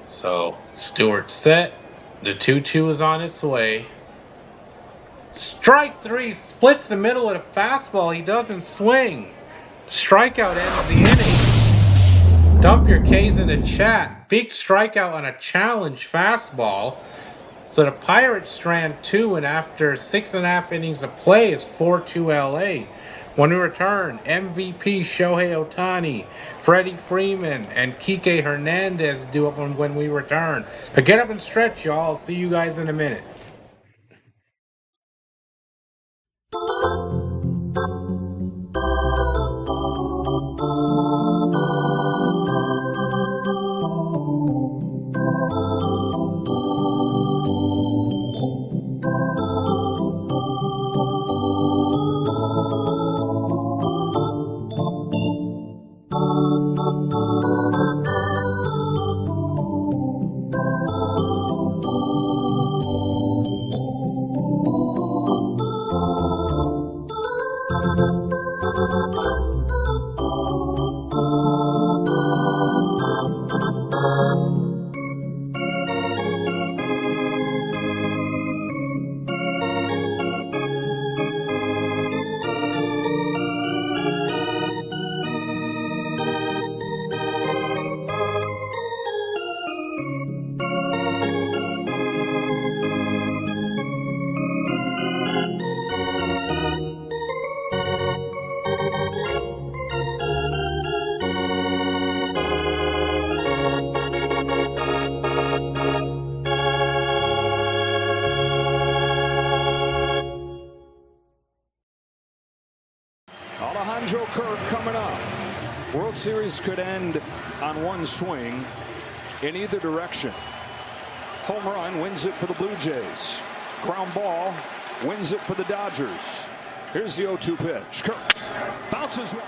So Stewart set. The 2-2 is on its way. Strike 3, splits the middle of the fastball. He doesn't swing. Strikeout ends the inning. Dump your K's in the chat. Big strikeout on a challenge fastball. So the Pirates strand 2, and after 6.5 innings of play, is 4-2 LA. When we return, MVP Shohei Ohtani, Freddie Freeman, and Kike Hernandez do up when we return. But get up and stretch, y'all. I'll see you guys in a minute. Coming up, World Series could end on one swing in either direction. Home run wins it for the Blue Jays. Ground ball wins it for the Dodgers. Here's the 0-2 pitch. Kirk bounces one.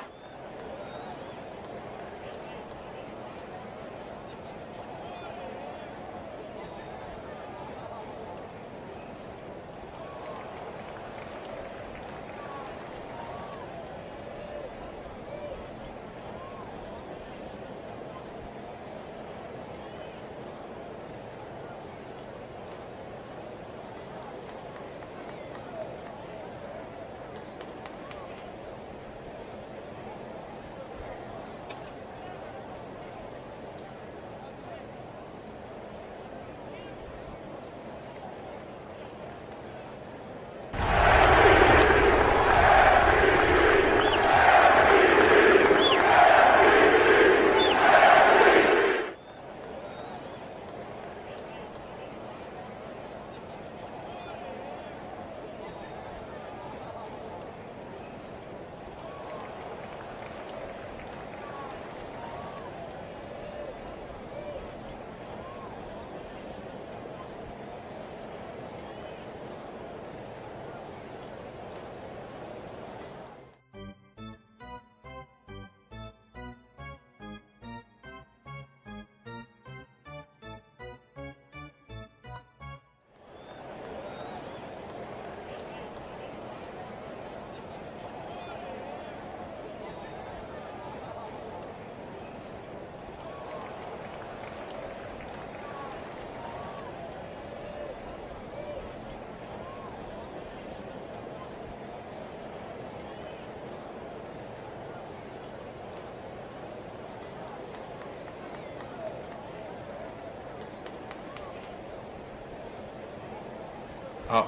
Oh,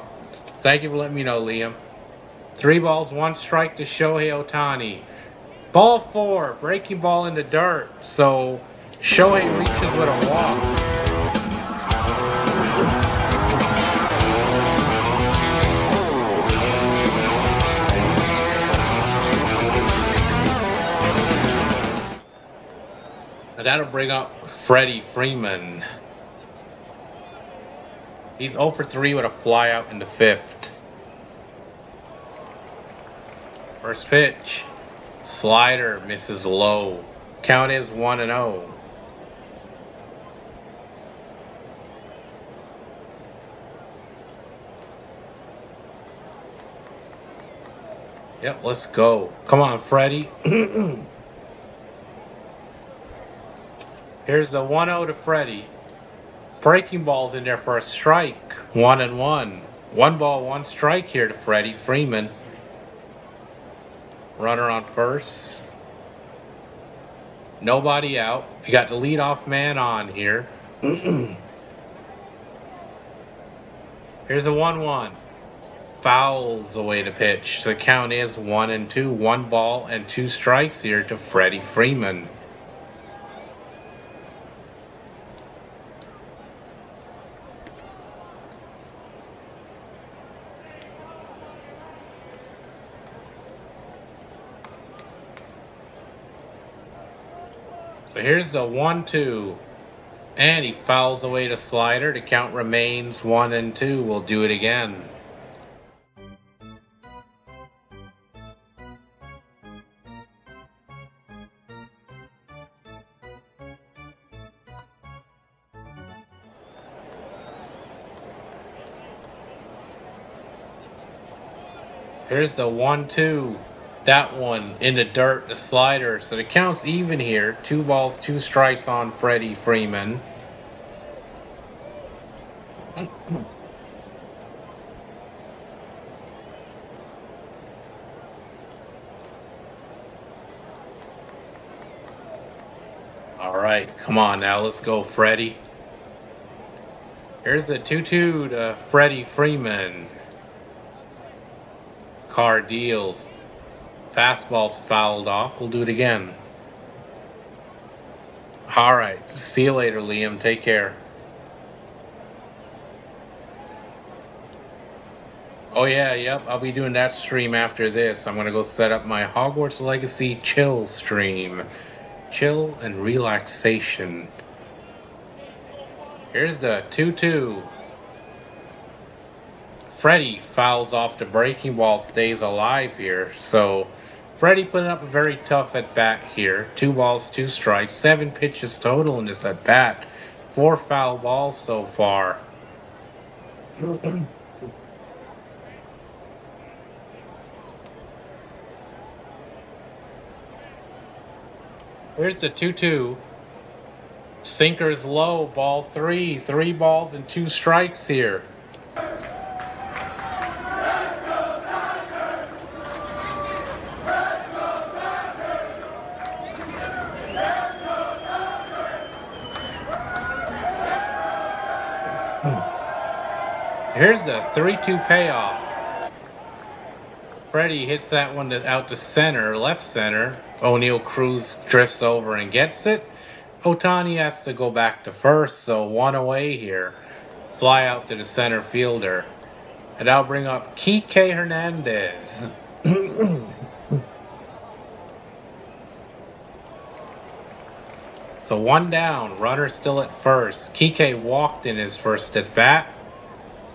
thank you for letting me know, Liam. 3 balls, 1 strike to Shohei Ohtani. Ball 4, breaking ball in the dirt. So Shohei reaches with a walk. And that'll bring up Freddie Freeman. He's 0 for 3 with a flyout in the 5th. First pitch. Slider misses low. Count is 1-0. Yep, let's go. Come on, Freddie. Here's a 1-0 to Freddie. Breaking ball's in there for a strike. 1-1. 1 ball, 1 strike here to Freddie Freeman. Runner on first. Nobody out. You got the leadoff man on here. Here's a 1-1. Fouls away the pitch. The count is 1-2. 1 ball and 2 strikes here to Freddie Freeman. So here's the 1-2. And he fouls away the slider. The count remains 1-2. We'll do it again. Here's the 1-2. That one in the dirt, the slider. So the count's even here. 2 balls, 2 strikes on Freddie Freeman. All right, come on now. Let's go, Freddie. Here's the 2-2 to Freddie Freeman. Car deals. Fastball's fouled off. We'll do it again. All right. See you later, Liam. Take care. Oh, yeah. Yep. I'll be doing that stream after this. I'm going to go set up my Hogwarts Legacy chill stream. Chill and relaxation. Here's the 2-2. Freddie fouls off the breaking ball, stays alive here. So Freddie putting up a very tough at bat here. 2 balls, 2 strikes, 7 pitches total in this at bat. 4 foul balls so far. Here's the 2-2. Sinker's low, ball 3. 3 balls and 2 strikes here. Here's the 3-2 payoff. Freddie hits that one out to center, left center. O'Neal Cruz drifts over and gets it. Ohtani has to go back to first, so 1 away here. Fly out to the center fielder. And that'll bring up Kike Hernandez. So 1 down, runner still at first. Kike walked in his first at bat.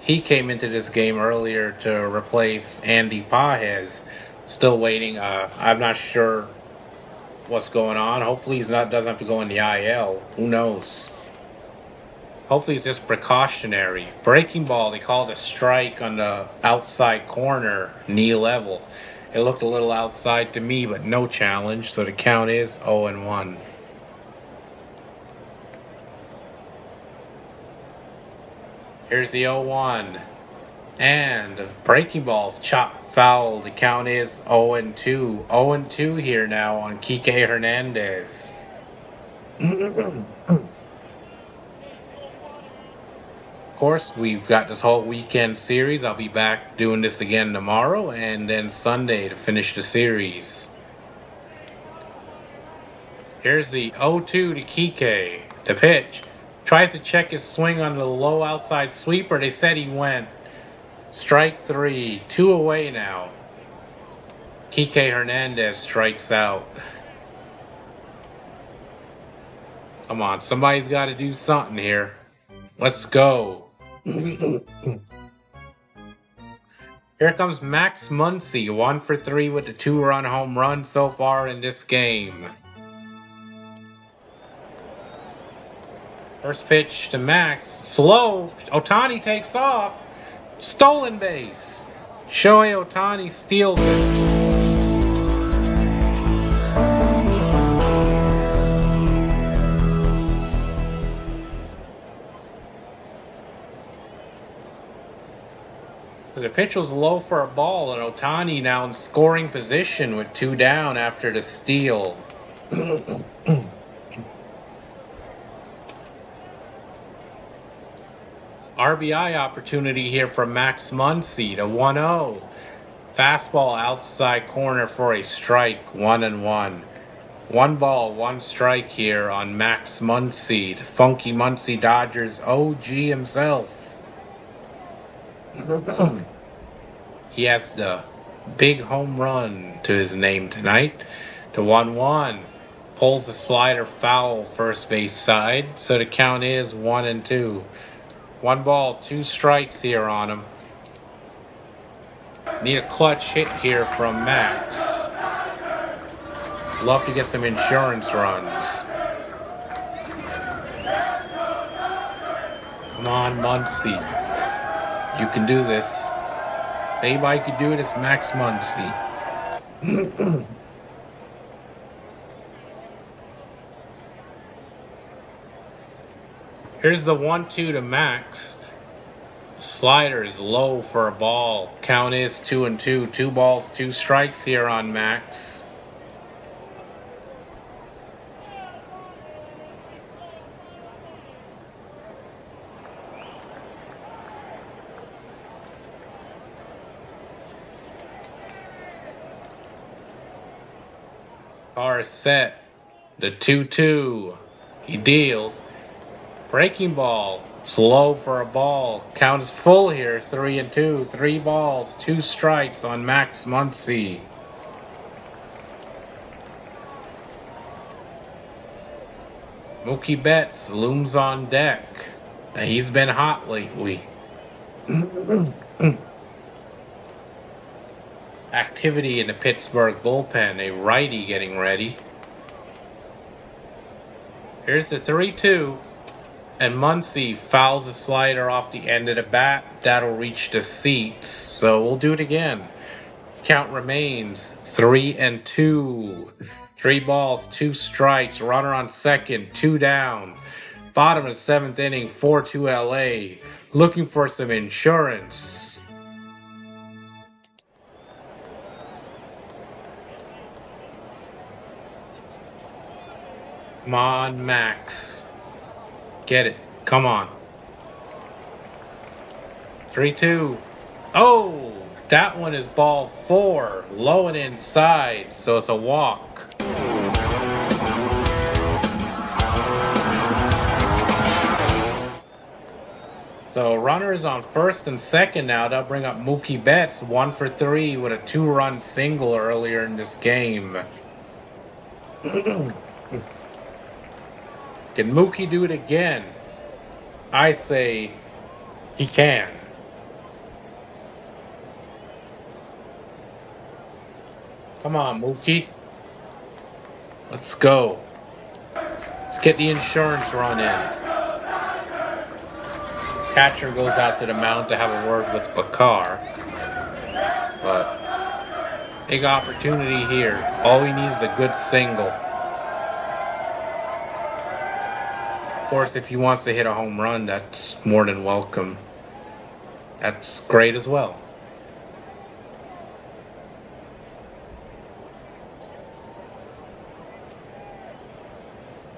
He came into this game earlier to replace Andy Pages. Still waiting. I'm not sure what's going on. Hopefully doesn't have to go in the IL. Who knows? Hopefully it's just precautionary. Breaking ball, they called a strike on the outside corner, knee level. It looked a little outside to me, but no challenge. So the count is 0-1. Here's the 0-1. And the breaking ball's chopped foul. The count is 0-2. 0-2 here now on Kike course, we've got this whole weekend series. I'll be back doing this again tomorrow and then Sunday to finish the series. Here's the 0-2 to Kike. The pitch. Tries to check his swing on the low outside sweeper. They said he went. Strike 3. 2 away now. Kike Hernandez strikes out. Come on, somebody's got to do something here. Let's go. Here comes Max Muncy, 1 for 3 with the 2-run home run so far in this game. First pitch to Max, slow. Ohtani takes off. Stolen base. Shohei Ohtani steals it. The pitch was low for a ball, and Ohtani now in scoring position with 2 down after the steal. RBI opportunity here for Max Muncy, the 1-0. Fastball outside corner for a strike, 1-1. 1 ball, 1 strike here on Max Muncy, the funky Muncy Dodgers OG himself. He has the big home run to his name tonight. The 1-1 pulls the slider foul first base side, so the count is 1-2. 1 ball, 2 strikes here on him. Need a clutch hit here from Max. Love to get some insurance runs. Come on, Muncy. You can do this. If anybody could do it, it's Max Muncy. Here's the 1-2 to Max. Slider is low for a ball. Count is 2-2. 2 balls, 2 strikes here on Max. Car is set. The 2-2. He deals. Breaking ball. Slow for a ball. Count is full here. 3-2. 3 balls, 2 strikes on Max Muncy. Mookie Betts looms on deck. He's been hot lately. Activity in the Pittsburgh bullpen. A righty getting ready. Here's the 3-2. And Muncy fouls the slider off the end of the bat. That'll reach the seats. So we'll do it again. Count remains 3-2. 3 balls, 2 strikes. Runner on second, 2 down. Bottom of the 7th inning, 4-2 LA. Looking for some insurance. Come on, Max. Get it. Come on. 3-2. Oh, that one is ball 4. Low and inside, so it's a walk. So runners on first and second now. They'll bring up Mookie Betts, 1 for 3 with a 2-run single earlier in this game. Can Mookie do it again? I say he can. Come on, Mookie. Let's go. Let's get the insurance run in. Catcher goes out to the mound to have a word with Bakar. But big opportunity here. All we need is a good single. Of course, if he wants to hit a home run, that's more than welcome. That's great as well.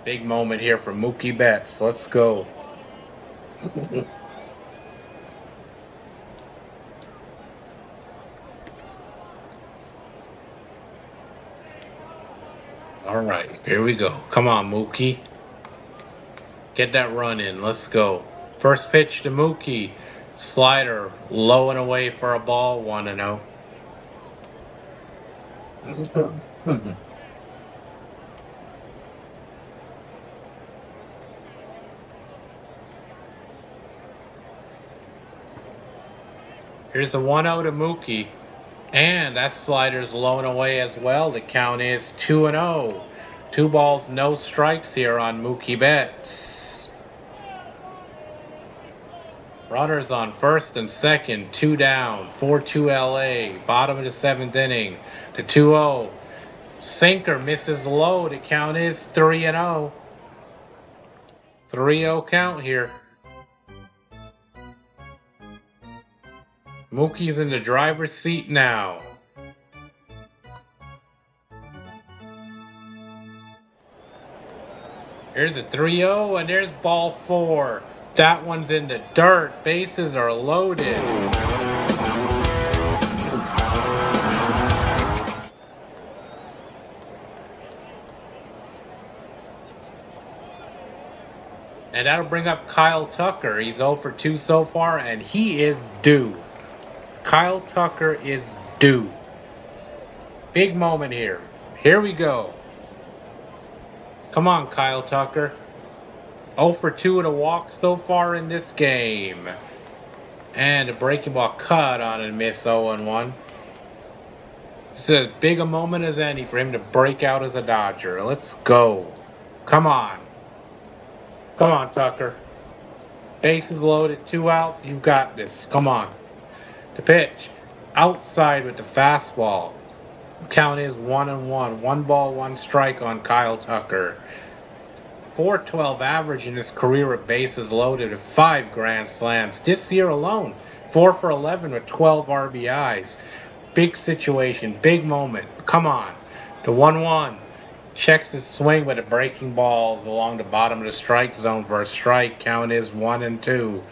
Big moment here for Mookie Betts. Let's go. All right, here we go. Come on, Mookie. Get that run in. Let's go. First pitch to Mookie. Slider low and away for a ball. 1-0. Here's a 1-0 to Mookie. And that slider's low and away as well. The count is 2-0. 2 balls, no strikes here on Mookie Betts. Runners on first and second, 2 down, 4-2 LA. Bottom of the 7th inning to 2-0. Sinker misses low. The count is 3-0. 3-0 count here. Mookie's in the driver's seat now. Here's a 3-0, and there's ball 4. That one's in the dirt. Bases are loaded. And that'll bring up Kyle Tucker. He's 0 for 2 so far, and he is due. Kyle Tucker is due. Big moment here. Here we go. Come on, Kyle Tucker. 0 for 2 and a walk so far in this game. And a breaking ball cut on a miss 0-1. It's as big a moment as any for him to break out as a Dodger. Let's go. Come on. Come on, Tucker. Bases loaded, 2 outs. You got this. Come on. The pitch. Outside with the fastball. Count is 1-1. 1 ball, 1 strike on Kyle Tucker. .412 average in his career with bases loaded with 5 grand slams. This year alone, 4 for 11 with 12 RBIs. Big situation, big moment. Come on. The 1-1. Checks his swing with the breaking balls along the bottom of the strike zone for a strike. Count is 1-2.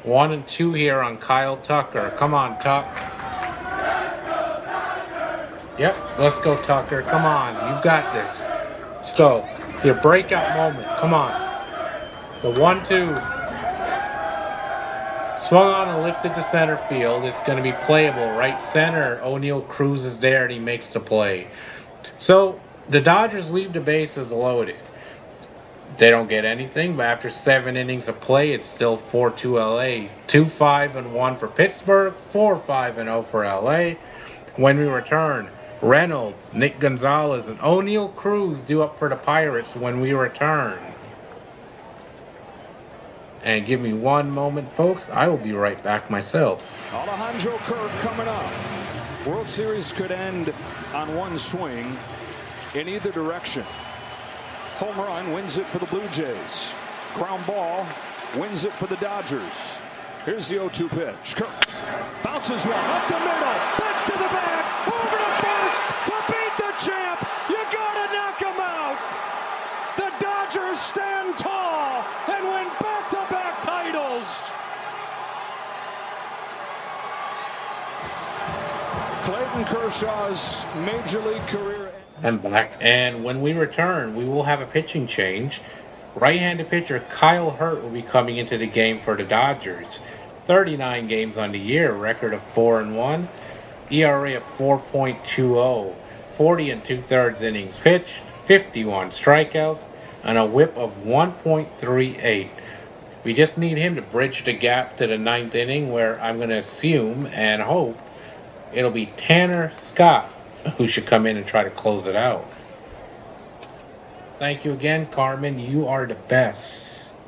1-2 here on Kyle Tucker. Come on, Tuck. Yep, let's go, Tucker. Come on, you got this. So, your breakout moment. Come on. The 1-2. Swung on and lifted to center field. It's going to be playable. Right center. O'Neal Cruz is there and he makes the play. So, the Dodgers leave the bases loaded. They don't get anything, but after 7 innings of play, it's still 4-2 LA. 2-5-1 for Pittsburgh, 4-5-0 for LA. When we return, Reynolds, Nick Gonzalez, and O'Neal Cruz due up for the Pirates when we return. And give me one moment, folks. I will be right back myself. Alejandro Kirk coming up. World Series could end on one swing in either direction. Home run wins it for the Blue Jays. Ground ball wins it for the Dodgers. Here's the 0-2 pitch. Kirk bounces one up the middle. Bats to the bag. Over to first to beat the champ. You gotta knock him out. The Dodgers stand tall and win back-to-back titles. Clayton Kershaw's Major League career. I'm back, and when we return, we will have a pitching change. Right-handed pitcher Kyle Hurt will be coming into the game for the Dodgers. 39 games on the year, record of 4-1, ERA of 4.20, 40 2/3 innings pitched, 51 strikeouts, and a WHIP of 1.38. We just need him to bridge the gap to the 9th inning, where I'm going to assume and hope it'll be Tanner Scott who should come in and try to close it out. Thank you again, Carmen. You are the best.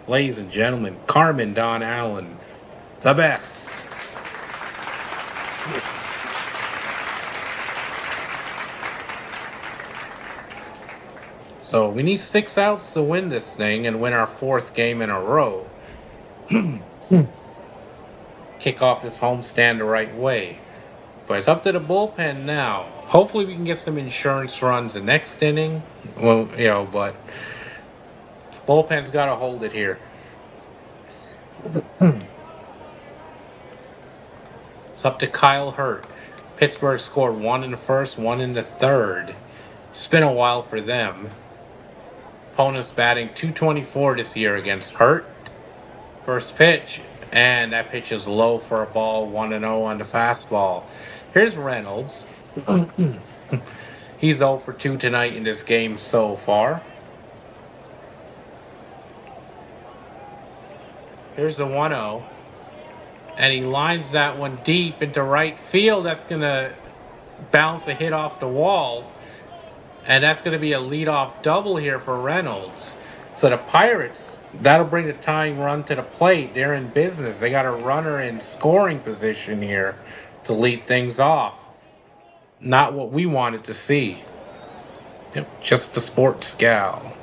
Ladies and gentlemen, Carmen Don Allen, the best. So we need 6 outs to win this thing and win our 4th game in a row. Kick off this homestand the right way. But it's up to the bullpen now. Hopefully we can get some insurance runs the next inning. Well, but the bullpen's got to hold it here. It's up to Kyle Hurt. Pittsburgh scored 1 in the first, 1 in the third. It's been a while for them. Opponent's batting .224 this year against Hurt. First pitch, and that pitch is low for a ball, 1-0 on the fastball. Here's Reynolds. He's 0 for 2 tonight in this game so far. Here's the 1-0. And he lines that one deep into right field. That's going to bounce a hit off the wall. And that's going to be a leadoff double here for Reynolds. So the Pirates, that'll bring the tying run to the plate. They're in business. They got a runner in scoring position here to lead things off. Not what we wanted to see. Yep, just the sports gal.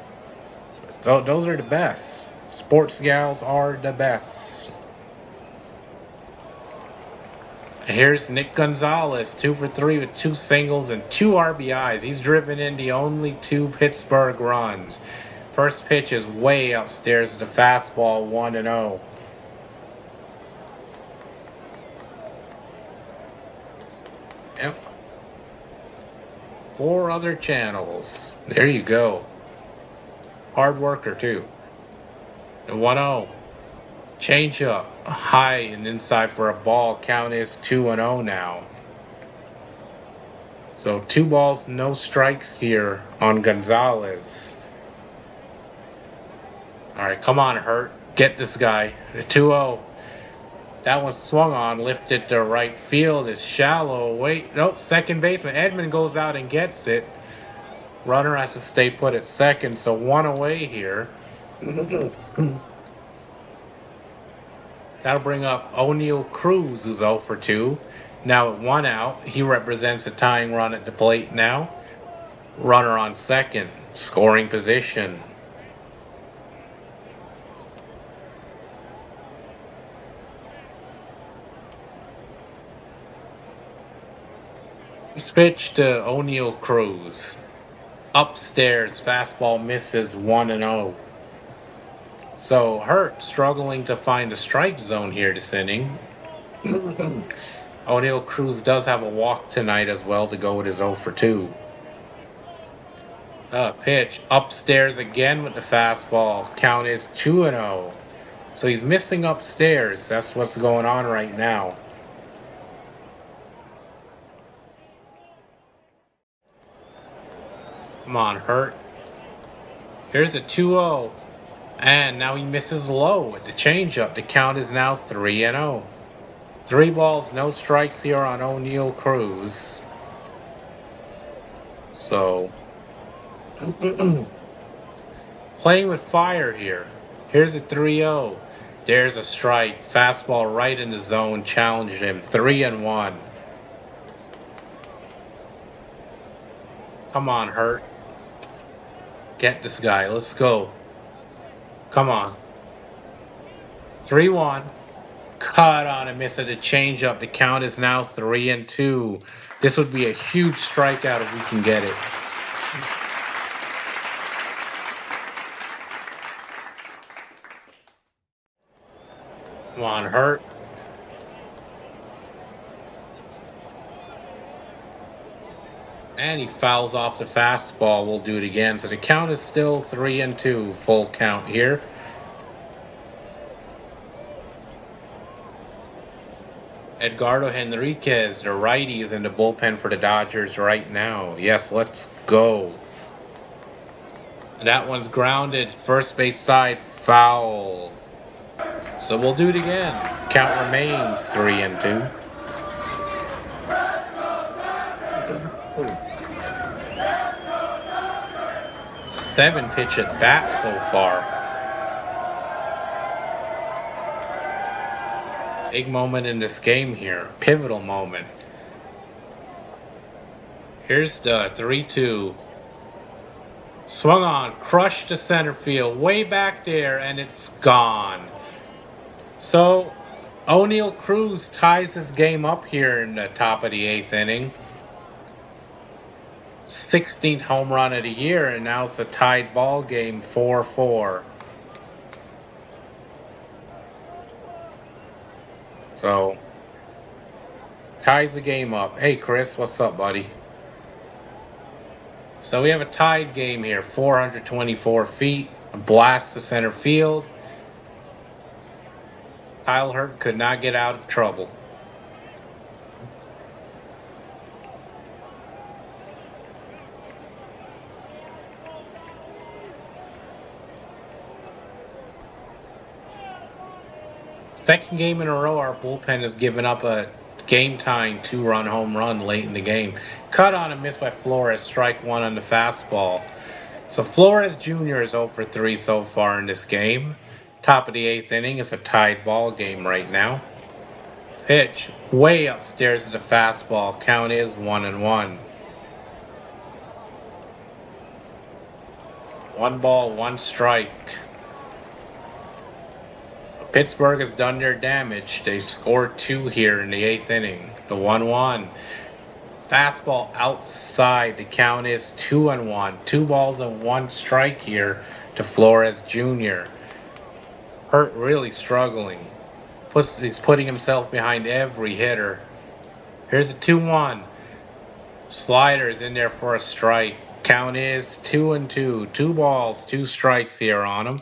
So those are the best. Sports gals are the best. Here's Nick Gonzalez, 2 for 3 with 2 singles and 2 RBIs. He's driven in the only 2 Pittsburgh runs. First pitch is way upstairs at the fastball, 1-0. Yep. 4 other channels. There you go. Hard worker too. The 1-0. Change up. High and inside for a ball. Count is 2-0 now. So 2 balls, no strikes here on Gonzalez. Alright, come on, Hurt. Get this guy. The 2-0. That one swung on, lifted to right field. It's shallow. Wait, nope, second baseman. Edman goes out and gets it. Runner has to stay put at second, so 1 away here. That'll bring up O'Neal Cruz, who's 0 for 2. Now at 1 out, he represents a tying run at the plate now. Runner on second, scoring position. Pitch to O'Neal Cruz. Upstairs, fastball misses, 1-0. So Hurt struggling to find a strike zone here this inning. O'Neal Cruz does have a walk tonight as well to go with his 0 for 2. Pitch upstairs again with the fastball. Count is 2-0. So he's missing upstairs. That's what's going on right now. Come on, Hurt. Here's a 2-0. And now he misses low with the changeup. The count is now 3-0. 3 balls, no strikes here on O'Neal Cruz. So, playing with fire here. Here's a 3-0. There's a strike. Fastball right in the zone. Challenged him. 3-1. Come on, Hurt. Get this guy. Let's go. Come on. 3-1. Cut on a miss at the changeup. The count is now 3-2. This would be a huge strikeout if we can get it. Come on, Hurt. And he fouls off the fastball. We'll do it again. So the count is still 3-2. Full count here. Edgardo Henriquez, the righty, is in the bullpen for the Dodgers right now. Yes, let's go. That one's grounded. First base side, foul. So we'll do it again. Count remains 3-2. Seven pitch at bat so far. Big moment in this game here. Pivotal moment. Here's the 3-2. Swung on, crushed to center field, way back there, and it's gone. So, O'Neal Cruz ties this game up here in the top of the 8th inning. 16th home run of the year, and now it's a tied ball game, 4-4. So, ties the game up. Hey, Chris, what's up, buddy? So we have a tied game here, 424 feet, a blast to center field. Kyle Hurt could not get out of trouble. Second game in a row, our bullpen has given up a game-tying two-run home run late in the game. Cut on and missed by Flores, strike one on the fastball. So Flores Jr. is 0 for 3 so far in this game. Top of the 8th inning, it's a tied ball game right now. Pitch way upstairs to the fastball. Count is 1-1. 1 ball, 1 strike. Pittsburgh has done their damage. They scored 2 here in the 8th inning. The 1-1. Fastball outside. The count is 2-1. 2 balls and 1 strike here to Flores Jr. Hurt really struggling. He's putting himself behind every hitter. Here's a 2-1. Slider is in there for a strike. Count is 2-2. 2 balls, 2 strikes here on him.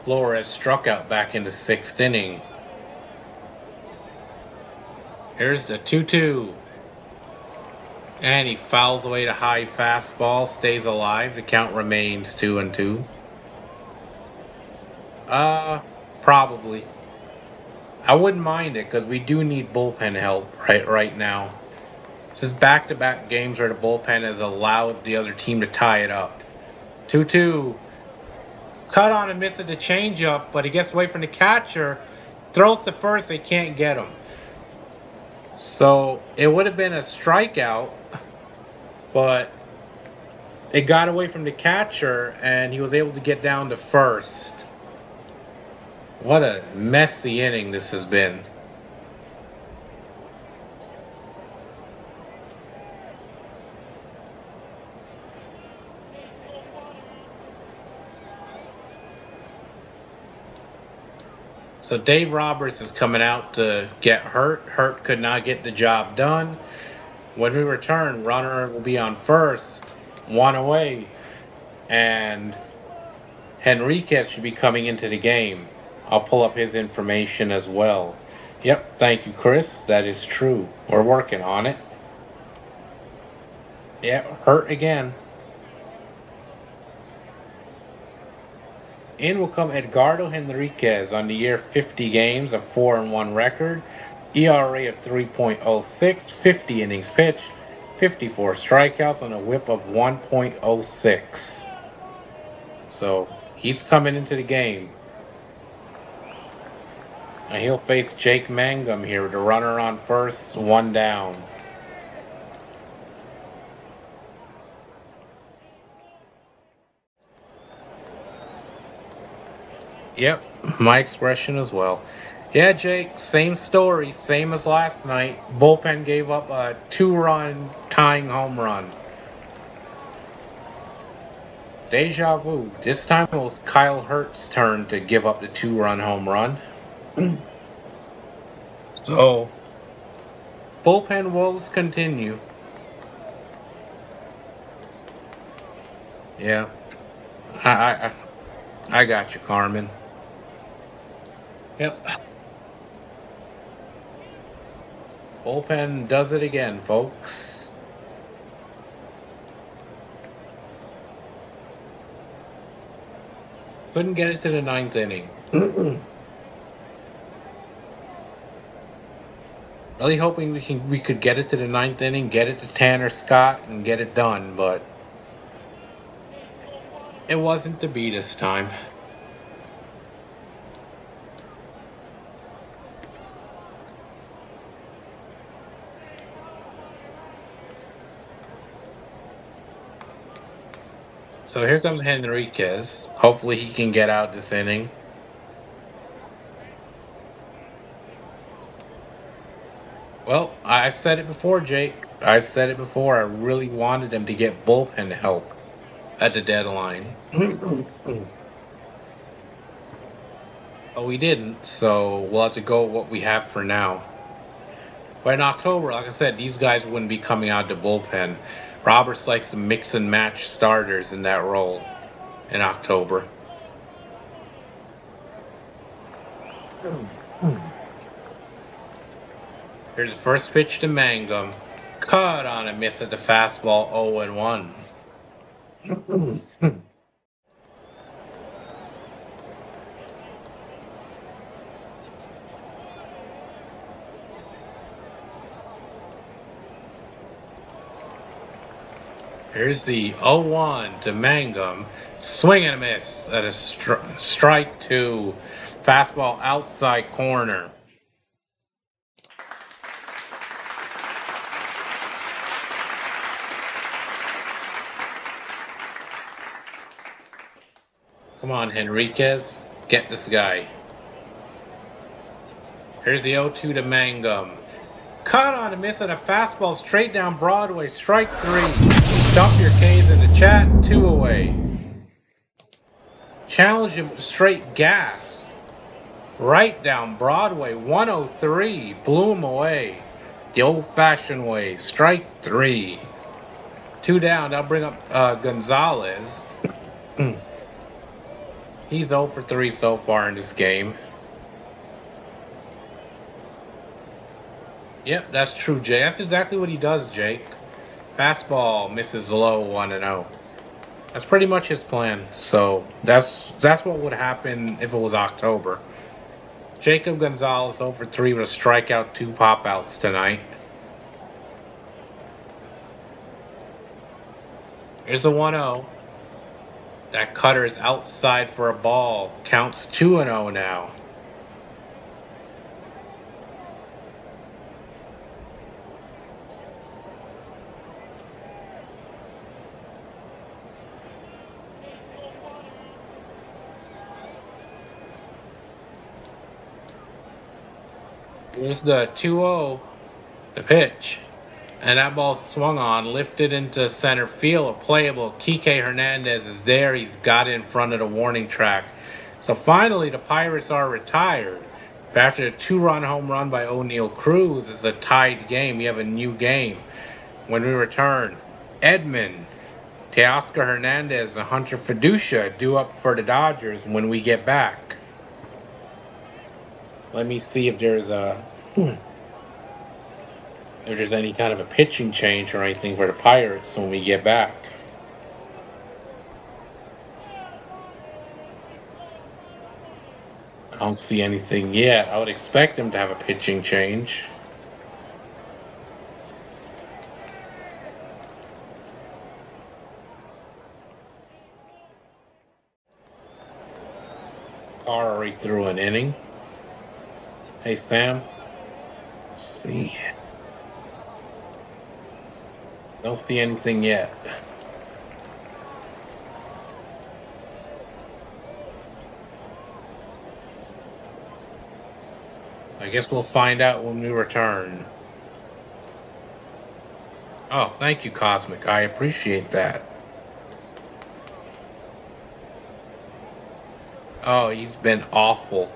Flores struck out back in the 6th inning. Here's the 2-2. And he fouls away the high fastball, stays alive. The count remains 2-2. Probably. I wouldn't mind it because we do need bullpen help right now. This is back-to-back games where the bullpen has allowed the other team to tie it up. 2-2. Cut on and misses the changeup, but he gets away from the catcher. Throws to first, they can't get him. So it would have been a strikeout, but it got away from the catcher, and he was able to get down to first. What a messy inning this has been. So Dave Roberts is coming out to get Hurt. Hurt could not get the job done. When we return, runner will be on first, 1 away, and Henriquez should be coming into the game. I'll pull up his information as well. Yep, thank you, Chris. That is true. We're working on it. Yep, Hurt again. In will come Edgardo Henriquez on the year, 50 games, a 4-1 record, ERA of 3.06, 50 innings pitched, 54 strikeouts, and a whip of 1.06. So he's coming into the game. And he'll face Jake Mangum here with the runner on first, 1 down. Yep, my expression as well. Yeah, Jake, same story, same as last night. Bullpen gave up a 2-run tying home run. Deja vu. This time it was Kyle Hurt's turn to give up the 2-run home run. So, bullpen woes continue. Yeah, I got you, Carmen. Yep. Bullpen does it again, folks. Couldn't get it to the 9th inning. Really hoping we could get it to the 9th inning, get it to Tanner Scott, and get it done, but it wasn't to be this time. So here comes Henriquez. Hopefully he can get out this inning. Well, I said it before, Jake. I said it before. I really wanted them to get bullpen help at the deadline. But we didn't, so we'll have to go with what we have for now. But in October, like I said, these guys wouldn't be coming out of the bullpen. Roberts likes to mix and match starters in that role in October. Here's the first pitch to Mangum. Cut on a miss at the fastball, 0-1. Here's the 0-1 to Mangum. Swing and a miss at a strike two. Fastball outside corner. Come on, Henriquez. Get this guy. Here's the 0-2 to Mangum. Cut on a miss at a fastball straight down Broadway. Strike three. Dump your K's in the chat. 2 away. Challenge him with straight gas. Right down Broadway. 103. Blew him away. The old-fashioned way. Strike three. 2 down. That'll bring up Gonzalez. He's 0 for 3 so far in this game. Yep, that's true, Jay. That's exactly what he does, Jake. Fastball misses low, 1-0. That's pretty much his plan. So that's what would happen if it was October. Jacob Gonzalez 0 for 3 with a strikeout, 2 pop-outs tonight. Here's the 1-0. That cutter is outside for a ball. Counts 2-0 now. Here's the 2-0, the pitch. And that ball swung on, lifted into center field, a playable. Kike Hernandez is there. He's got it in front of the warning track. So finally, the Pirates are retired. But after a 2-run home run by O'Neal Cruz, it's a tied game. We have a new game. When we return, Edman, Teoscar Hernandez, and Hunter Fiducia due up for the Dodgers when we get back. Let me see if there's any kind of a pitching change or anything for the Pirates when we get back. I don't see anything yet. I would expect them to have a pitching change. Carr already threw an inning. Hey, Sam. Let's see. Don't see anything yet. I guess we'll find out when we return. Oh, thank you, Cosmic. I appreciate that. Oh, he's been awful.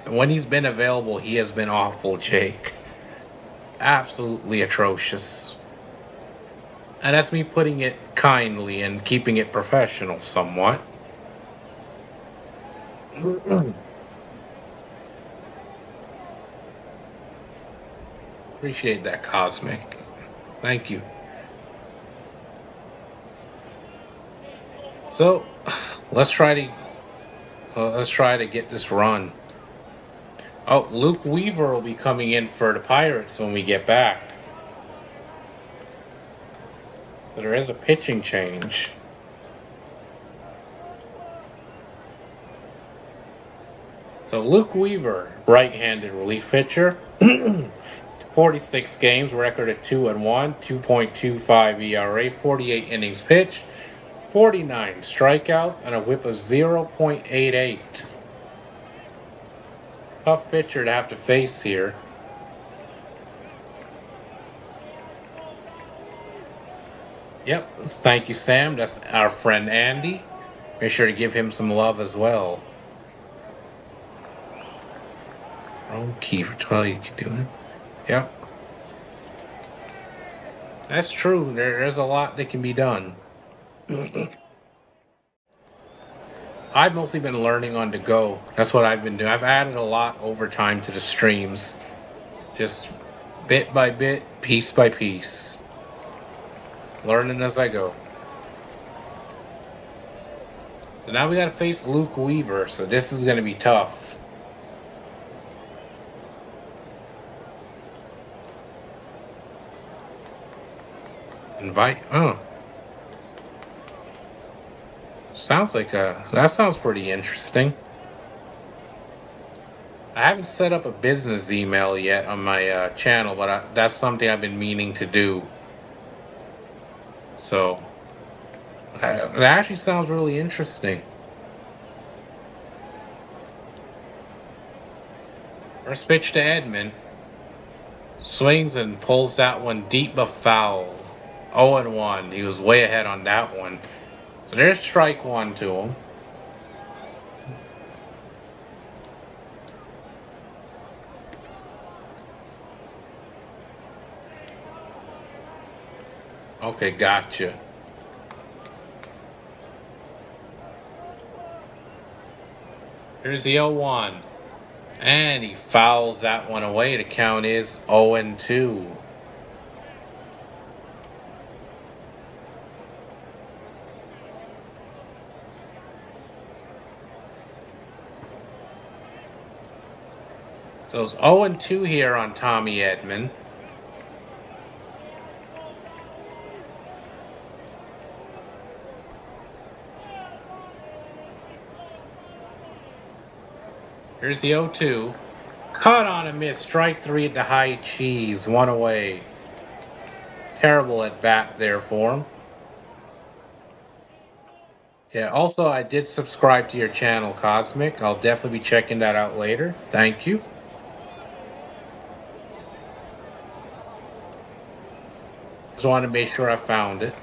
When he's been available, he has been awful, Jake. Absolutely atrocious. And that's me putting it kindly and keeping it professional somewhat. Appreciate that, Cosmic. Thank you. So, let's try to get this run. Oh, Luke Weaver will be coming in for the Pirates when we get back. So there is a pitching change. So Luke Weaver, right-handed relief pitcher. 46 games, record at 2-1, 2.25 ERA, 48 innings pitched, 49 strikeouts, and a whip of 0.88. Tough pitcher to have to face here. Yep, thank you, Sam. That's our friend Andy. Make sure to give him some love as well. No, Kiefer. Well, you can do it. Yep. That's true. There's a lot that can be done. I've mostly been learning on the go. That's what I've been doing. I've added a lot over time to the streams. Just bit by bit, piece by piece. Learning as I go. So now we gotta face Luke Weaver, so this is gonna be tough. Sounds like that sounds pretty interesting. I haven't set up a business email yet on my channel, but that's something I've been meaning to do. So, it actually sounds really interesting. First pitch to Edman. Swings and pulls that one deep but foul. 0-1. He was way ahead on that one. So there's strike one to him. Okay, gotcha. Here's the 0-1. And he fouls that one away. The count is 0-2. So it's 0-2 here on Tommy Edman. Here's the 0-2. Caught on a miss. Strike three at the high cheese. One away. Terrible at bat there for him. Yeah, also I did subscribe to your channel, Cosmic. I'll definitely be checking that out later. Thank you. Just wanted to make sure I found it.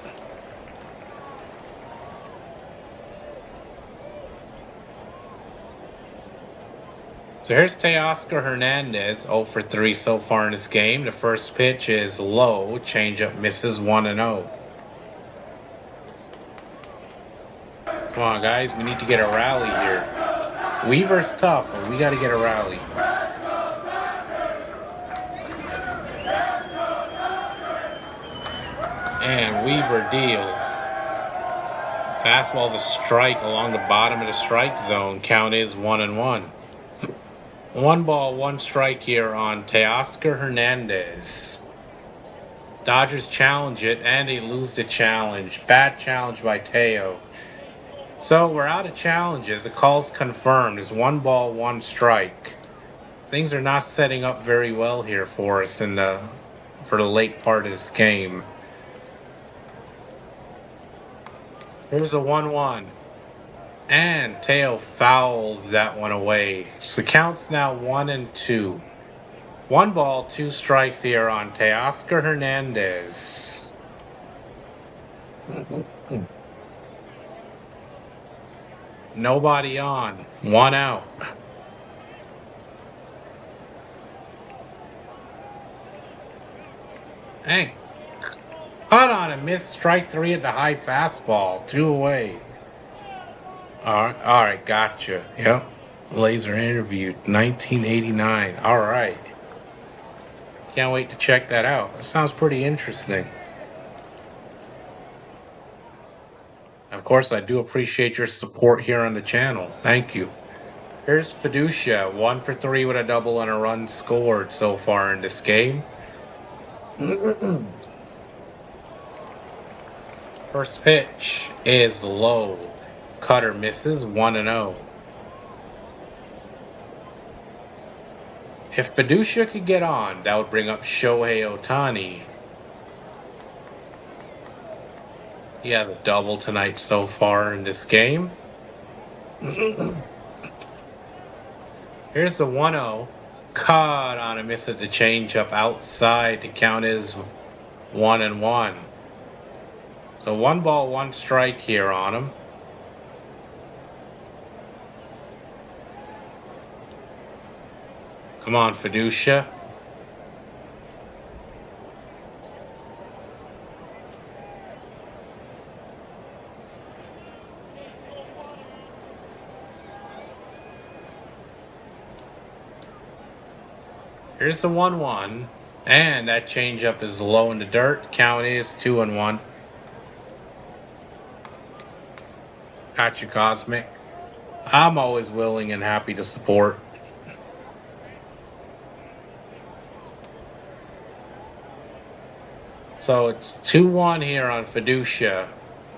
So here's Teoscar Hernandez, 0 for 3 so far in this game. The first pitch is low, changeup misses 1-0. Come on, guys, we need to get a rally here. Weaver's tough, but we got to get a rally. And Weaver deals. Fastball's a strike along the bottom of the strike zone. Count is 1-1. 1 ball, 1 strike here on Teoscar Hernandez. Dodgers challenge it, and they lose the challenge. Bad challenge by Teo. So we're out of challenges. The call's confirmed. It's 1 ball, 1 strike. Things are not setting up very well here for us for the late part of this game. Here's a 1-1. And Teo fouls that one away. So the count's now 1-2. 1 ball, 2 strikes here on Teoscar Hernandez. Nobody on. 1 out. Hey. Caught on a missed strike 3 at the high fastball. 2 away. Alright, gotcha. Yep. Laser interview, 1989. Alright. Can't wait to check that out. It sounds pretty interesting. Of course, I do appreciate your support here on the channel. Thank you. Here's Fiducia, 1 for 3 with a double and a run scored so far in this game. First pitch is low. Cutter misses, 1-0. If Fiducia could get on, that would bring up Shohei Ohtani. He has a double tonight so far in this game. Here's the 1-0. Caught on a miss at the changeup outside. The count is 1-1. So 1 ball, 1 strike here on him. Come on, Fiducia. Here's the 1-1. And that changeup is low in the dirt. Count is 2-1. Got you, Cosmic. I'm always willing and happy to support. So it's 2-1 here on Fiducia.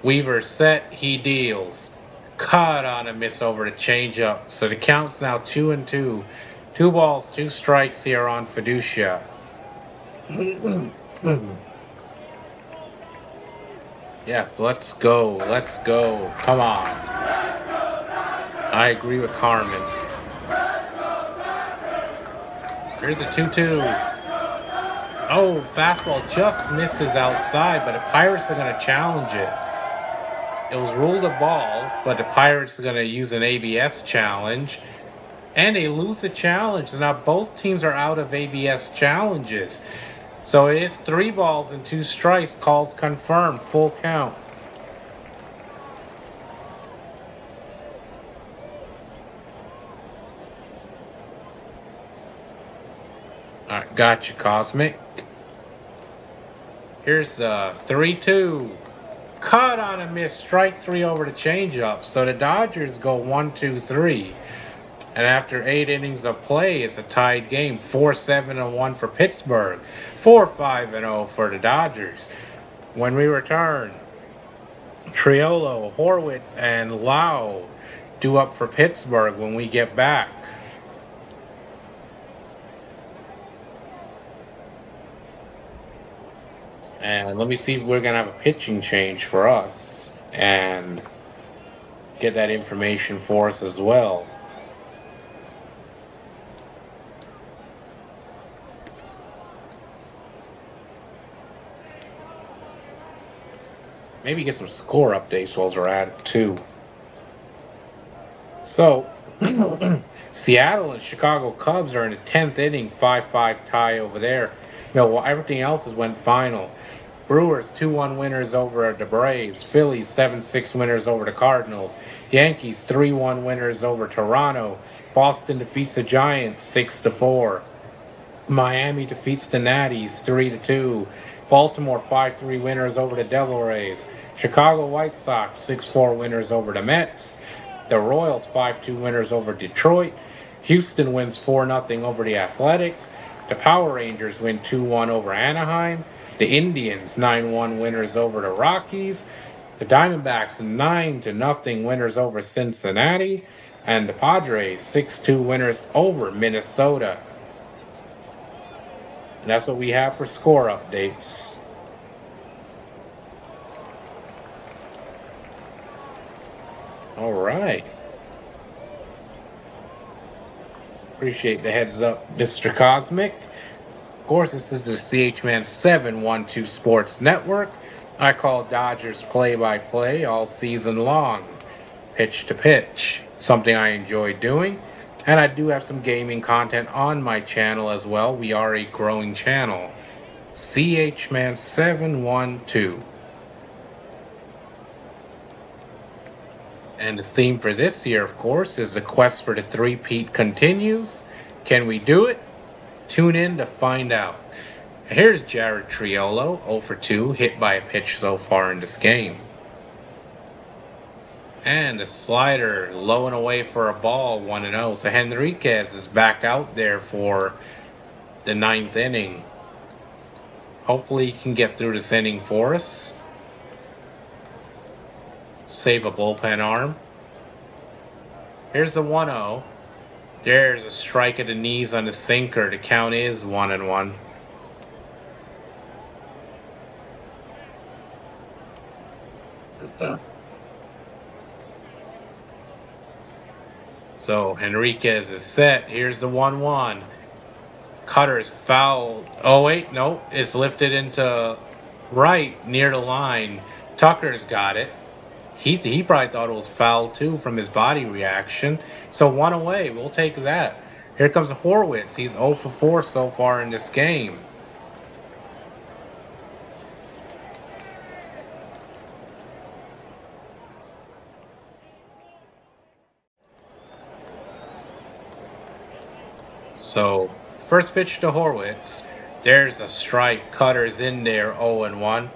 Weaver set, he deals. Cut on a miss over the changeup. So the count's now 2-2. 2 balls, 2 strikes here on Fiducia. Yes, let's go. Let's go. Come on. I agree with Carmen. Here's a 2-2. Oh, fastball just misses outside, but the Pirates are going to challenge it. It was ruled a ball, but the Pirates are going to use an ABS challenge. And they lose the challenge. So now both teams are out of ABS challenges. So it is 3 balls and 2 strikes. Calls confirmed. Full count. Alright, gotcha, Cosmic. Here's 3-2. Cut on a miss. Strike 3 over the changeup. So the Dodgers go 1-2-3. And after 8 innings of play, it's a tied game. 4-7-1 for Pittsburgh. 4-5-0 for the Dodgers. When we return, Triolo, Horwitz, and Lau due up for Pittsburgh when we get back. And let me see if we're going to have a pitching change for us and get that information for us as well. Maybe get some score updates while we're at it too. So, Seattle and Chicago Cubs are in the 10th inning, 5-5 tie over there. While everything else has went final. Brewers 2-1 winners over the Braves. Phillies 7-6 winners over the Cardinals. Yankees 3-1 winners over Toronto. Boston defeats the Giants 6-4. Miami defeats the Natties 3-2. Baltimore 5-3 winners over the Devil Rays. Chicago White Sox 6-4 winners over the Mets. The Royals 5-2 winners over Detroit. Houston wins 4-0 over the Athletics. The Power Rangers win 2-1 over Anaheim. The Indians 9-1 winners over the Rockies. The Diamondbacks 9-0 winners over Cincinnati. And the Padres 6-2 winners over Minnesota. And that's what we have for score updates. All right. Appreciate the heads up, Mr. Cosmic. Of course, this is the CHMan 712 Sports Network. I call Dodgers play-by-play all season long. Pitch to pitch. Something I enjoy doing. And I do have some gaming content on my channel as well. We are a growing channel. CHMan 712. And the theme for this year, of course, is the quest for the three-peat continues. Can we do it? Tune in to find out. Here's Jared Triolo, 0 for 2, hit by a pitch so far in this game. And a slider low and away for a ball, 1-0. So Henriquez is back out there for the 9th inning. Hopefully he can get through this inning for us. Save a bullpen arm. Here's the 1-0. There's a strike at the knees on the sinker. The count is 1-1. So Henriquez is set. Here's the 1-1. Cutter is fouled. Oh wait, no. It's lifted into right near the line. Tucker's got it. He probably thought it was foul too from his body reaction. So 1 away. We'll take that. Here comes Horwitz. He's 0 for 4 so far in this game. So, first pitch to Horwitz. There's a strike. Cutter's in there, 0 and 1.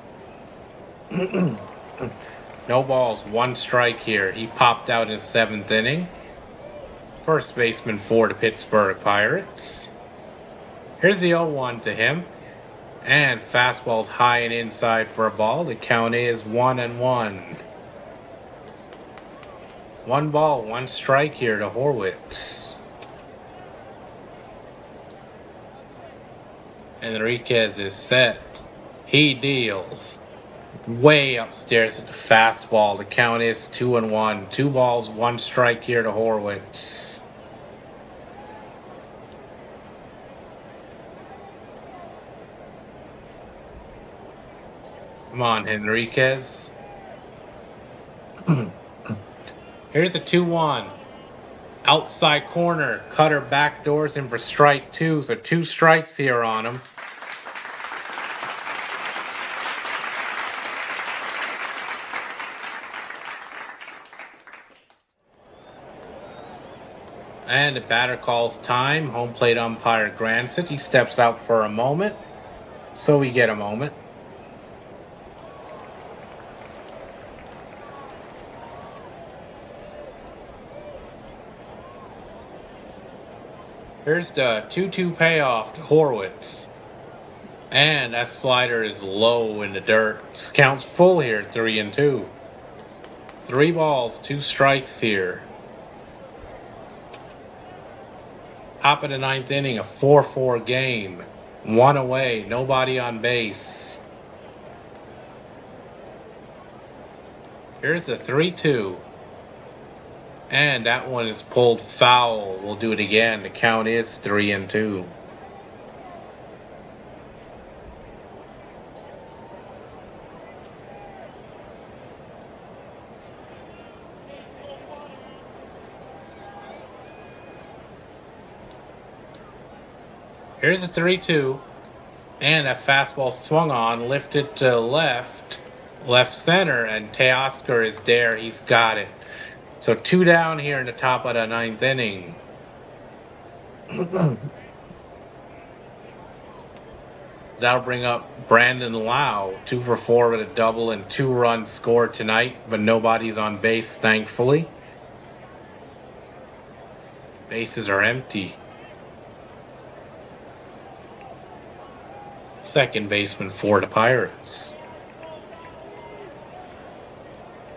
No balls, 1 strike here. He popped out in the 7th inning. First baseman for the Pittsburgh Pirates. Here's the 0-1 to him. And fastball's high and inside for a ball. The count is 1 and 1. 1 ball, 1 strike here to Horwitz. Enriquez is set. He deals. Way upstairs with the fastball. The count is 2 and 1. 2 balls, 1 strike here to Horwitz. Come on, Enriquez. Here's a 2-1. Outside corner. Cutter backdoors him for strike 2. So 2 strikes here on him. And the batter calls time. Home plate umpire grants it. He steps out for a moment. So we get a moment. Here's the 2-2 payoff to Horwitz. And that slider is low in the dirt. Counts full here, 3 and 2. 3 balls, 2 strikes here. Top of the 9th inning, a 4-4 game. 1 away, nobody on base. Here's the 3-2. And that one is pulled foul. We'll do it again. The count is 3 and 2. Here's a 3-2. And that fastball swung on, lifted to left center, and Teoscar is there. He's got it. So 2 down here in the top of the 9th inning. That'll bring up Brandon Lau, 2 for 4 with a double and 2 runs scored tonight, but nobody's on base, thankfully. Bases are empty. Second baseman for the Pirates.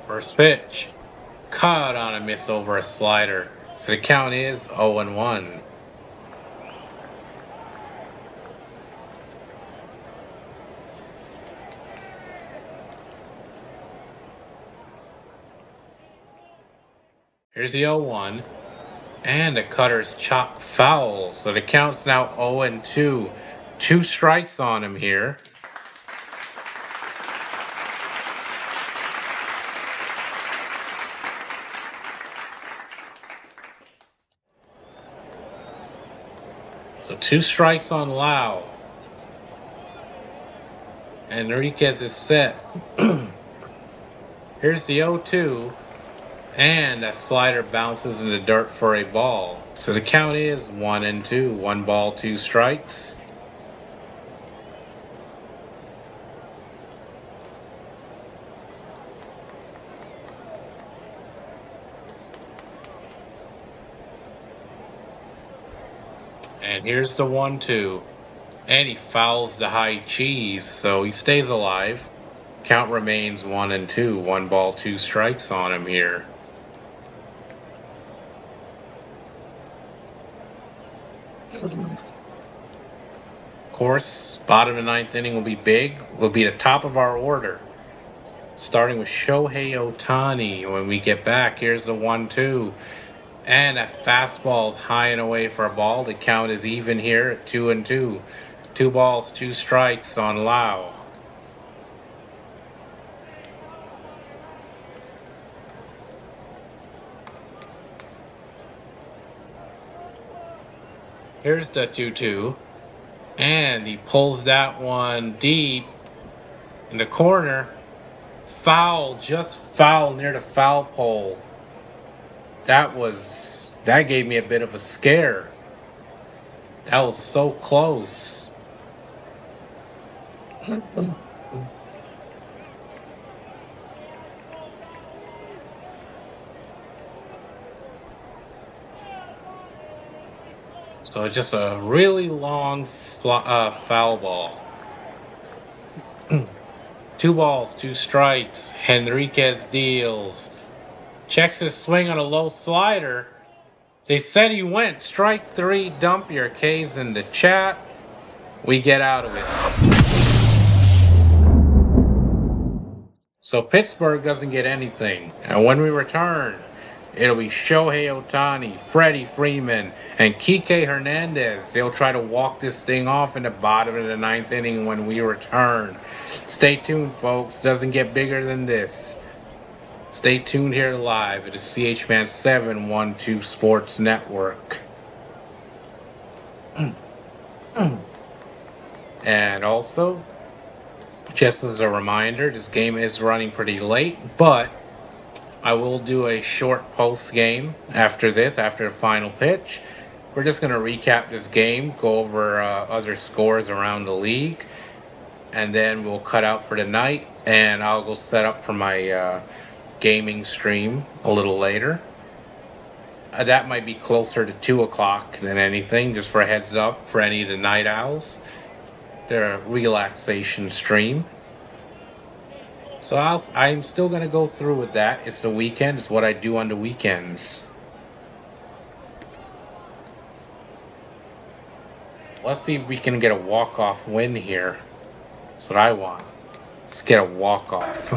First pitch. Caught on a miss over a slider. So the count is 0 and 1. Here's the 0-1. And the cutter's chopped foul. So the count's now 0 and 2. 2 strikes on him here. So 2 strikes on Lau. Enriquez is set. Here's the 0-2. And that slider bounces in the dirt for a ball. So the count is 1 and 2. 1 ball, 2 strikes. And here's the 1-2. And he fouls the high cheese, so he stays alive. Count remains 1 and 2. 1 ball, 2 strikes on him here. Of course, bottom of the 9th inning will be big. Will be the top of our order. Starting with Shohei Ohtani. When we get back, here's the 1-2. And that fastball's high and away for a ball. The count is even here at 2 and 2. 2 balls, 2 strikes on Lau. Here's the 2-2. And he pulls that one deep in the corner. Foul, just foul near the foul pole. That gave me a bit of a scare. That was so close. So just a really long foul ball. 2 balls, 2 strikes. Henriquez deals. Checks his swing on a low slider. They said he went. Strike 3, dump your K's in the chat. We get out of it. So Pittsburgh doesn't get anything. And when we return, it'll be Shohei Ohtani, Freddie Freeman, and Kike Hernandez. They'll try to walk this thing off in the bottom of the 9th inning when we return. Stay tuned, folks. Doesn't get bigger than this. Stay tuned here live at the CHMan 712 Sports Network. And also, just as a reminder, this game is running pretty late, but I will do a short post game after this, after the final pitch. We're just going to recap this game, go over other scores around the league, and then we'll cut out for the night, and I'll go set up for my gaming stream a little later. That might be closer to 2 o'clock than anything, just for a heads up for any of the night owls. Their relaxation stream. So I'm still going to go through with that. It's a weekend. It's what I do on the weekends. Let's see if we can get a walk-off win here. That's what I want. Let's get a walk-off.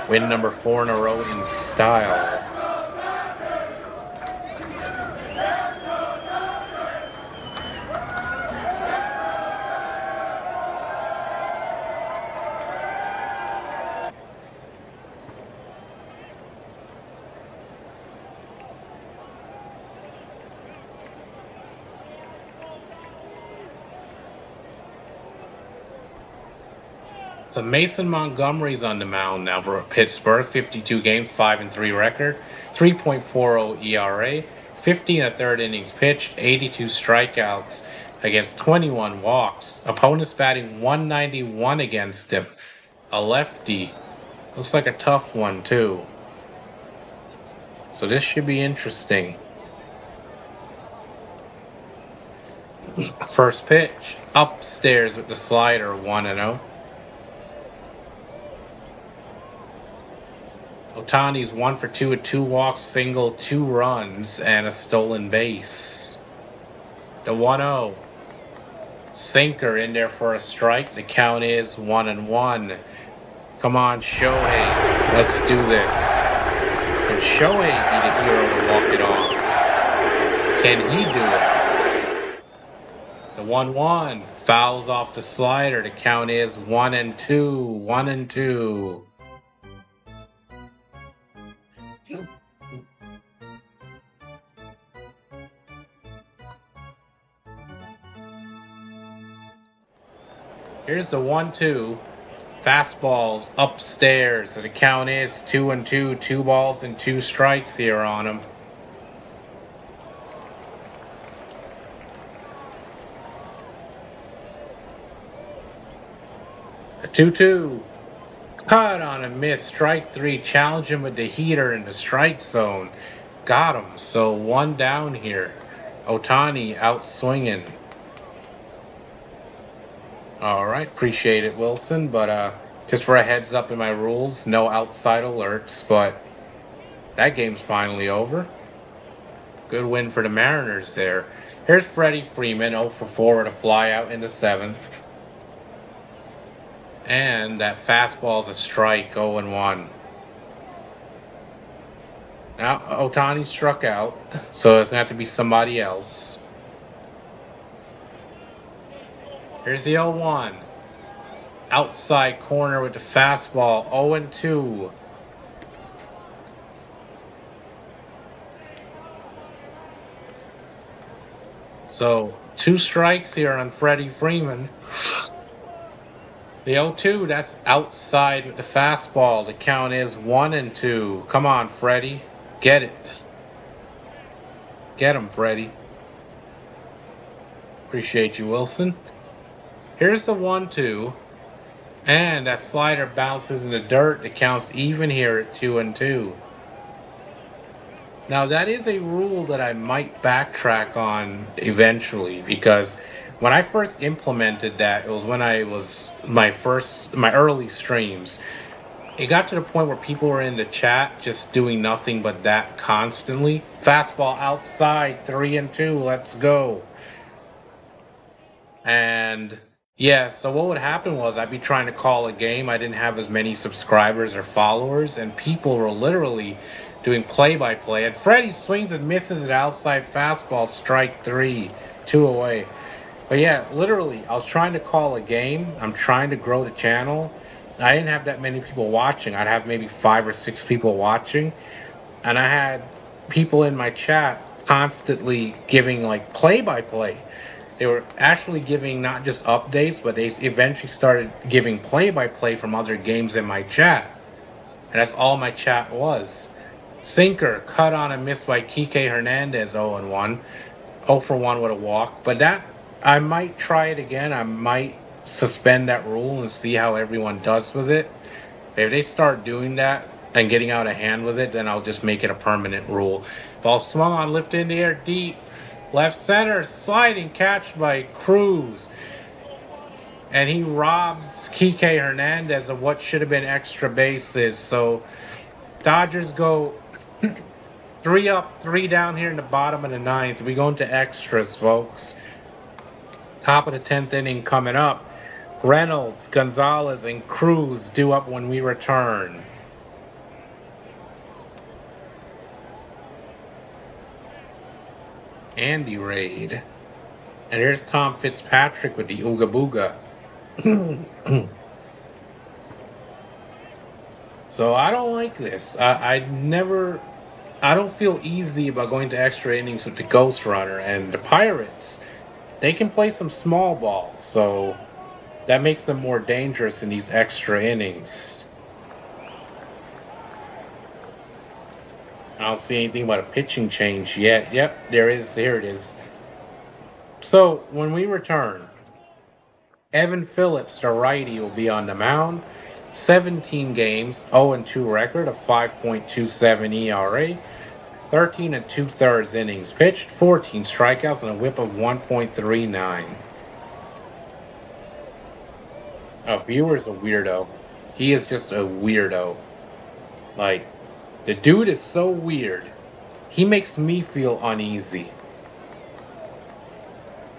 Win number 4 in a row in style. So Mason Montgomery's on the mound now for Pittsburgh. 52 games, 5-3 record, 3.40 ERA, 15 1/3 innings pitched, 82 strikeouts against 21 walks. Opponents batting 191 against him. A lefty. Looks like a tough one too. So this should be interesting. First pitch, upstairs with the slider, 1-0. Ohtani's 1 for 2 with 2 walks, single, 2 runs, and a stolen base. The 1-0. Sinker in there for a strike. The count is 1-1. Come on, Shohei. Let's do this. Can Shohei be the hero to walk it off? Can he do it? The 1-1. Fouls off the slider. The count is 1-2. 1-2. Here's the 1-2. Fastballs upstairs. The count is 2-2. 2 balls and 2 strikes here on him. A 2-2. Cut on a miss. Strike 3. Challenge him with the heater in the strike zone. Got him. So 1 down here. Ohtani out swinging. All right, appreciate it, Wilson. But just for a heads up in my rules, no outside alerts. But that game's finally over. Good win for the Mariners there. Here's Freddie Freeman, 0 for 4 with a flyout in the 7th. And that fastball's a strike, 0-1. Now, Ohtani struck out, so it's going to have to be somebody else. Here's the 0-1. Outside corner with the fastball, 0-2. So 2 strikes here on Freddie Freeman. The 0-2, that's outside with the fastball. The count is 1-2. Come on, Freddie. Get it. Get him, Freddie. Appreciate you, Wilson. Here's the 1-2. And that slider bounces in the dirt. The count's even here at 2-2. Now, that is a rule that I might backtrack on eventually, because when I first implemented that, it was when I was my early streams. It got to the point where people were in the chat just doing nothing but that constantly. Fastball outside, 3-2, let's go. And yeah, so what would happen was I'd be trying to call a game. I didn't have as many subscribers or followers, and people were literally doing play-by-play. And Freddie swings and misses an outside fastball, strike 3, 2 away. But yeah, literally, I was trying to call a game. I'm trying to grow the channel. I didn't have that many people watching. I'd have maybe 5 or 6 people watching. And I had people in my chat constantly giving like play-by-play. They were actually giving not just updates, but they eventually started giving play-by-play from other games in my chat. And that's all my chat was. Sinker, cut on and missed by Kike Hernandez, 0-1. 0 for 1 with a walk. But that, I might try it again. I might suspend that rule and see how everyone does with it. If they start doing that and getting out of hand with it, then I'll just make it a permanent rule. Ball swung on, lift in the air deep. Left center, sliding catch by Cruz. And he robs Kike Hernandez of what should have been extra bases. So Dodgers go 3 up, 3 down here in the bottom of the 9th. We go into extras, folks. Top of the 10th inning coming up. Reynolds, Gonzalez, and Cruz due up when we return. Andy Raid. And here's Tom Fitzpatrick with the Ooga Booga. So I don't like this. I don't feel easy about going to extra innings with the Ghost Runner. And the Pirates, they can play some small balls. So that makes them more dangerous in these extra innings. I don't see anything about a pitching change yet. Yep, there is. Here it is. So when we return, Evan Phillips, the righty, will be on the mound. 17 games, 0-2 record, a 5.27 ERA, 13 2/3 innings pitched, 14 strikeouts, and a whip of 1.39. A viewer's a weirdo. He is just a weirdo. Like, the dude is so weird. He makes me feel uneasy.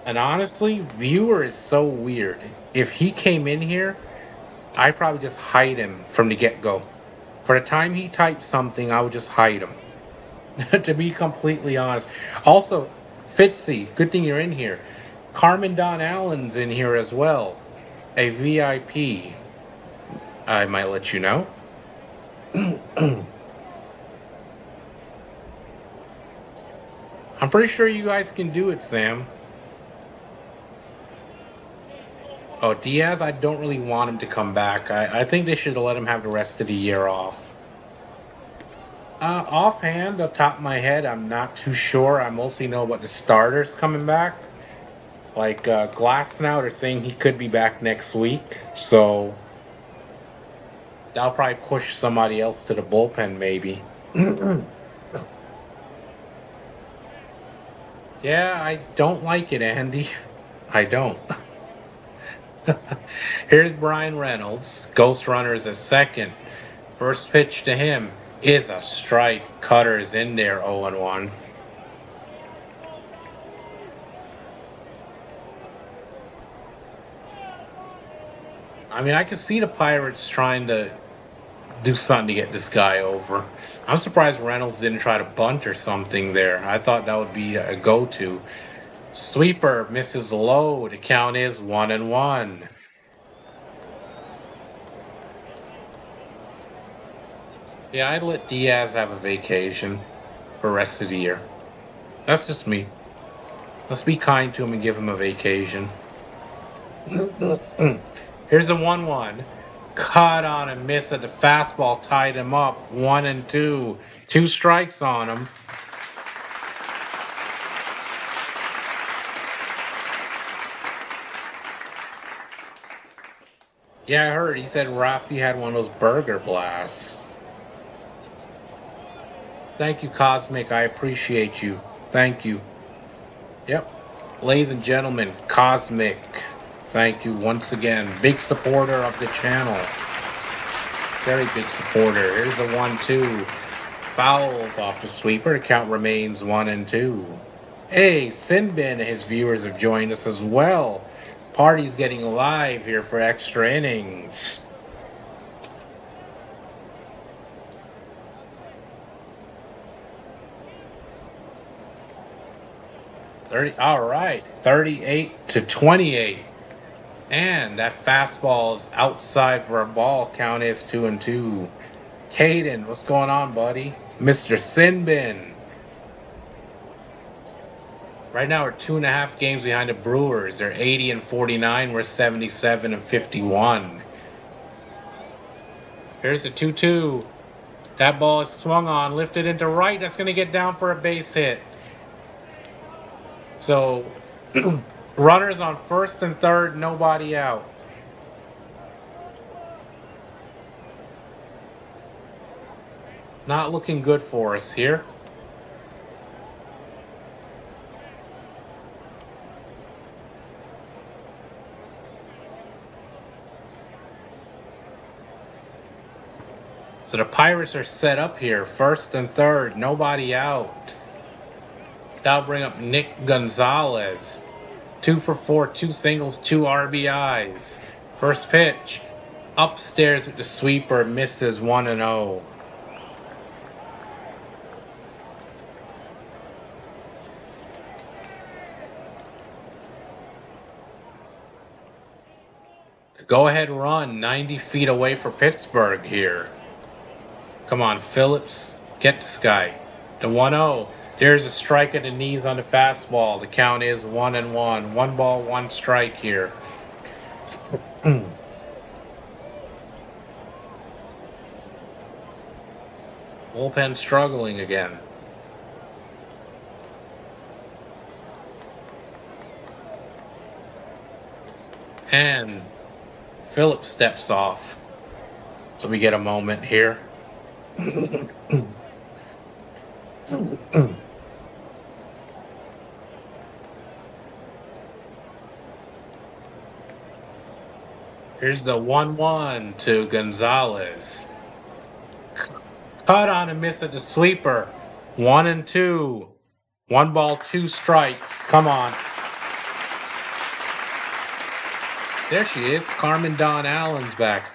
And honestly, viewer is so weird. If he came in here, I'd probably just hide him from the get-go. For the time he types something, I would just hide him. To be completely honest. Also, Fitzy, good thing you're in here. Carmen Don Allen's in here as well. A VIP. I might let you know. I'm pretty sure you guys can do it, Sam. Oh, Diaz, I don't really want him to come back. I think they should let him have the rest of the year off. Offhand, off the top of my head, I'm not too sure. I mostly know about the starters coming back. Like, Glasnow, they're saying he could be back next week. So, that'll probably push somebody else to the bullpen, maybe. Yeah, I don't like it, Andy. I don't. Here's Brian Reynolds. Ghost Runner's at second. First pitch to him is a strike. Cutter's in there, 0-1. I mean, I can see the Pirates trying to do something to get this guy over. I'm surprised Reynolds didn't try to bunt or something there. I thought that would be a go-to. Sweeper misses low. The count is 1-1. Yeah, I'd let Diaz have a vacation for the rest of the year. That's just me. Let's be kind to him and give him a vacation. Here's the 1-1. Caught on a miss at the fastball, tied him up. 1-2. 2 strikes on him. Yeah, I heard. He said Rafi had one of those burger blasts. Thank you, Cosmic. I appreciate you. Thank you. Yep. Ladies and gentlemen, Cosmic. Thank you once again. Big supporter of the channel. Very big supporter. Here's the 1-2. Fouls off the sweeper. The count remains 1-2. Hey, Sinbin and his viewers have joined us as well. Party's getting live here for extra innings. All right, 38-28. And that fastball is outside for a ball. Count is 2-2. Caden, what's going on, buddy? Mr. Sinbin. Right now, we're 2.5 games behind the Brewers. They're 80-49. We're 77-51. Here's the 2-2. That ball is swung on, lifted into right. That's going to get down for a base hit. So, runners on first and third, nobody out. Not looking good for us here. So the Pirates are set up here, first and third, nobody out. That'll bring up Nick Gonzalez. 2 for 4, 2 singles, 2 RBIs. First pitch, upstairs with the sweeper, misses 1-0. Go-ahead run, 90 feet away for Pittsburgh here. Come on, Phillips, get this guy. The 1-0. There's a strike at the knees on the fastball. The count is 1-1. 1 ball, 1 strike here. Bullpen struggling again. And Phillips steps off. So we get a moment here. Here's the 1-1 to Gonzalez. Caught on a miss at the sweeper. 1-2. 1 ball, 2 strikes. Come on. There she is. Carmen Don Allen's back.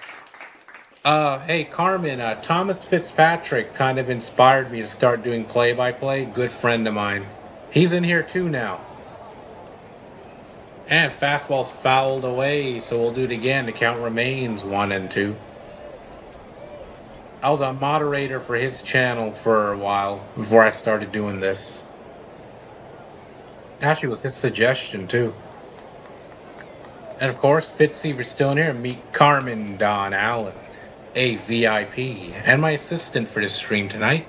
Hey, Carmen, Thomas Fitzpatrick kind of inspired me to start doing play-by-play. Good friend of mine. He's in here too now. And fastball's fouled away, so we'll do it again. The count remains 1-2. I was a moderator for his channel for a while before I started doing this. Actually, it was his suggestion too. And of course, Fitzy, if you're still in here, meet Carmen Don Allen, a VIP, and my assistant for this stream tonight.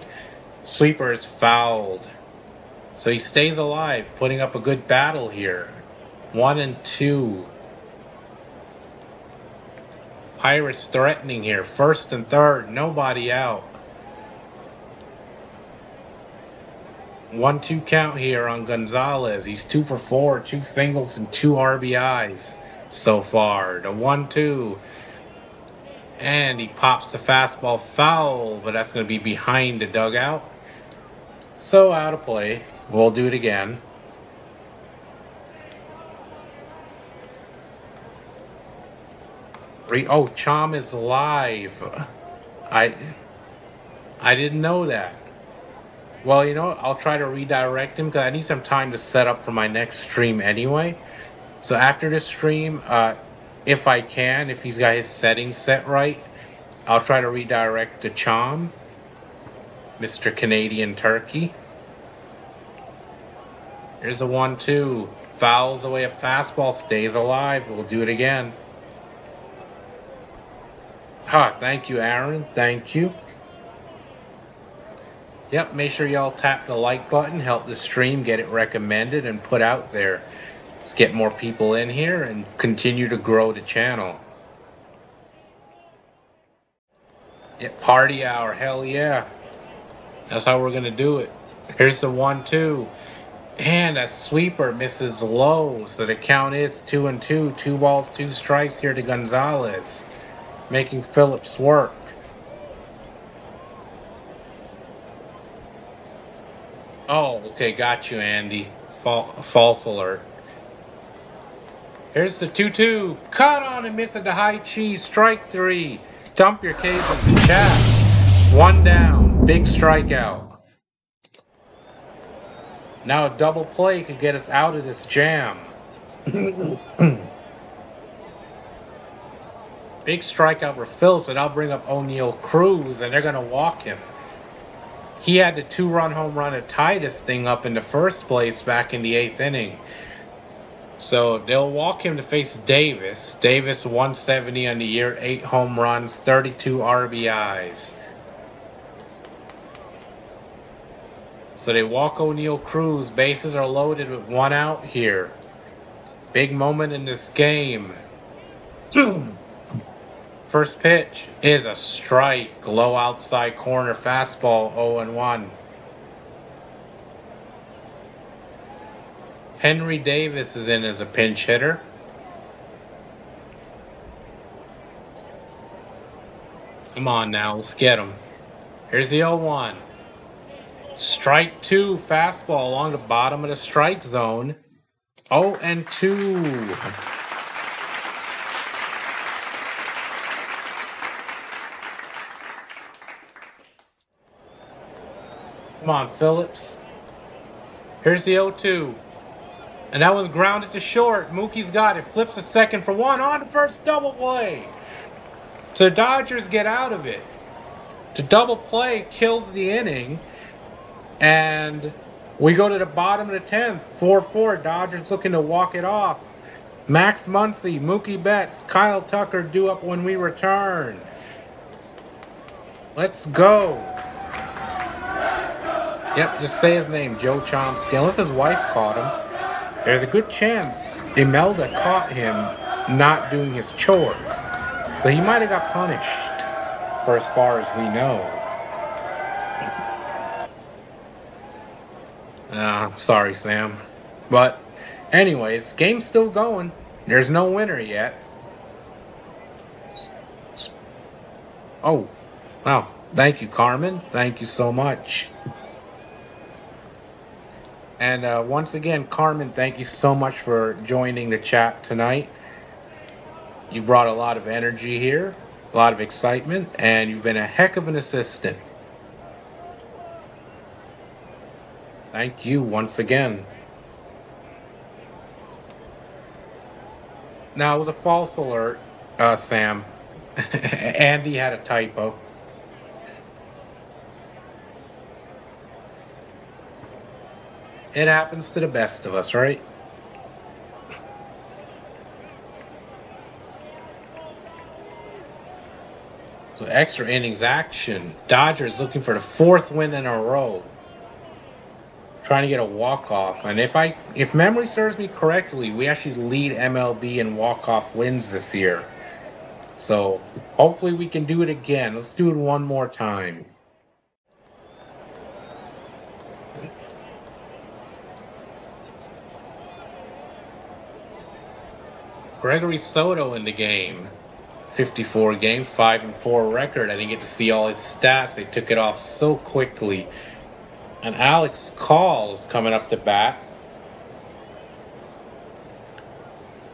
Sweeper is fouled. So he stays alive, putting up a good battle here. 1-2. Pirates threatening here. First and third, nobody out. 1-2 count here on Gonzalez. He's 2 for 4, 2 singles and 2 RBIs so far. The 1-2. And he pops the fastball foul, but that's going to be behind the dugout. So out of play. We'll do it again. Oh, Chom is live. I didn't know that. Well, you know what? I'll try to redirect him because I need some time to set up for my next stream anyway. So after this stream, if I can, if he's got his settings set right, I'll try to redirect to Chom, Mr. Canadian Turkey. Here's a 1-2. Fouls away a fastball, stays alive. We'll do it again. Thank you, Aaron. Thank you. Yep, make sure y'all tap the like button, help the stream get it recommended and put out there. Let's get more people in here and continue to grow the channel. Yep, party hour, hell yeah. That's how we're gonna do it. Here's the 1-2. And a sweeper misses low, so the count is 2-2. 2 balls, 2 strikes here to Gonzalez, making Phillips work. Oh, okay, got you, Andy. False alert. Here's the 2-2. Cut on and miss at the high cheese. Strike 3. Dump your case in the chat. 1 down. Big strikeout. Now a double play could get us out of this jam. Big strikeout for Phillips, but I'll bring up O'Neal Cruz, and they're going to walk him. He had the 2-run home run to tie this thing up in the first place back in the 8th inning. So they'll walk him to face Davis. Davis 170 on the year, 8 home runs, 32 RBIs. So they walk O'Neal Cruz. Bases are loaded with 1 out here. Big moment in this game. First pitch is a strike. Low outside corner fastball, 0-1. Henry Davis is in as a pinch hitter. Come on now, let's get him. Here's the 0-1. Strike 2 fastball along the bottom of the strike zone. 0-2. Come on, Phillips. Here's the 0-2. And that one's grounded to short. Mookie's got it. Flips a second for 1 on the first double play. So the Dodgers get out of it. The double play kills the inning. And we go to the bottom of the 10th. 4-4. Dodgers looking to walk it off. Max Muncy, Mookie Betts, Kyle Tucker due up when we return. Let's go. Yep, just say his name, Joe Chomsky. Unless his wife caught him. There's a good chance Imelda caught him not doing his chores. So he might have got punished, for as far as we know. Sorry, Sam. But anyways, game's still going. There's no winner yet. Oh, wow. Thank you, Carmen. Thank you so much. And once again, Carmen, thank you so much for joining the chat tonight. You brought a lot of energy here, a lot of excitement, and you've been a heck of an assistant. Thank you once again. Now, it was a false alert, Sam. Andy had a typo. It happens to the best of us, right? So extra innings action. Dodgers looking for the 4th win in a row. Trying to get a walk-off. And if memory serves me correctly, we actually lead MLB in walk-off wins this year. So hopefully we can do it again. Let's do it one more time. Gregory Soto in the game. 54 games, 5-4 record. I didn't get to see all his stats. They took it off so quickly. And Alex Call is coming up to bat.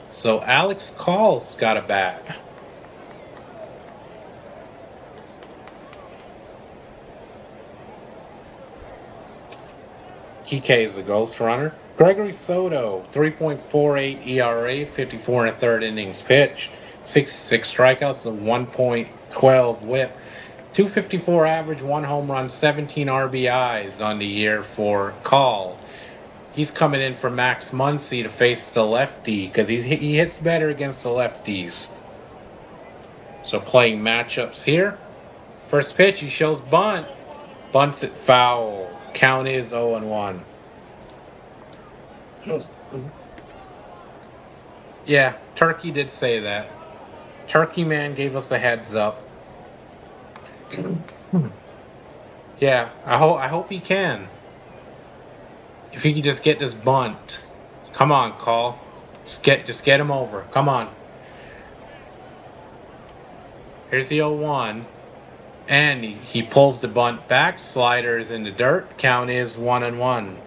So Alex Call's got a bat. Kike is the ghost runner. Gregory Soto, 3.48 ERA, 54 1/3 innings pitched, 66 strikeouts, a 1.12 whip, 254 average, 1 home run, 17 RBIs on the year for Call. He's coming in for Max Muncy to face the lefty because he hits better against the lefties. So playing matchups here. First pitch, he shows bunt. Bunts it foul. Count is 0-1. Yeah, Turkey did say that. Turkey Man gave us a heads up. Yeah, I hope he can. If he can just get this bunt. Come on, Call. Just get him over. Come on. Here's the 0-1. And he pulls the bunt back. Sliders in the dirt. Count is 1-1.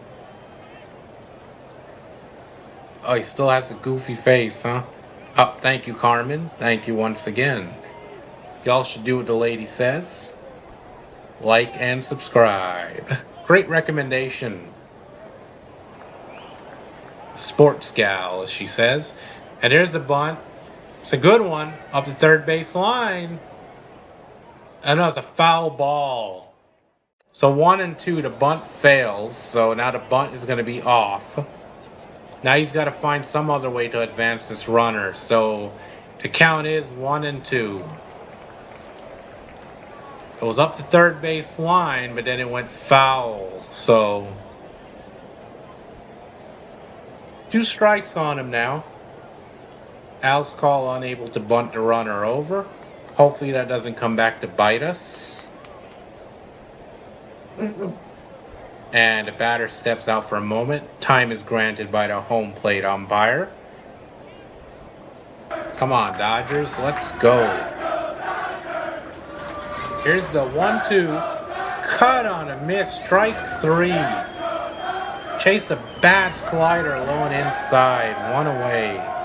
Oh, he still has a goofy face, huh? Oh, thank you, Carmen. Thank you once again. Y'all should do what the lady says. Like and subscribe. Great recommendation. Sports gal, as she says. And there's the bunt. It's a good one. Up the third base line. I know it's a foul ball. So 1-2, the bunt fails. So now the bunt is going to be off. Now he's got to find some other way to advance this runner. So the count is 1-2. It was up the third base line, but then it went foul. So 2 strikes on him now. Al's call unable to bunt the runner over. Hopefully that doesn't come back to bite us. And the batter steps out for a moment. Time is granted by the home plate umpire. Come on, Dodgers, let's go. Here's the 1-2. Cut on a miss, strike 3. Chased a bad slider low and inside. 1 away.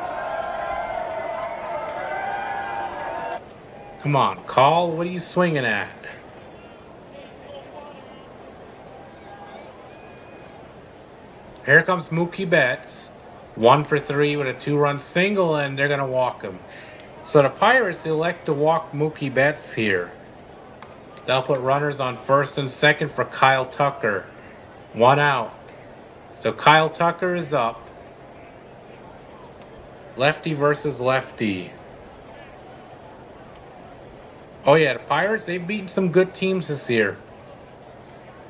Come on, Call. What are you swinging at? Here comes Mookie Betts. 1 for 3 with a 2-run single, and they're going to walk him. So the Pirates elect to walk Mookie Betts here. They'll put runners on first and second for Kyle Tucker. 1 out. So Kyle Tucker is up. Lefty versus lefty. Oh yeah, the Pirates, they've beaten some good teams this year.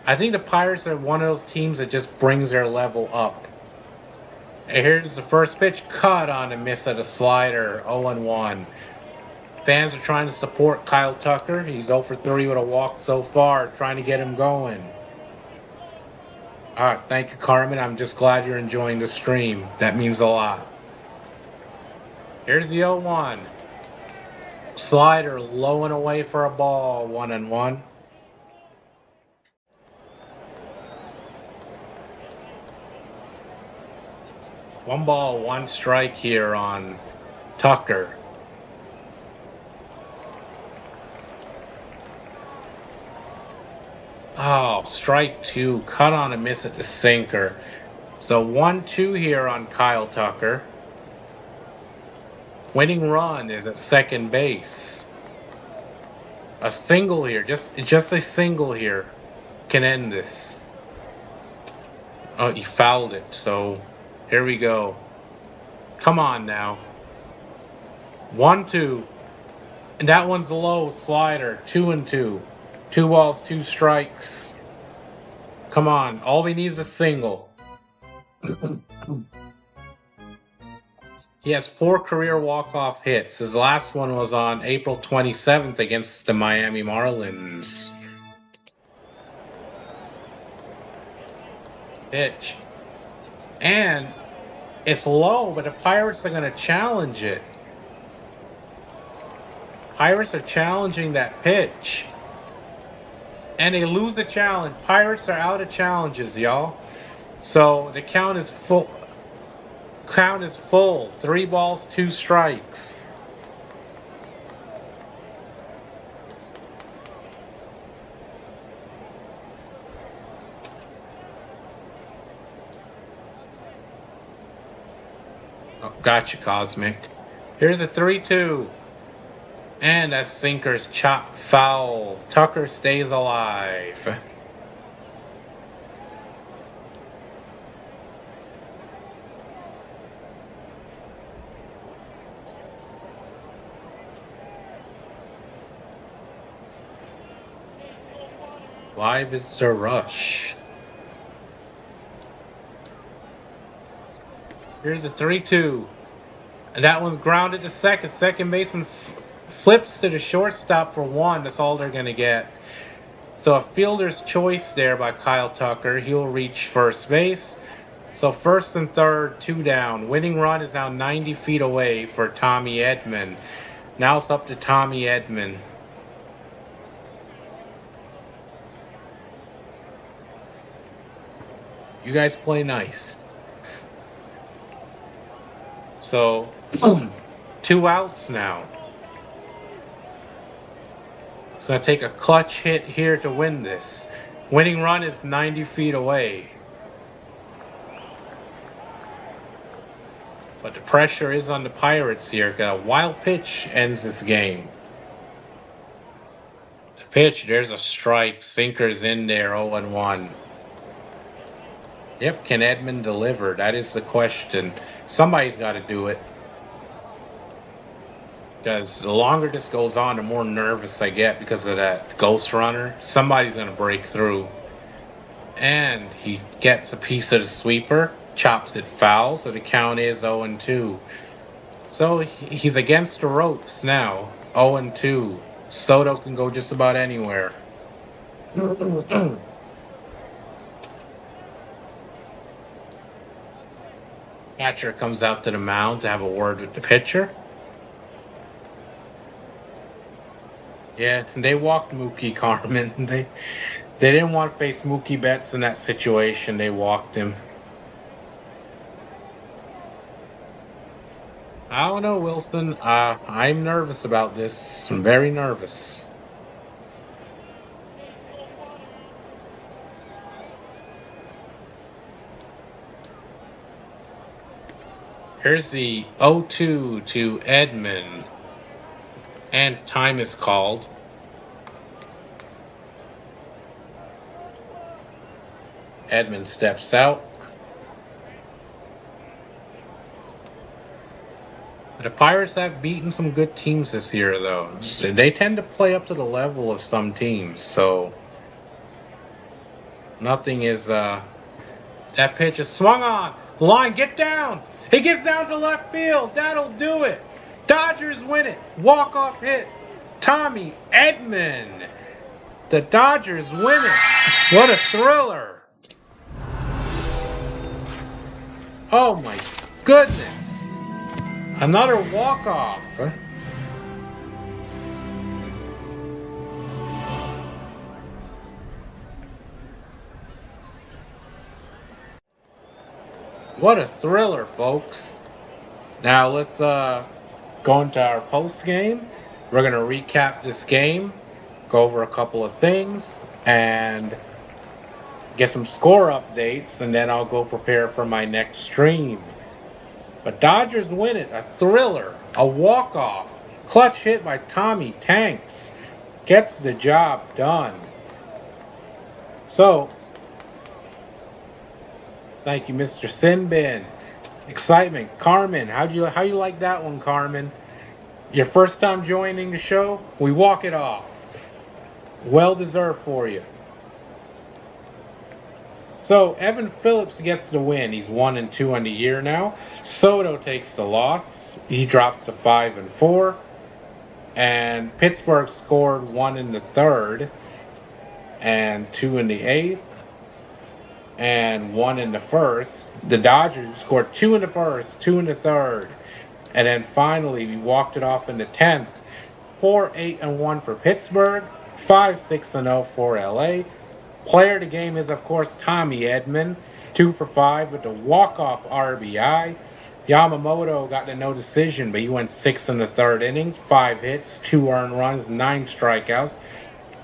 I think the Pirates are one of those teams that just brings their level up. And here's the first pitch, cut on a miss at a slider, 0-1. Fans are trying to support Kyle Tucker. He's 0 for 3 with a walk so far, trying to get him going. All right, thank you, Carmen. I'm just glad you're enjoying the stream. That means a lot. Here's the 0-1. Slider low and away for a ball, 1-1. One ball, 1 strike here on Tucker. Oh, strike 2, cut on a miss at the sinker. So 1-2 here on Kyle Tucker. Winning run is at second base. A single here, just a single here can end this. Oh, he fouled it, so here we go. Come on now. 1-2. And that one's low, slider, 2-2. 2 balls, 2 strikes. Come on, all we need is a single. He has 4 career walk-off hits. His last one was on April 27th against the Miami Marlins. Pitch. And it's low, but the Pirates are going to challenge it. Pirates are challenging that pitch. And they lose the challenge. Pirates are out of challenges, y'all. So the count is full. 3 balls, 2 strikes. Oh, gotcha, Cosmic. Here's a 3-2. And that sinker's chopped foul. Tucker stays alive. Live is the rush. Here's a 3-2. And that one's grounded to second. Second baseman flips to the shortstop for one. That's all they're going to get. So a fielder's choice there by Kyle Tucker. He'll reach first base. So first and third, 2 down. Winning run is now 90 feet away for Tommy Edman. Now it's up to Tommy Edman. You guys play nice. So, 2 outs now. It's going to take a clutch hit here to win this. Winning run is 90 feet away. But the pressure is on the Pirates here. A wild pitch ends this game. The pitch, there's a strike. Sinker's in there, 0-1. Yep, can Edman deliver? That is the question. Somebody's got to do it. Because the longer this goes on, the more nervous I get because of that ghost runner. Somebody's going to break through. And he gets a piece of the sweeper, chops it foul, so the count is 0-2. So he's against the ropes now, 0-2. Soto can go just about anywhere. Catcher comes out to the mound to have a word with the pitcher. Yeah, they walked Mookie Carmen. They didn't want to face Mookie Betts in that situation. They walked him. I don't know, Wilson. I'm nervous about this. I'm very nervous. Here's the 0-2 to Edman. And time is called. Edman steps out. The Pirates have beaten some good teams this year, though. They tend to play up to the level of some teams, so nothing is. That pitch is swung on. Line, get down. He gets down to left field. That'll do it. Dodgers win it. Walk-off hit. Tommy Edman. The Dodgers win it. What a thriller. Oh my goodness. Another walk-off. What a thriller, folks. Now let's go into our post game. We're going to recap this game, go over a couple of things, and get some score updates, and then I'll go prepare for my next stream. But Dodgers win it. A thriller. A walk-off. Clutch hit by Tommy Tanks. Gets the job done. So, thank you, Mr. Sinbin. Excitement. Carmen, how you like that one, Carmen? Your first time joining the show? We walk it off. Well deserved for you. So, Evan Phillips gets the win. He's 1-2 on the year now. Soto takes the loss. He drops to 5-4. And Pittsburgh scored 1 in the third and 2 in the eighth and 1 in the first. The Dodgers scored 2 in the first, 2 in the third, and then finally we walked it off in the 10th. 4-8-1 for Pittsburgh, 5-6-0 for LA. Player of the game is, of course, Tommy Edman, 2 for 5 with the walk-off RBI. Yamamoto got the no decision, but he went 6 in the third innings, 5 hits, 2 earned runs, 9 strikeouts.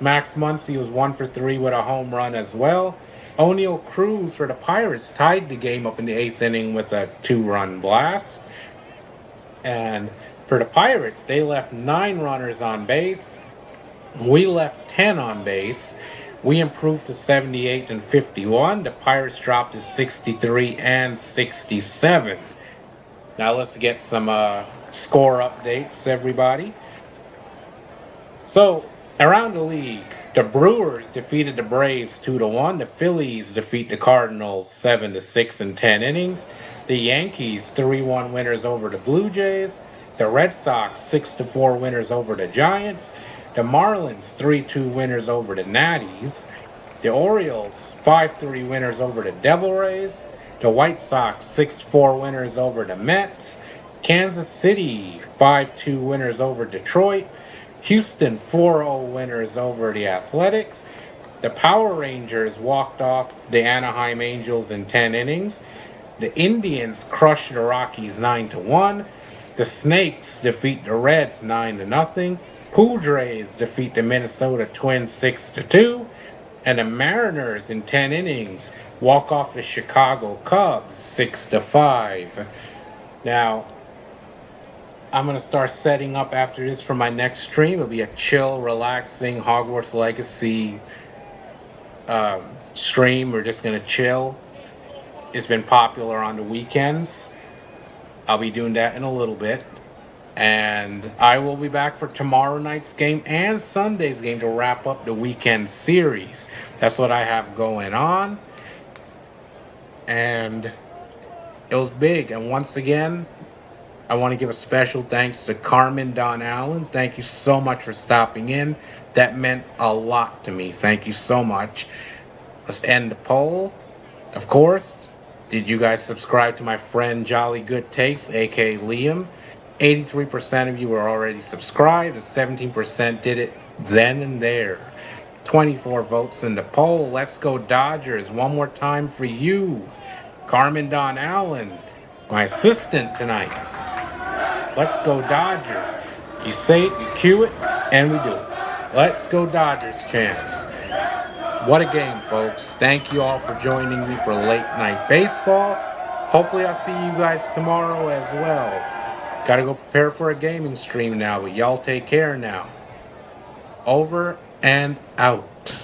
Max Muncy was 1 for 3 with a home run as well. O'Neal Cruz for the Pirates tied the game up in the 8th inning with a 2-run blast. And for the Pirates, they left 9 runners on base. We left 10 on base. We improved to 78-51. The Pirates dropped to 63-67. Now let's get some score updates, everybody. So, around the league, The Brewers defeated the Braves 2-1. The Phillies defeat the Cardinals 7-6 in 10 innings. The Yankees 3-1 winners over the Blue Jays. The Red Sox 6-4 winners over the Giants. The Marlins 3-2 winners over the Natties. The Orioles 5-3 winners over the Devil Rays. The White Sox 6-4 winners over the Mets. Kansas City 5-2 winners over Detroit. Houston 4-0 winners over the Athletics. The Power Rangers walked off the Anaheim Angels in 10 innings. The Indians crushed the Rockies 9-1. The Snakes defeat the Reds 9-0. Padres defeat the Minnesota Twins 6-2. And the Mariners in 10 innings walk off the Chicago Cubs 6-5. Now, I'm going to start setting up after this for my next stream. It'll be a chill, relaxing Hogwarts Legacy stream. We're just going to chill. It's been popular on the weekends. I'll be doing that in a little bit. And I will be back for tomorrow night's game and Sunday's game to wrap up the weekend series. That's what I have going on. And it was big. And once again, I want to give a special thanks to Carmen Don Allen. Thank you so much for stopping in. That meant a lot to me. Thank you so much. Let's end the poll. Of course, did you guys subscribe to my friend Jolly Good Takes, aka Liam? 83% of you were already subscribed, and 17% did it then and there. 24 votes in the poll. Let's go Dodgers. One more time for you, Carmen Don Allen, my assistant tonight. Let's go Dodgers. You say it, you cue it, and we do it. Let's go Dodgers, champs. What a game, folks. Thank you all for joining me for late night baseball. Hopefully I'll see you guys tomorrow as well. Gotta go prepare for a gaming stream now, but y'all take care now. Over and out.